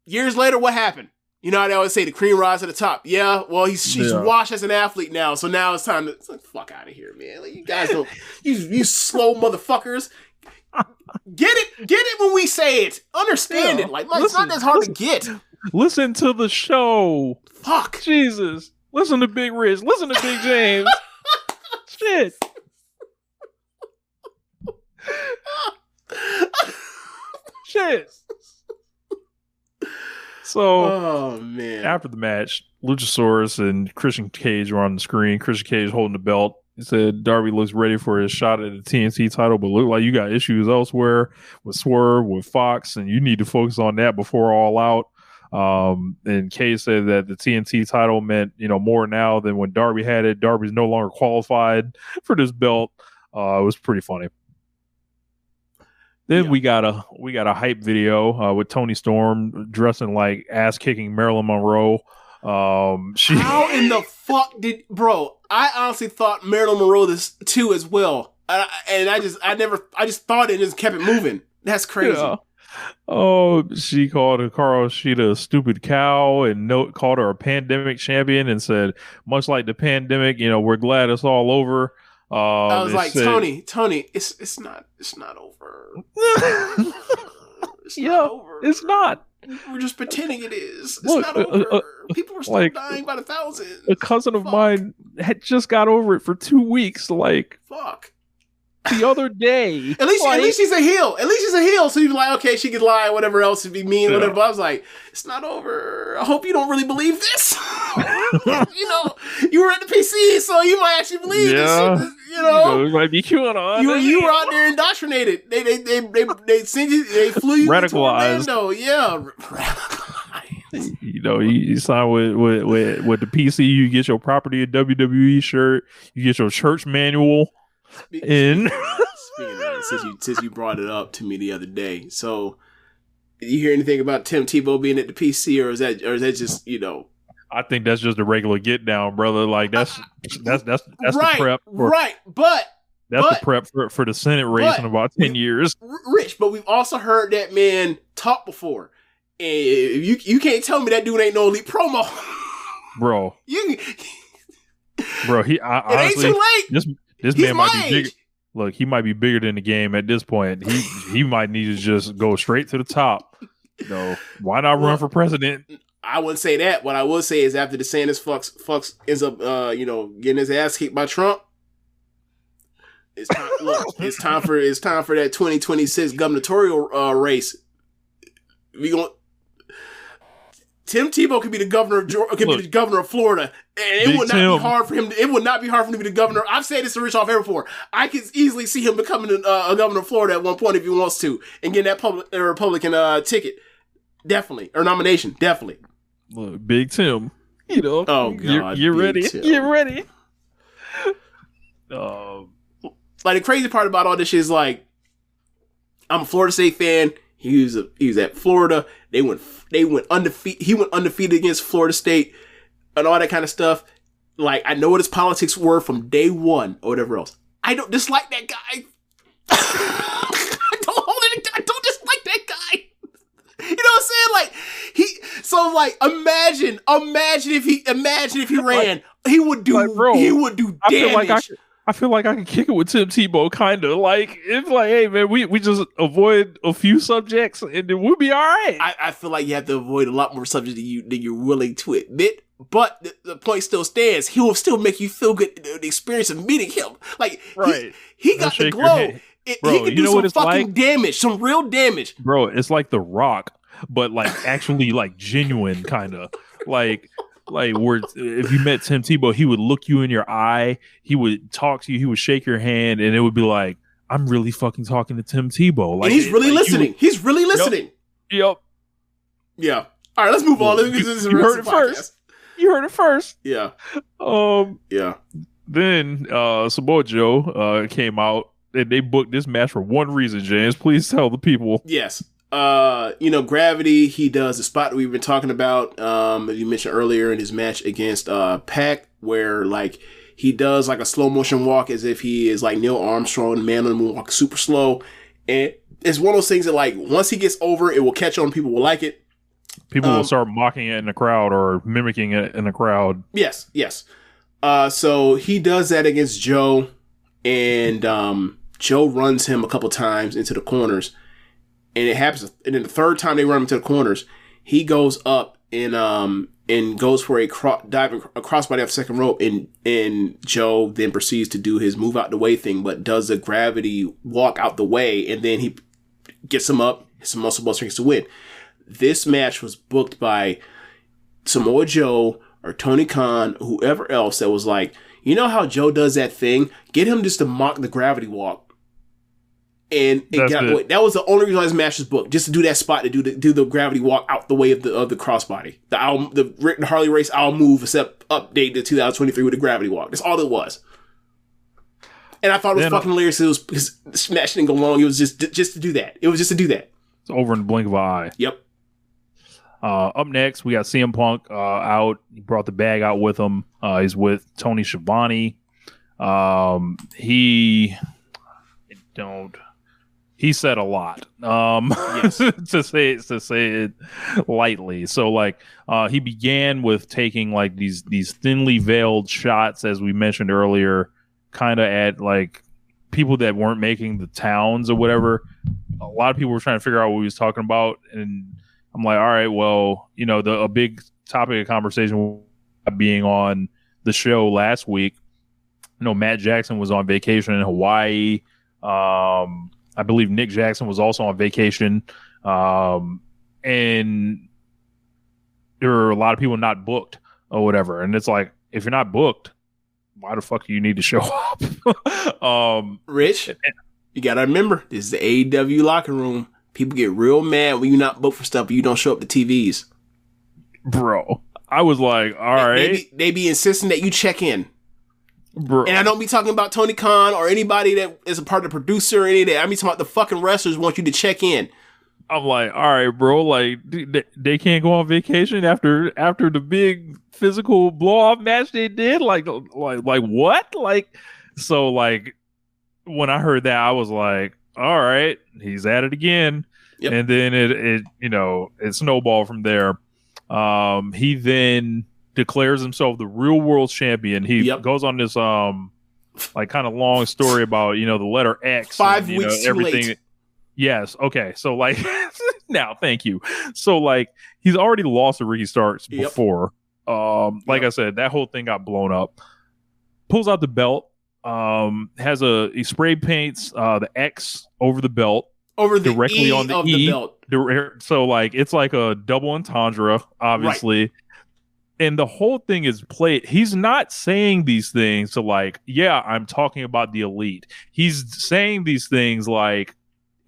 Years later, what happened? You know how they always say the cream rise to the top. Yeah, well, she's washed as an athlete now, so now it's time to fuck out of here, man. Like, you guys don't, you slow motherfuckers. Get it when we say it. Understand it. Like, it's not that hard to get. Listen to the show. Fuck. Jesus. Listen to Big Rich. Listen to Big James. Shit. Shit. So, man. After the match, Luchasaurus and Christian Cage were on the screen. Christian Cage holding the belt. He said Darby looks ready for his shot at the TNT title, but look like you got issues elsewhere with Swerve, with Fox, and you need to focus on that before All Out. And Cage said that the TNT title meant, more now than when Darby had it. Darby's no longer qualified for this belt. It was pretty funny. Then we got a hype video with Toni Storm dressing like ass kicking Marilyn Monroe. How in the fuck bro? I honestly thought Marilyn Monroe this too as well, and I just thought it and just kept it moving. That's crazy. Yeah. Oh, she called Hikaru Shida a stupid cow and called her a pandemic champion and said, much like the pandemic, we're glad it's all over. I was like, Tony, it's not over. It's not over. It's not. We're just pretending it is. It's not over. People are still dying by the thousands. A cousin of mine had just got over it for 2 weeks. Like, fuck. The other day. At least she's a heel. So you're like, okay, she could lie, whatever else, to be mean, whatever. But I was like, it's not over. I hope you don't really believe this. You were at the PC, so you might actually believe this. It might be QAnon. You were out there indoctrinated. They sent you. They flew you radicalized. To Orlando. Yeah. You sign with the PC. You get your property a WWE shirt. You get your church manual. Speaking of that, since you brought it up to me the other day, so did you hear anything about Tim Tebow being at the PC, or is that just I think that's just a regular get down, brother. Like that's right, the prep, the prep for the Senate race in about 10 years. Rich, but we've also heard that man talk before, and you can't tell me that dude ain't no elite promo, bro. Honestly, it ain't too late. This man might be bigger. Look, he might be bigger than the game at this point. He might need to just go straight to the top. Why not run for president? I wouldn't say that. What I will say is after DeSantis fucks ends up getting his ass kicked by Trump, it's time for that 2026 gubernatorial race. Tim Tebow could be the governor of the governor of Florida, and it would not be hard for him. It would not be hard for him to be the governor. I've said this to Rich off air before. I could easily see him becoming a governor of Florida at one point if he wants to, and getting that Republican ticket, definitely, or nomination, definitely. Look, Big Tim, You know, Oh God, you're ready. Tim. You're ready. Like the crazy part about all this shit is like, I'm a Florida State fan. He was at Florida. They went undefeated. He went undefeated against Florida State and all that kind of stuff. Like, I know what his politics were from day one or whatever else. I don't dislike that guy. I don't dislike that guy. You know what I'm saying? Imagine if he ran, he would do damage. I feel like I can kick it with Tim Tebow, kind of like it's like, hey man, we just avoid a few subjects and then we'll be all right. I feel like you have to avoid a lot more subjects than you're willing to admit. But the point still stands. He will still make you feel good. The experience of meeting him, like right, he got the glow. He can do some fucking damage, some real damage, bro. It's like The Rock, but like actually like genuine, kind of like where if you met Tim Tebow, he would look you in your eye, he would talk to you, he would shake your hand, and it would be like, I'm really fucking talking to Tim Tebow. Like, and he's really listening. He's really listening. Yep. Yeah. All right, let's move on. You heard it first. You heard it first. Yeah. Yeah. Then Samoa Joe came out and they booked this match for one reason. James, please tell the people. Yes. Gravity, he does the spot that we've been talking about, that you mentioned earlier in his match against Pac, where like he does like a slow motion walk as if he is like Neil Armstrong, man on the moonwalk, super slow. And it's one of those things that like once he gets over, it will catch on, people will like it. People will start mocking it in the crowd or mimicking it in the crowd. Yes. So he does that against Joe, and Joe runs him a couple times into the corners. And it happens, and then the third time they run him into the corners, he goes up and goes for a crossbody off the second rope, and Joe then proceeds to do his move out the way thing, but does the gravity walk out the way, and then he gets him up, hits some muscle busters to win. This match was booked by Samoa Joe or Tony Khan, whoever else that was like, you know how Joe does that thing? Get him just to mock the gravity walk. And that was the only reason why this match was booked, just to do that spot, to do the gravity walk out the way of the crossbody. The Harley Race owl move, except update to 2023 with the gravity walk. That's all it was. And I thought it was fucking hilarious. It was because this match didn't go long. It was just to do that. It was just to do that. It's over in the blink of an eye. Yep. Up next, we got CM Punk out. He brought the bag out with him. He's with Tony Schiavone. He said a lot, yes. to say it lightly. So like, he began with taking like these thinly veiled shots, as we mentioned earlier, kind of at like people that weren't making the towns or whatever. A lot of people were trying to figure out what he was talking about, and I'm like, all right, well, a big topic of conversation being on the show last week. Matt Jackson was on vacation in Hawaii. I believe Nick Jackson was also on vacation. And there were a lot of people not booked or whatever. And it's like, if you're not booked, why the fuck do you need to show up? Rich, you got to remember, this is the AEW locker room. People get real mad when you're not booked for stuff, but you don't show up to TVs. Bro, I was like, all right. They be insisting that you check in. Bro. And I don't be talking about Tony Khan or anybody that is a part of the producer or any of that. I be talking about the fucking wrestlers want you to check in. I'm like, all right, bro. Like, they can't go on vacation after the big physical blow-off match they did? Like what? Like, so like, when I heard that, I was like, all right, he's at it again. Yep. And then it snowballed from there. He then declares himself the real world champion. He goes on this like kind of long story about the letter X. 5 weeks too everything. Late. Yes. Okay. So like now, thank you. So like he's already lost to Ricky Starks before. I said, that whole thing got blown up. Pulls out the belt. He spray paints the X over the belt. Over the directly E on the of E. the belt. So like it's like a double entendre, obviously. Right. And the whole thing is played. He's not saying these things to like, yeah, I'm talking about the elite. He's saying these things like,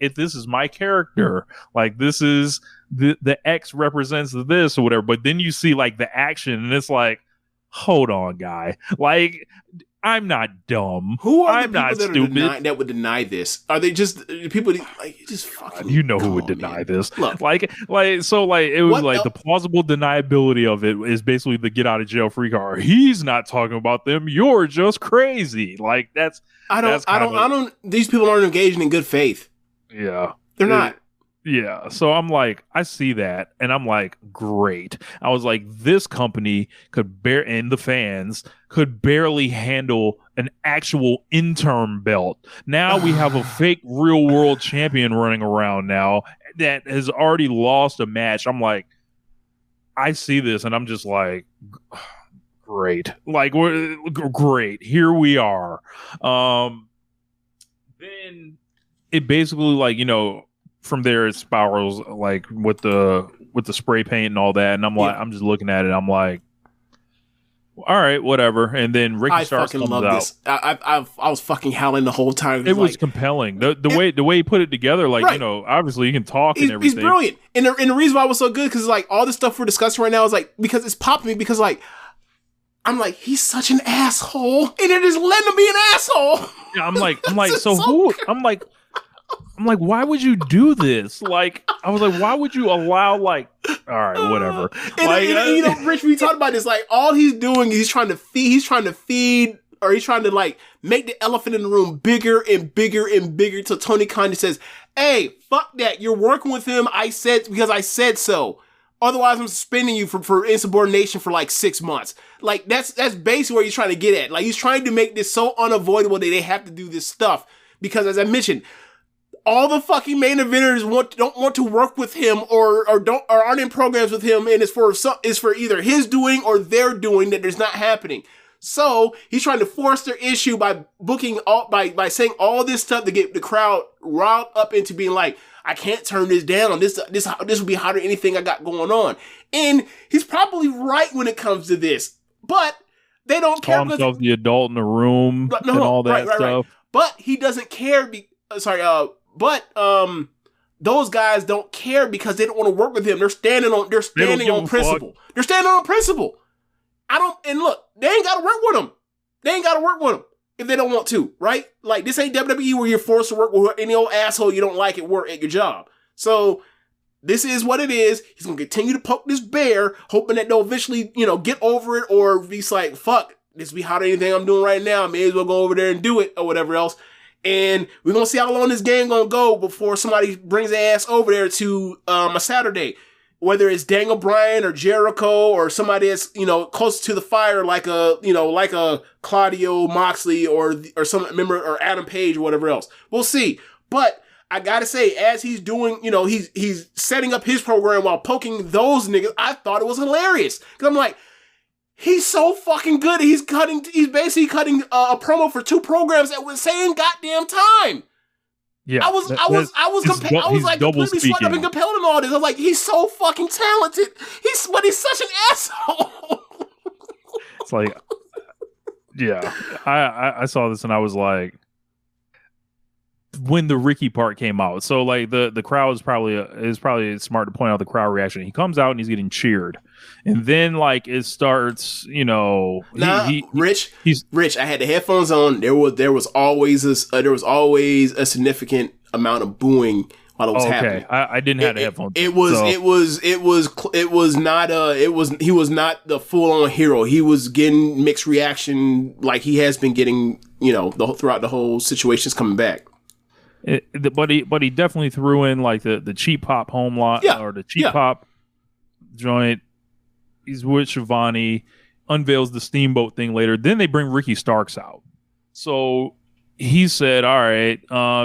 if this is my character, like this is the X represents this or whatever. But then you see like the action, and it's like, hold on, guy, like. I'm not dumb. Who are I'm the people not that stupid. that would deny this? Are they just people like just fucking? You know who would deny this? Look, like it was like the plausible deniability of it is basically the get out of jail free card. He's not talking about them. You're just crazy. Like that's. I don't. These people aren't engaging in good faith. Yeah, they're not. Yeah, so I'm like, I see that, and I'm like, great. I was like, this company and the fans could barely handle an actual interim belt. Now we have a fake real world champion running around now that has already lost a match. I'm like, I see this, and I'm just like, great. Like, we're great. Here we are. Then it basically, like, you know, from there it spirals like with the spray paint and all that, and I'm like, I'm just looking at it, I'm like, all right, whatever. And then Ricky Starks comes out. This. I was fucking howling the whole time. It was compelling. The way he put it together, like, you know, obviously he can talk and everything. He's brilliant. And the reason why it was so good, because like all the stuff we're discussing right now is like, because it's popping me, because like I'm like, he's such an asshole, and it is letting him be an asshole. Yeah, I'm like, so who? I'm like, why would you do this? Like, I was like, why would you allow, like, all right, whatever. And you know, Rich, we talked about this, like, all he's doing is he's trying to feed, or he's trying to, like, make the elephant in the room bigger and bigger and bigger, till Tony Khan says, hey, fuck that, you're working with him, because I said so. Otherwise, I'm suspending you for insubordination for, like, 6 months. Like, that's basically what he's trying to get at. Like, he's trying to make this so unavoidable that they have to do this stuff. Because, as I mentioned, all the fucking main eventers don't want to work with him or aren't in programs with him, and it's for either his doing or their doing that there's not happening. So he's trying to force their issue by by saying all this stuff to get the crowd riled up into being like, I can't turn this down. This will be hotter than anything I got going on. And he's probably right when it comes to this, but they don't care. Call himself the adult in the room and all that stuff. Right. But he doesn't care. But those guys don't care because they don't want to work with him. They're standing on principle. They're standing on principle. And look, they ain't got to work with him. They ain't got to work with him if they don't want to, right? Like, this ain't WWE where you're forced to work with any old asshole you don't like at work at your job. So this is what it is. He's going to continue to poke this bear, hoping that they'll eventually, you know, get over it, or be like, fuck, this be hotter than anything I'm doing right now. I may as well go over there and do it, or whatever else. And we're going to see how long this game going to go before somebody brings their ass over there to a Saturday. Whether it's Daniel Bryan or Jericho or somebody that's, you know, close to the fire, like a Claudio Moxley or some member, or Adam Page or whatever else. We'll see. But I got to say, as he's doing, you know, he's setting up his program while poking those niggas, I thought it was hilarious. Because I'm like, he's so fucking good. He's basically cutting a promo for 2 programs at the same goddamn time. Yeah, I was like completely swept up and compelled in all this. I was like, he's so fucking talented. But he's such an asshole. It's like, yeah, I saw this and I was like, when the Ricky part came out, so like the crowd is probably smart to point out the crowd reaction. He comes out and he's getting cheered, and then like it starts, you know. Rich, I had the headphones on. There was always a significant amount of booing while it was happening. I didn't have the headphones. He was not the full on hero. He was getting mixed reaction, like he has been getting, you know, throughout the whole situations coming back. But he definitely threw in like the cheap pop home lot, or the cheap pop joint. He's with Shivani, unveils the steamboat thing later. Then they bring Ricky Starks out. So he said, all right,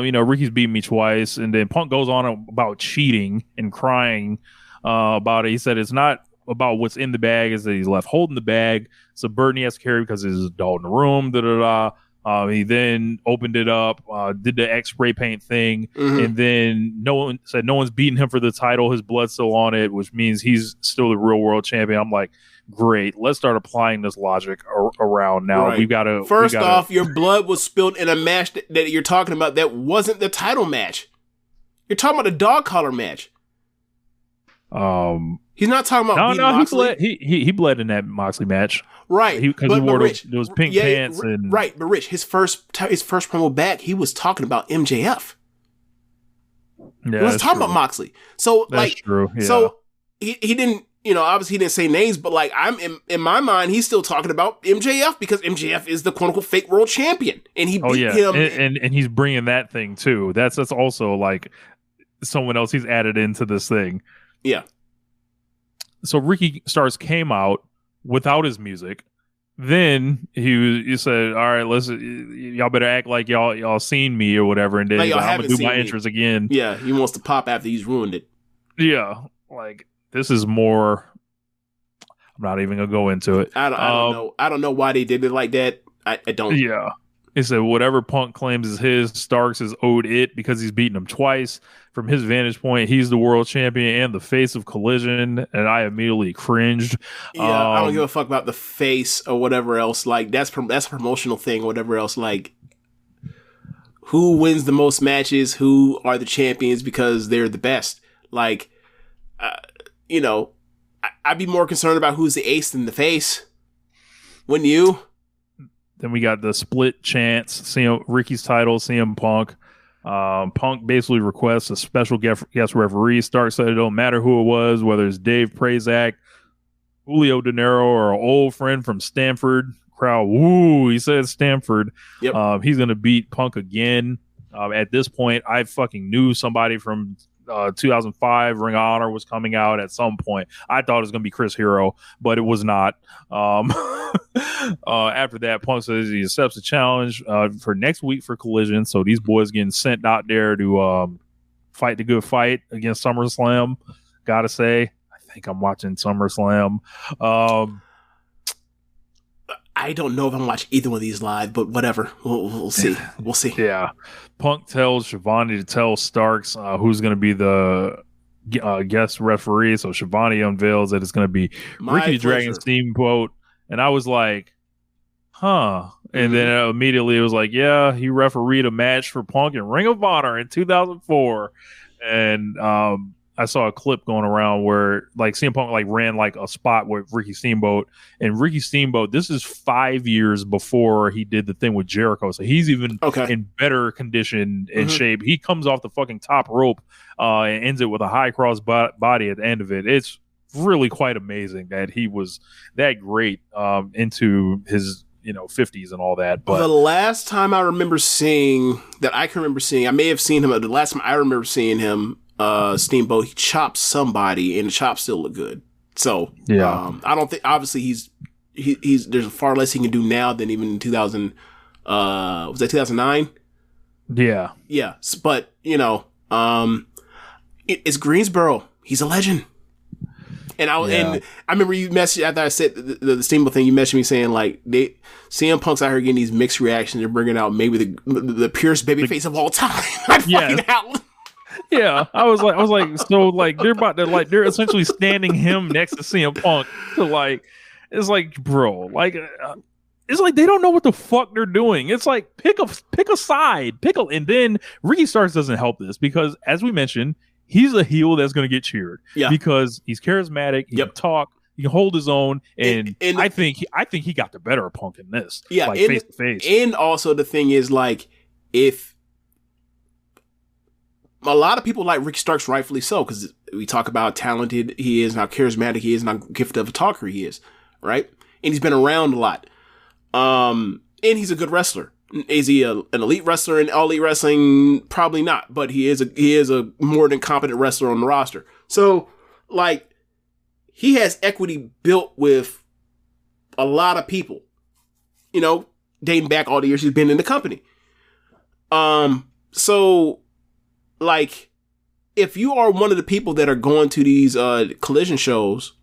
you know, Ricky's beat me twice. And then Punk goes on about cheating and crying about it. He said it's not about what's in the bag, is that he's left holding the bag. It's a burden he has to carry because there's an adult in the room, he then opened it up, did the X-spray paint thing, and then no one's beating him for the title. His blood's still on it, which means he's still the real world champion. I'm like, great. Let's start applying this logic around now. Right. Off, your blood was spilled in a match that you're talking about that wasn't the title match. You're talking about a dog collar match. He's not talking about beating Moxley. He bled in that Moxley match, right? Because he wore those pink pants and right. But Rich, his first promo back, he was talking about MJF. Yeah, he was talking about Moxley. So that's true. Yeah. So he didn't. Obviously he didn't say names, but like I'm in my mind, he's still talking about MJF because MJF is the quote unquote fake world champion, and he beat him. And he's bringing that thing too. That's also like someone else he's added into this thing. Yeah. So Ricky Starks came out without his music. Then he said, "All right, y'all better act like y'all seen me or whatever." And then like I'm gonna do my entrance again. Yeah, he wants to pop after he's ruined it. Yeah, like this is more. I'm not even gonna go into it. I don't know. I don't know why they did it like that. I don't. Yeah. He said whatever Punk claims is his, Starks is owed it because he's beaten him twice. From his vantage point, he's the world champion and the face of Collision, and I immediately cringed. Yeah, I don't give a fuck about the face or whatever else. Like that's a promotional thing or whatever else. Like who wins the most matches? Who are the champions because they're the best? Like, I'd be more concerned about who's the ace than the face. Wouldn't you? Then we got the split chance. Ricky's title, CM Punk. Punk basically requests a special guest referee. Stark said it don't matter who it was, whether it's Dave Prazak, Julio De Niro, or an old friend from Stanford. Crowd, woo! He said Stanford. Yep. He's gonna beat Punk again. At this point, I fucking knew somebody from 2005 Ring of Honor was coming out at some point. I thought it was gonna be Chris Hero, but it was not. After that, Punk says he accepts the challenge for next week for Collision. So these boys getting sent out there to fight the good fight against SummerSlam. Gotta say, I think I'm watching SummerSlam. I don't know if I'm watching either one of these live, but whatever. We'll see. We'll see. Yeah. Punk tells Shivani to tell Starks who's going to be the guest referee. So Shivani unveils that it's going to be Ricky Dragon Steamboat. And I was like, huh. And then immediately it was like, yeah, he refereed a match for Punk in Ring of Honor in 2004. And I saw a clip going around where like CM Punk like ran like a spot with Ricky Steamboat, and Ricky Steamboat, this is 5 years before he did the thing with Jericho. So he's even in better condition and shape. He comes off the fucking top rope and ends it with a high cross body at the end of it. It's really quite amazing that he was that great into his 50s and all that. But the last time I remember seeing that, I may have seen him, but the last time I remember seeing him, Steamboat, he chopped somebody and the chops still look good. So yeah, I don't think, obviously he's there's far less he can do now than even in 2000. Was that 2009? Yeah. But it's Greensboro. He's a legend. And I remember you messaged after I said the Steamboat thing. You messaged me saying like CM Punk's out here getting these mixed reactions. They're bringing out maybe the purest babyface of all time. Yeah, I was like, so like they're about to like they're essentially standing him next to CM Punk to like, it's like, bro, like it's like they don't know what the fuck they're doing. It's like pick a side, and then Ricky Starks doesn't help this because as we mentioned, he's a heel that's going to get cheered because he's charismatic, he can talk, he can hold his own, and I think he got the better of Punk in this, like face to face. And also the thing is like if. A lot of people like Ricky Starks, rightfully so, because we talk about how talented he is and how charismatic he is and how gifted of a talker he is, right? And he's been around a lot. And he's a good wrestler. Is he an elite wrestler in All Elite Wrestling? Probably not, but he is a more than competent wrestler on the roster. So, like, he has equity built with a lot of people, dating back all the years he's been in the company. So, like, if you are one of the people that are going to these Collision shows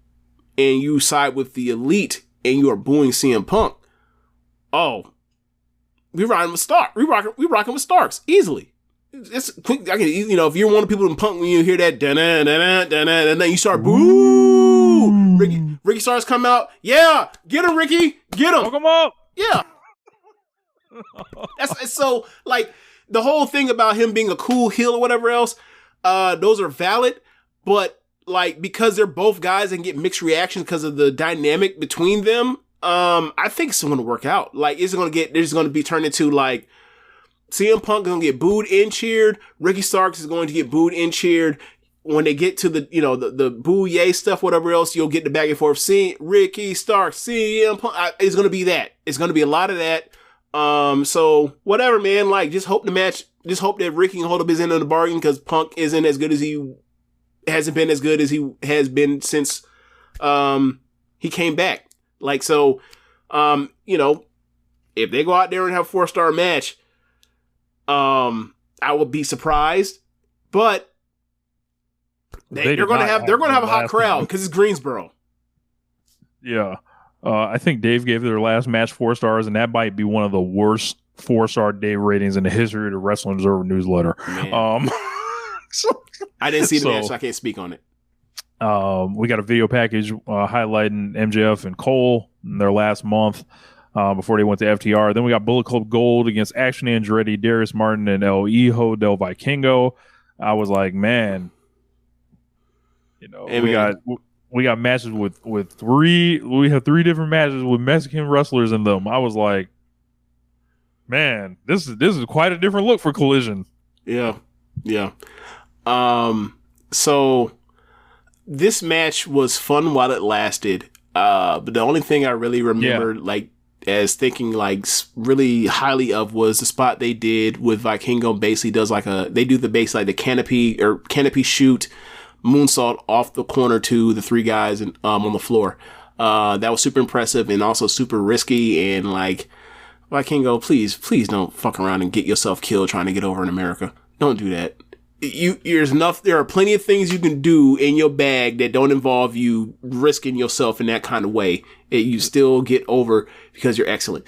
and you side with the elite and you are booing CM Punk, we riding with Stark. We rocking with Starks easily. It's quick. I can, if you're one of the people in Punk, when you hear that, and then you start boo. Ricky Starks come out. Yeah, get him, Ricky. Get him. Hook him up. Yeah. That's so like. The whole thing about him being a cool heel or whatever else, those are valid, but like because they're both guys and get mixed reactions because of the dynamic between them, I think it's going to work out. Like it's going to get, there's going to be turned into like CM Punk is going to get booed and cheered. Ricky Starks is going to get booed and cheered. When they get to the, you know, the boo yay stuff, whatever else, you'll get the back and forth. See Ricky Starks, CM Punk. It's going to be that. It's going to be a lot of that. So whatever, man. Like just hope that Ricky can hold up his end of the bargain because Punk isn't as good as hasn't been as good as he has been since he came back. Like so, you know, if they go out there and have a 4-star match, I would be surprised, but they're going to have a hot crowd because it's Greensboro. Yeah. I think Dave gave their last match 4 stars, and that might be one of the worst 4-star Dave ratings in the history of the Wrestling Observer newsletter. I didn't see the match, so I can't speak on it. We got a video package highlighting MJF and Cole in their last month before they went to FTR. Then we got Bullet Club Gold against Action Andretti, Darius Martin, and El Hijo del Vikingo. I was like, man, you know, we got matches with 3. We have 3 different matches with Mexican wrestlers in them. I was like, man, this is quite a different look for Collision. Yeah. So this match was fun while it lasted. But the only thing I really remember, like, as thinking like really highly of was the spot they did with Vikingo. Basically does like they do the base, like the canopy shoot moonsault off the corner to the 3 guys on the floor. That was super impressive and also super risky. And like, Vikingo, please don't fuck around and get yourself killed trying to get over in America. Don't do that. There are plenty of things you can do in your bag that don't involve you risking yourself in that kind of way. You still get over because you're excellent.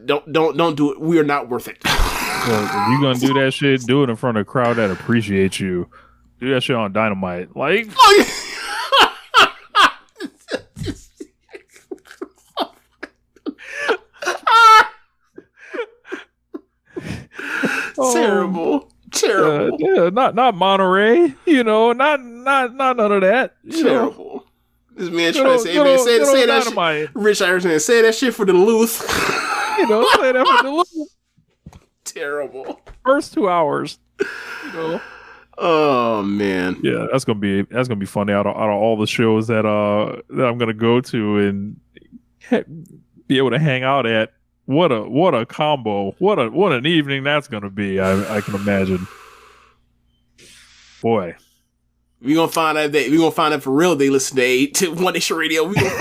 Don't do it. We are not worth it. Well, if you're gonna do that shit, do it in front of a crowd that appreciates you. Do that shit on Dynamite, like. Terrible. Yeah, not Monterey, you know, not none of that. Terrible. Know. This man trying to say, man, say that shit. Rich Irishman, say that shit for Duluth. You know, say that for Duluth. Terrible. First 2 hours. You know. Oh man. Yeah, that's gonna be funny out of all the shows that I'm gonna go to and be able to hang out at. What a combo. What an evening that's going to be. I can imagine. Boy. We're going to find out for real they listen to One Nation Radio. We're going to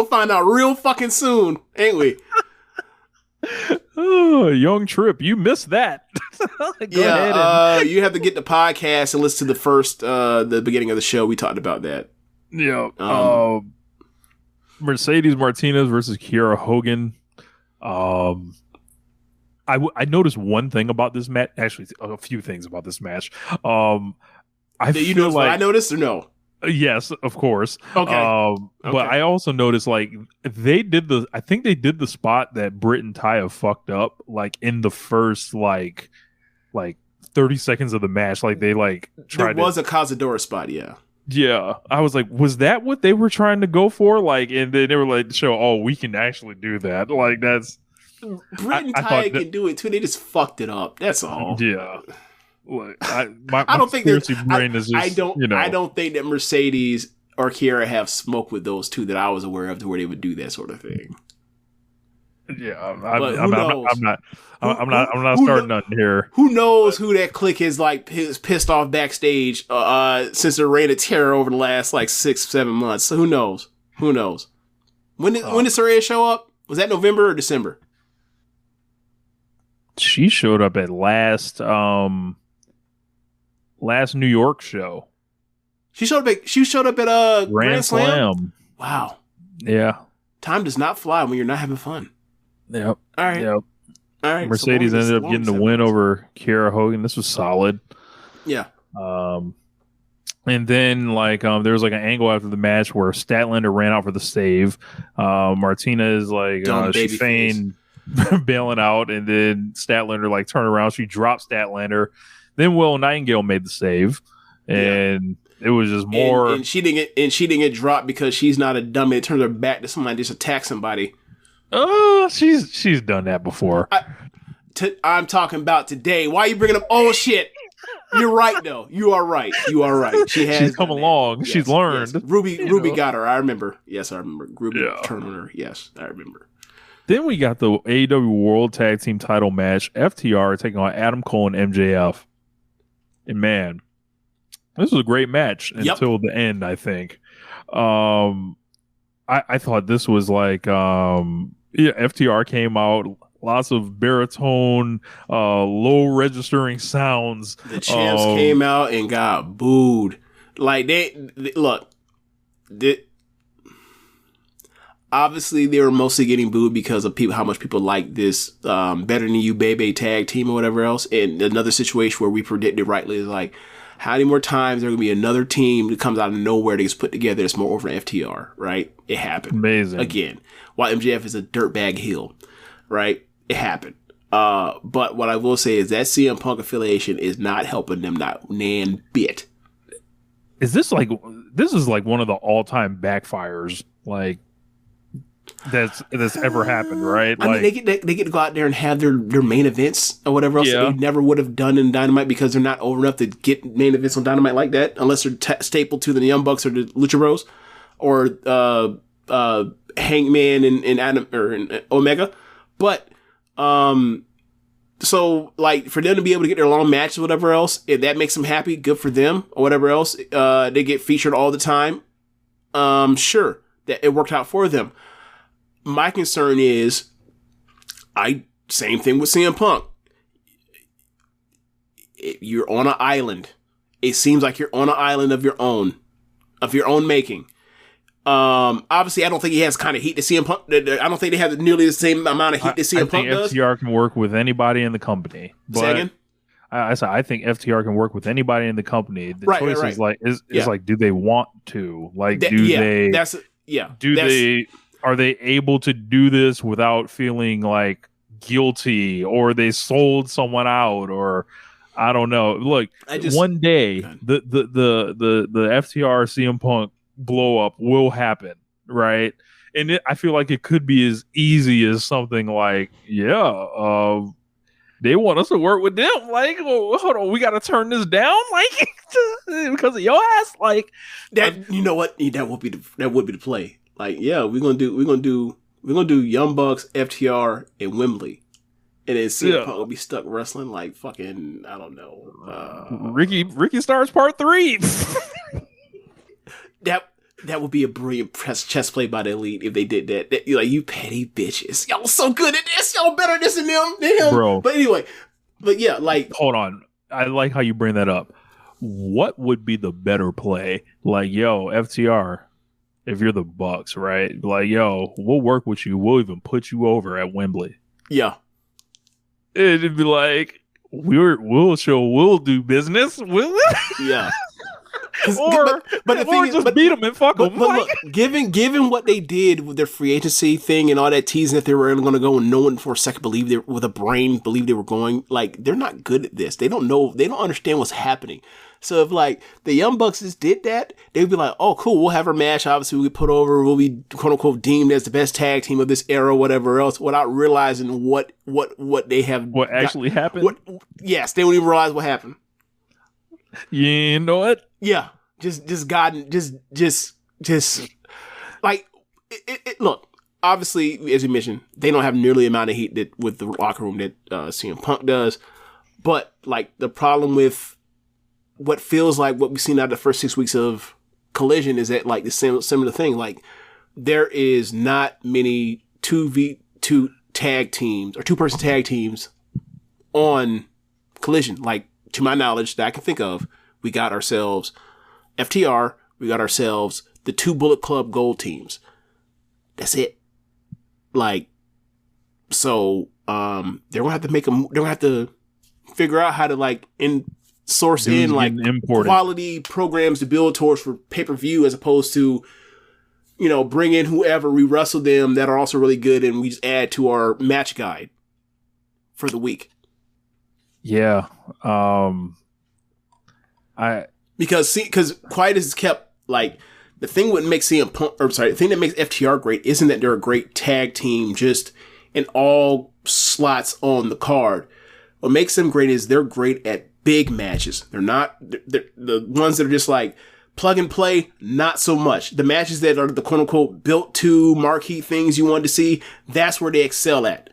find out real fucking soon, ain't we? Oh, Young Trip, you missed that. Go ahead you have to get the podcast and listen to the beginning of the show. We talked about that. Yeah. Mercedes Martinez versus Kiera Hogan. I noticed one thing about this match. Actually, a few things about this match. You notice what I noticed or no? Yes, of course. Okay. But I also noticed like I think they did the spot that Britt and Taya fucked up like in the first like 30 seconds of the match. Like they like tried. There was a Cazadora spot, yeah. Yeah, I was like, was that what they were trying to go for? Like, and then they were like, show, oh, we can actually do that. Like, that's Britt and Taya can do it too. They just fucked it up. That's all. Yeah. Like, I don't think there's. I don't think that Mercedes or Kiera have smoked with those two that I was aware of to where they would do that sort of thing. Yeah, I'm not starting nothing here. Who knows who that clique is like pissed off backstage since the reign of terror over the last like 6-7 months. So who knows? When did Saraya show up? Was that November or December? She showed up at last New York show. She showed up at Grand Slam. Wow. Yeah. Time does not fly when you're not having fun. Yep. All right. Yep. All right. Mercedes ended up getting the win over Kiera Hogan. This was solid. Yeah. And then there was like an angle after the match where Statlander ran out for the save. Martina is like she feigned bailing out, and then Statlander like turned around. She dropped Statlander. Then Will Nightingale made the save, and it was just more. And she didn't get dropped because she's not a dummy. It turns her back to somebody just attack somebody. Oh, she's done that before. I'm talking about today. Why are you bringing up old shit? You're right, though. You are right. She's come along. Yes, she's learned. Yes. Ruby got her. I remember. Yes, I remember. Ruby turned on her. Yes, I remember. Then we got the AEW World Tag Team Title match. FTR taking on Adam Cole and MJF. And man, this was a great match until the end, I think. I thought this was like, FTR came out, lots of baritone, low registering sounds. The champs came out and got booed. Like obviously they were mostly getting booed because of how much people like this Better Than You Baby tag team or whatever else. And another situation where we predicted rightly is like, how many more times there going to be another team that comes out of nowhere that gets put together that's more over FTR, right? It happened. Amazing. Again, while MJF is a dirtbag heel, right? It happened. But what I will say is that CM Punk affiliation is not helping them, not nan bit. This is like one of the all-time backfires, like, that's ever happened, right? I mean, they get to go out there and have their main events or whatever else that they never would have done in Dynamite because they're not over enough to get main events on Dynamite like that, unless they're stapled to the Young Bucks or the Lucha Bros or Hangman and Adam or and Omega. But so like for them to be able to get their long matches or whatever else, if that makes them happy, good for them or whatever else. They get featured all the time. Sure, that it worked out for them. My concern is, same thing with CM Punk. You're on an island. It seems like you're on an island of your own making. Obviously, I don't think he has kind of heat to CM Punk. I don't think they have nearly the same amount of heat that CM Punk does. I think FTR can work with anybody in the company. Say again? I think FTR can work with anybody in the company. The choice is like, like, do they want to? Like, are they able to do this without feeling like guilty, or they sold someone out, or I don't know. Look, one day the FTR CM Punk blow up will happen, right? And I feel like it could be as easy as something like, they want us to work with them. Like, well, hold on, we got to turn this down, like, because of your ass. Like that. You know what? That would be the play. Like, we're gonna do Young Bucks, FTR, and Wembley, and then CM Punk will be stuck wrestling like fucking, I don't know, Ricky Stars Part 3. That would be a brilliant chess play by the Elite if they did that. You're like, you petty bitches, y'all so good at this, y'all better at this than him, bro. But anyway, like, hold on, I like how you bring that up. What would be the better play? Like, FTR. If you're the Bucks, right? Like, we'll work with you. We'll even put you over at Wembley. Yeah. It'd be like, we'll do business. Yeah. But the thing is, just beat them and fuck them. But look, given what they did with their free agency thing and all that teasing that they were going to go, and no one for a second believed they were going, like, they're not good at this. They don't know. They don't understand what's happening. So if like the Young Bucks just did that, they'd be like, oh, cool, we'll have our match. Obviously, we put over, we'll be quote unquote deemed as the best tag team of this era, whatever else, without realizing what they have. What actually happened? Yes, they wouldn't even realize what happened. You know what? Yeah, just like it. Look, obviously, as you mentioned, they don't have nearly the amount of heat that with the locker room that CM Punk does. But like the problem with what feels like what we've seen out of the first 6 weeks of Collision is that like the similar thing. Like there is not many 2v2 tag teams or 2-person tag teams on Collision. Like to my knowledge that I can think of, we got ourselves FTR, we got ourselves the 2 Bullet Club Gold teams. That's it. Like, so they're gonna have to they're gonna have to figure out how to like source in like quality programs to build towards for pay-per-view, as opposed to, bring in whoever, we wrestle them that are also really good, and we just add to our match guide for the week. Yeah. Because Quiet has kept, like, the thing that makes the thing that makes FTR great isn't that they're a great tag team just in all slots on the card. What makes them great is they're great at big matches. They're not the ones that are just like plug and play, not so much. The matches that are the quote unquote built to marquee things you want to see, that's where they excel at.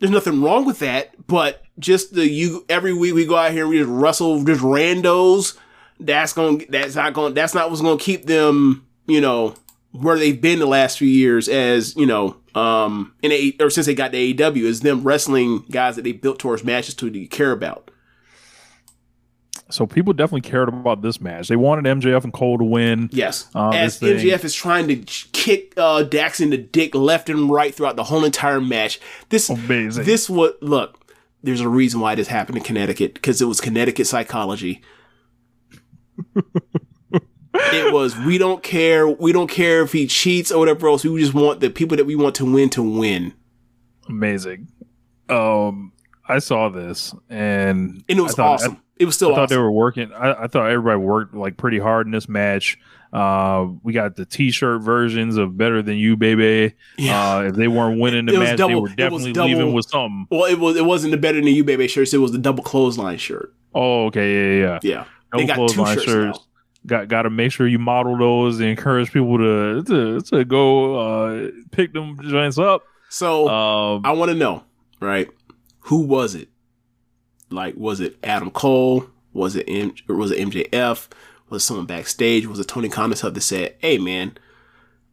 There's nothing wrong with that, but just every week we go out here and we just wrestle just randos. That's not what's gonna keep them, where they've been the last few years as, or since they got to AEW, is them wrestling guys that they built towards matches that you care about. So people definitely cared about this match. They wanted MJF and Cole to win. Yes. As MJF is trying to kick Dax in the dick left and right throughout the whole entire match. Amazing. Look, there's a reason why this happened in Connecticut, because it was Connecticut psychology. It was, we don't care if he cheats or whatever else. We just want the people that we want to win. Amazing. I saw this and it was awesome. It was still awesome. I thought they were working. I thought everybody worked like pretty hard in this match. We got the t-shirt versions of Better Than You, Baby. Yeah. If they weren't winning the match, they were definitely leaving with something. Well, it wasn't the Better Than You, Baby shirts. It was the double clothesline shirt. Oh, okay. Yeah. They got two shirts now. Got to make sure you model those and encourage people to go pick them joints up. So I want to know, right? Who was it? Like, was it Adam Cole? Was it MJF? Was it someone backstage? Was it Tony Khan that said, "Hey, man,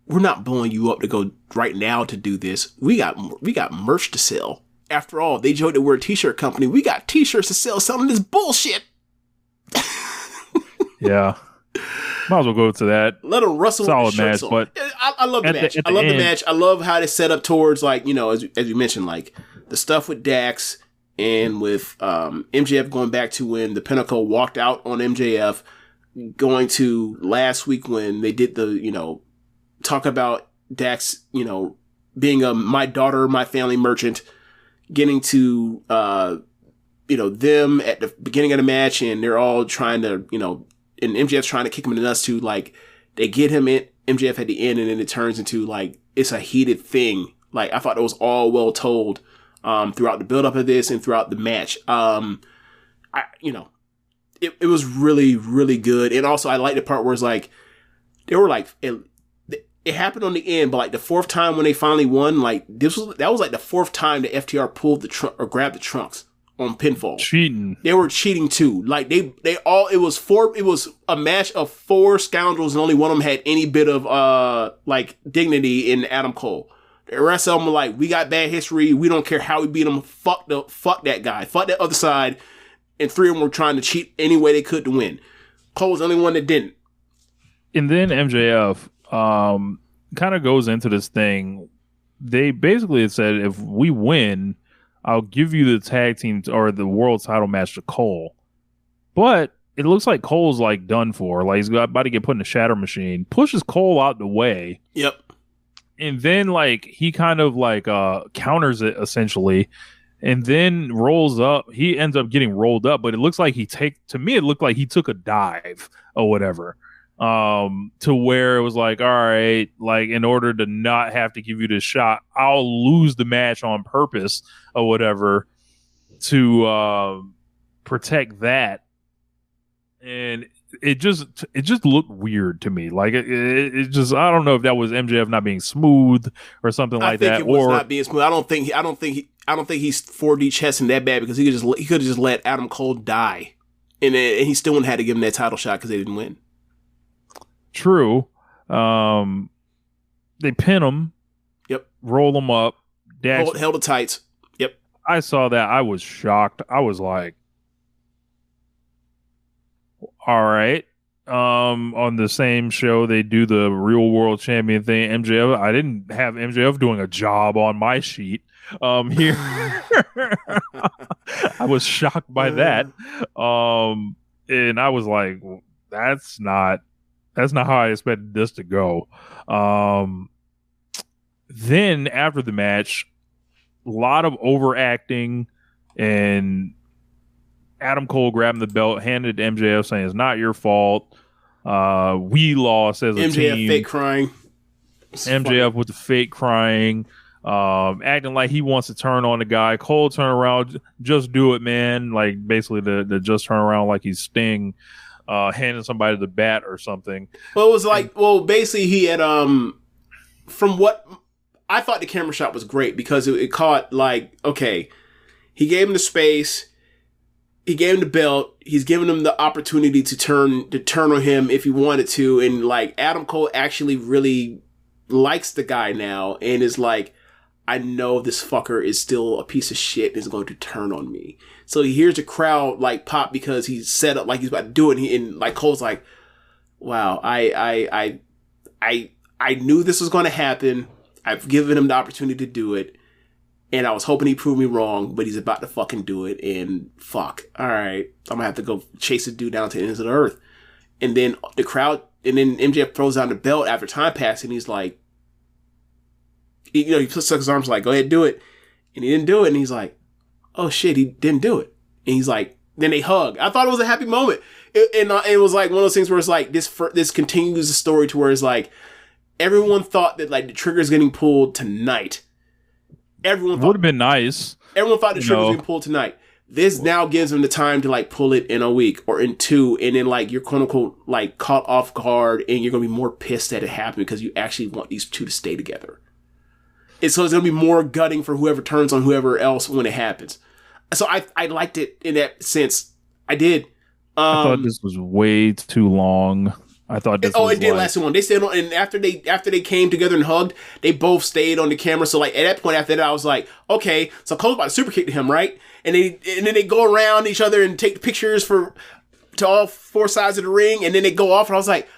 we're not blowing you up to go right now to do this. We got merch to sell. After all, they joked that we're a t-shirt company. We got t-shirts to sell selling this bullshit." Yeah. Might as well go to that. Let them wrestle solid with the shirts match, on. but I love the match. I love the match. I love how they set up towards, like, as you mentioned, like the stuff with Dax and with MJF going back to when the Pinnacle walked out on MJF, going to last week when they did the, talk about Dax, being a my daughter, my family merchant, getting to, them at the beginning of the match, and they're all trying to, and MJF's trying to kick him in the nuts too. Like, they get him in MJF at the end, and then it turns into, like, it's a heated thing. Like, I thought it was all well told throughout the build-up of this and throughout the match. It was really, really good. And also, I like the part where it's like, they were like, it happened on the end, but like the fourth time when they finally won, like, that was like the fourth time that FTR pulled the trunk or grabbed the trunks on pinfall. Cheating. They were cheating too. Like, it was a match of four scoundrels, and only one of them had any bit of like dignity in Adam Cole. The rest of them were like, we got bad history. We don't care how we beat him. Fuck that guy. Fuck that other side. And three of them were trying to cheat any way they could to win. Cole was the only one that didn't. And then MJF kind of goes into this thing. They basically said, if we win, I'll give you the tag team or the world title match to Cole. But it looks like Cole's like done for. Like, he's about to get put in the shatter machine. Pushes Cole out the way. Yep. And then, like, he kind of like counters it essentially, and then rolls up. He ends up getting rolled up, but it looks like it looked like he took a dive or whatever. To where it was like, all right, like, in order to not have to give you this shot, I'll lose the match on purpose or whatever to protect that. And it just looked weird to me. Like, it just, I don't know if that was MJF not being smooth or something like that. I think it was not being smooth. I don't think he's 4D chesting that bad, because he could have just let Adam Cole die, and he still wouldn't have to give him that title shot because they didn't win. True. They pin him. Yep. Roll him up. Held the tights. Yep. I saw that. I was shocked. I was like, all right. On the same show, they do the real world champion thing. MJF. I didn't have MJF doing a job on my sheet. Here, I was shocked by that. And I was like, that's not how I expected this to go. Then after the match, a lot of overacting and Adam Cole grabbing the belt, handed it to MJF, saying it's not your fault. We lost as a MJF team. MJF fake crying. MJF with the fake crying, acting like he wants to turn on the guy. Cole turn around, just do it, man. Like basically the just turn around like he's Sting, handing somebody the bat or something. Well, it was like, basically he had, from what I thought the camera shot was great because it caught like, okay, he gave him the space, he gave him the belt, he's giving him the opportunity to turn on him if he wanted to, and like Adam Cole actually really likes the guy now and is like, I know this fucker is still a piece of shit and is going to turn on me. So he hears the crowd like pop because he's set up like he's about to do it. And like Cole's like, wow, I knew this was going to happen. I've given him the opportunity to do it. And I was hoping he'd prove me wrong, but he's about to fucking do it. And fuck, all right, I'm gonna have to go chase the dude down to the ends of the earth. And then the crowd, and then MJF throws down the belt after time passing. He's like, he puts his arms like, go ahead, do it. And he didn't do it. And he's like, oh shit, he didn't do it. And he's like, then they hug. I thought it was a happy moment. It was like one of those things where it's like, this continues the story to where it's like, everyone thought that like the trigger's getting pulled tonight. Everyone thought, would have been nice. Everyone thought the trigger was getting pulled tonight. This now gives them the time to like pull it in a week or in two, and then like you're quote unquote like caught off guard, and you're gonna be more pissed that it happened because you actually want these two to stay together. And so it's gonna be more gutting for whoever turns on whoever else when it happens. So I liked it in that sense. I did. I thought this was way too long. I thought this. It did last too long. They stayed on, and after they came together and hugged, they both stayed on the camera. So like at that point after that, I was like, okay, so Cole's about to super kick to him, right? And then they go around each other and take pictures to all four sides of the ring, and then they go off, and I was like,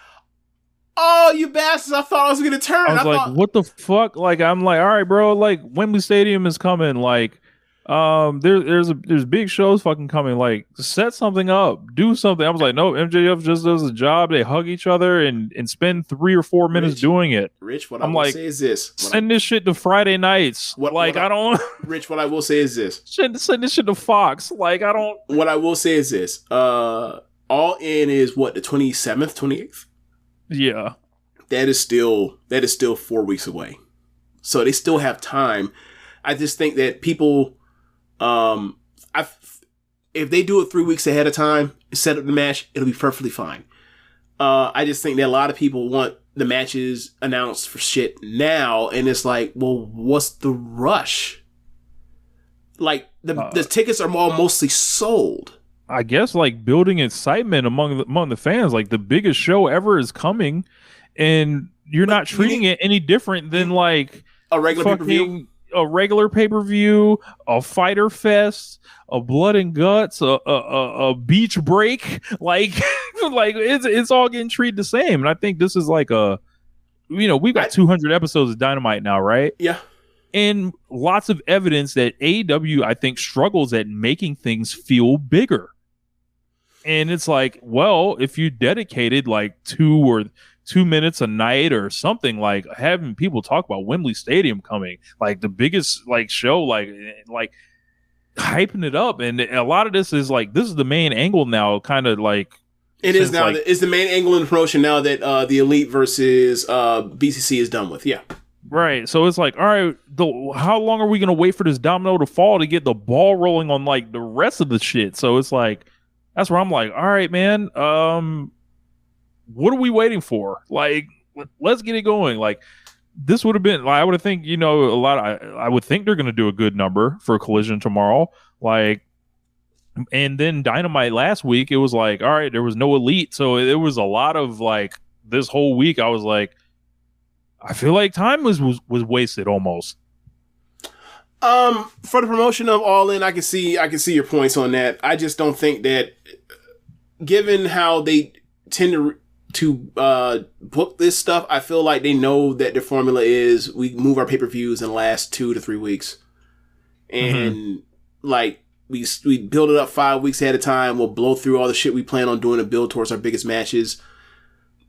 oh, you bastards! I thought I was gonna turn. I was like, what the fuck? Like I'm like, all right, bro. Like Wembley Stadium is coming. Like there's big shows fucking coming. Like set something up, do something. I was like, no, MJF just does a job. They hug each other and spend 3 or 4 minutes doing it. Rich, what I'm like, say is this: send this shit to Friday nights. I don't. Rich, what I will say is this: send this shit to Fox. Like I don't. What I will say is this: All In is what, the 27th, 28th. Yeah, that is still 4 weeks away, so they still have time. I just think that people. If they do it 3 weeks ahead of time, set up the match, it'll be perfectly fine. I just think that a lot of people want the matches announced for shit now, and it's like, well, what's the rush? Like the tickets are all mostly sold. I guess like building excitement among the fans, like the biggest show ever is coming, and you're not treating it any different than like a regular pay-per-view. A regular pay-per-view, a fighter fest, a blood and guts, a beach break, like it's all getting treated the same. And I think this is like we've got 200 episodes of Dynamite now, right? Yeah. And lots of evidence that AEW, I think, struggles at making things feel bigger. And it's like, well, if you dedicated like 2 minutes a night or something, like having people talk about Wembley Stadium coming, like the biggest like show, like hyping it up. And a lot of this is like, this is the main angle now, kind of like it is now. Like, it's the main angle in the promotion now that the Elite versus BCC is done with. Yeah. Right. So it's like, all right, how long are we going to wait for this domino to fall to get the ball rolling on like the rest of the shit? So it's like, that's where I'm like, all right, man, what are we waiting for? Like, let's get it going. Like, this would have been, I would have think, I would think they're going to do a good number for Collision tomorrow. Like, and then Dynamite last week, it was like, all right, there was no Elite. So it was a lot of like, this whole week, I was like, I feel like time was wasted almost. For the promotion of All In, I can see your points on that. I just don't think that, given how they tend to book this stuff, I feel like they know that their formula is we move our pay-per-views in the last 2 to 3 weeks, and like we build it up 5 weeks ahead of time. We'll blow through all the shit we plan on doing to build towards our biggest matches.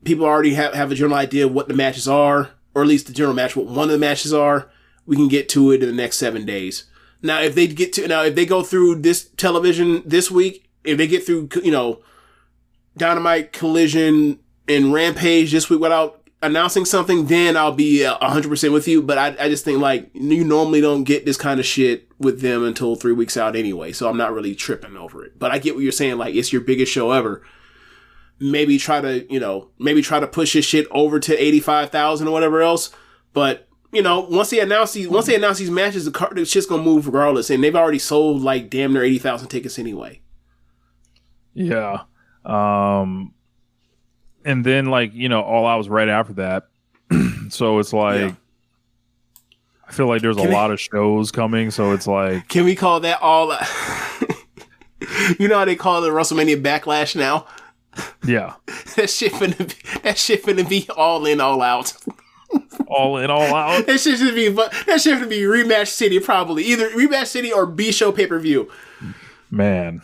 People already have a general idea of what the matches are, or at least the general match, what one of the matches are. We can get to it in the next 7 days. Now, if they go through this television this week if they get through, Dynamite, Collision, and Rampage this week without announcing something, then I'll be 100% with you. But I just think, like, you normally don't get this kind of shit with them until 3 weeks out anyway. So I'm not really tripping over it. But I get what you're saying. Like, it's your biggest show ever. Maybe try to push this shit over to 85,000 or whatever else. But, once they announce these matches, the shit's going to move regardless. And they've already sold, like, damn near 80,000 tickets anyway. Yeah. And then, like, All Out was right after that. So it's like, I feel like there's a lot of shows coming. So it's like, can we call that All Out? You know how they call it WrestleMania Backlash now? Yeah. That shit finna be All In, All Out. All In, All Out. That shit should be Rematch City, probably. Either Rematch City or B-Show pay-per-view. Man.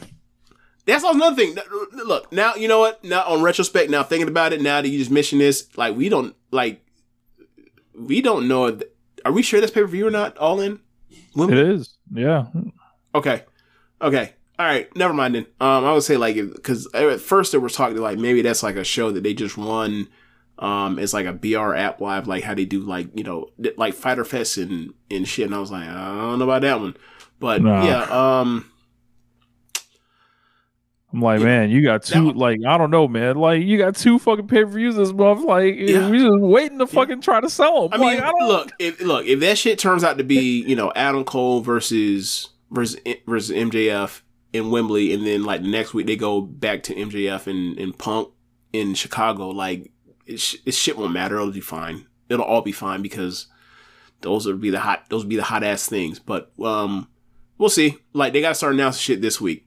That's another thing. Look, now, you know what? Now, on retrospect, now thinking about it, now that you just mentioned this, like, we don't know. Are we sure that's pay-per-view or not? All In? It is. Yeah. Okay. All right. Never mind then. I would say, like, because at first there was talking like maybe that's like a show that they just run. It's like a BR app live, like how they do, like, like Fyter Fest and shit. And I was like, I don't know about that one, but yeah. I'm like, man, you got two, like, I don't know, man. Like, you got 2 fucking pay-per-views this month. Like, we just waiting to fucking try to sell them. Look, if that shit turns out to be, Adam Cole versus MJF in Wembley, and then, like, the next week they go back to MJF and Punk in Chicago, like, it shit won't matter. It'll be fine. It'll all be fine because those would be the hot ass things. But, we'll see. Like, they got to start announcing shit this week.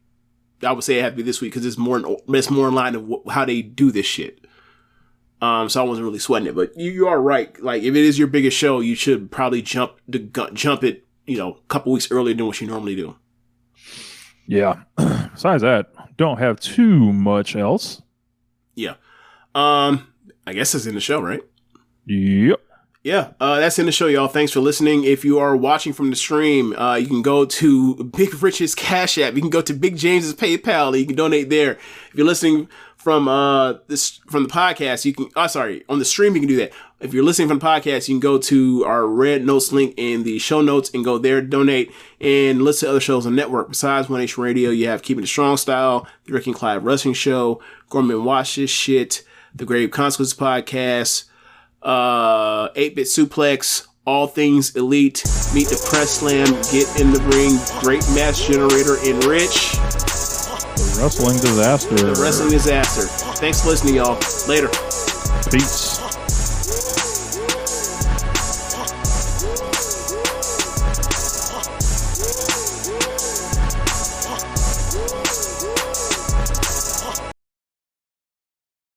I would say it had to be this week because it's more in line of how they do this shit. So I wasn't really sweating it, but you are right. Like, if it is your biggest show, you should probably jump it, a couple weeks earlier than what you normally do. Yeah. Besides that, don't have too much else. Yeah. I guess that's in the show, right? Yep. Yeah, that's in the show, y'all. Thanks for listening. If you are watching from the stream, you can go to Big Rich's Cash App. You can go to Big James's PayPal. You can donate there. If you're listening from the podcast, you can. On the stream you can do that. If you're listening from the podcast, you can go to our Red Notes link in the show notes and go there, donate, and listen to other shows on the network. Besides One Nation Radio, you have Keepin It Strong Style, the Ricky Clive Wrestling Show, Gorman Watch This Shit, the Grave Consequences Podcast, 8-Bit Suplex, All Things Elite, Meet the Press Slam, Get in the Ring, Great Match Generator, and Rich. The Wrestling Disaster. Thanks for listening, y'all. Later. Peace.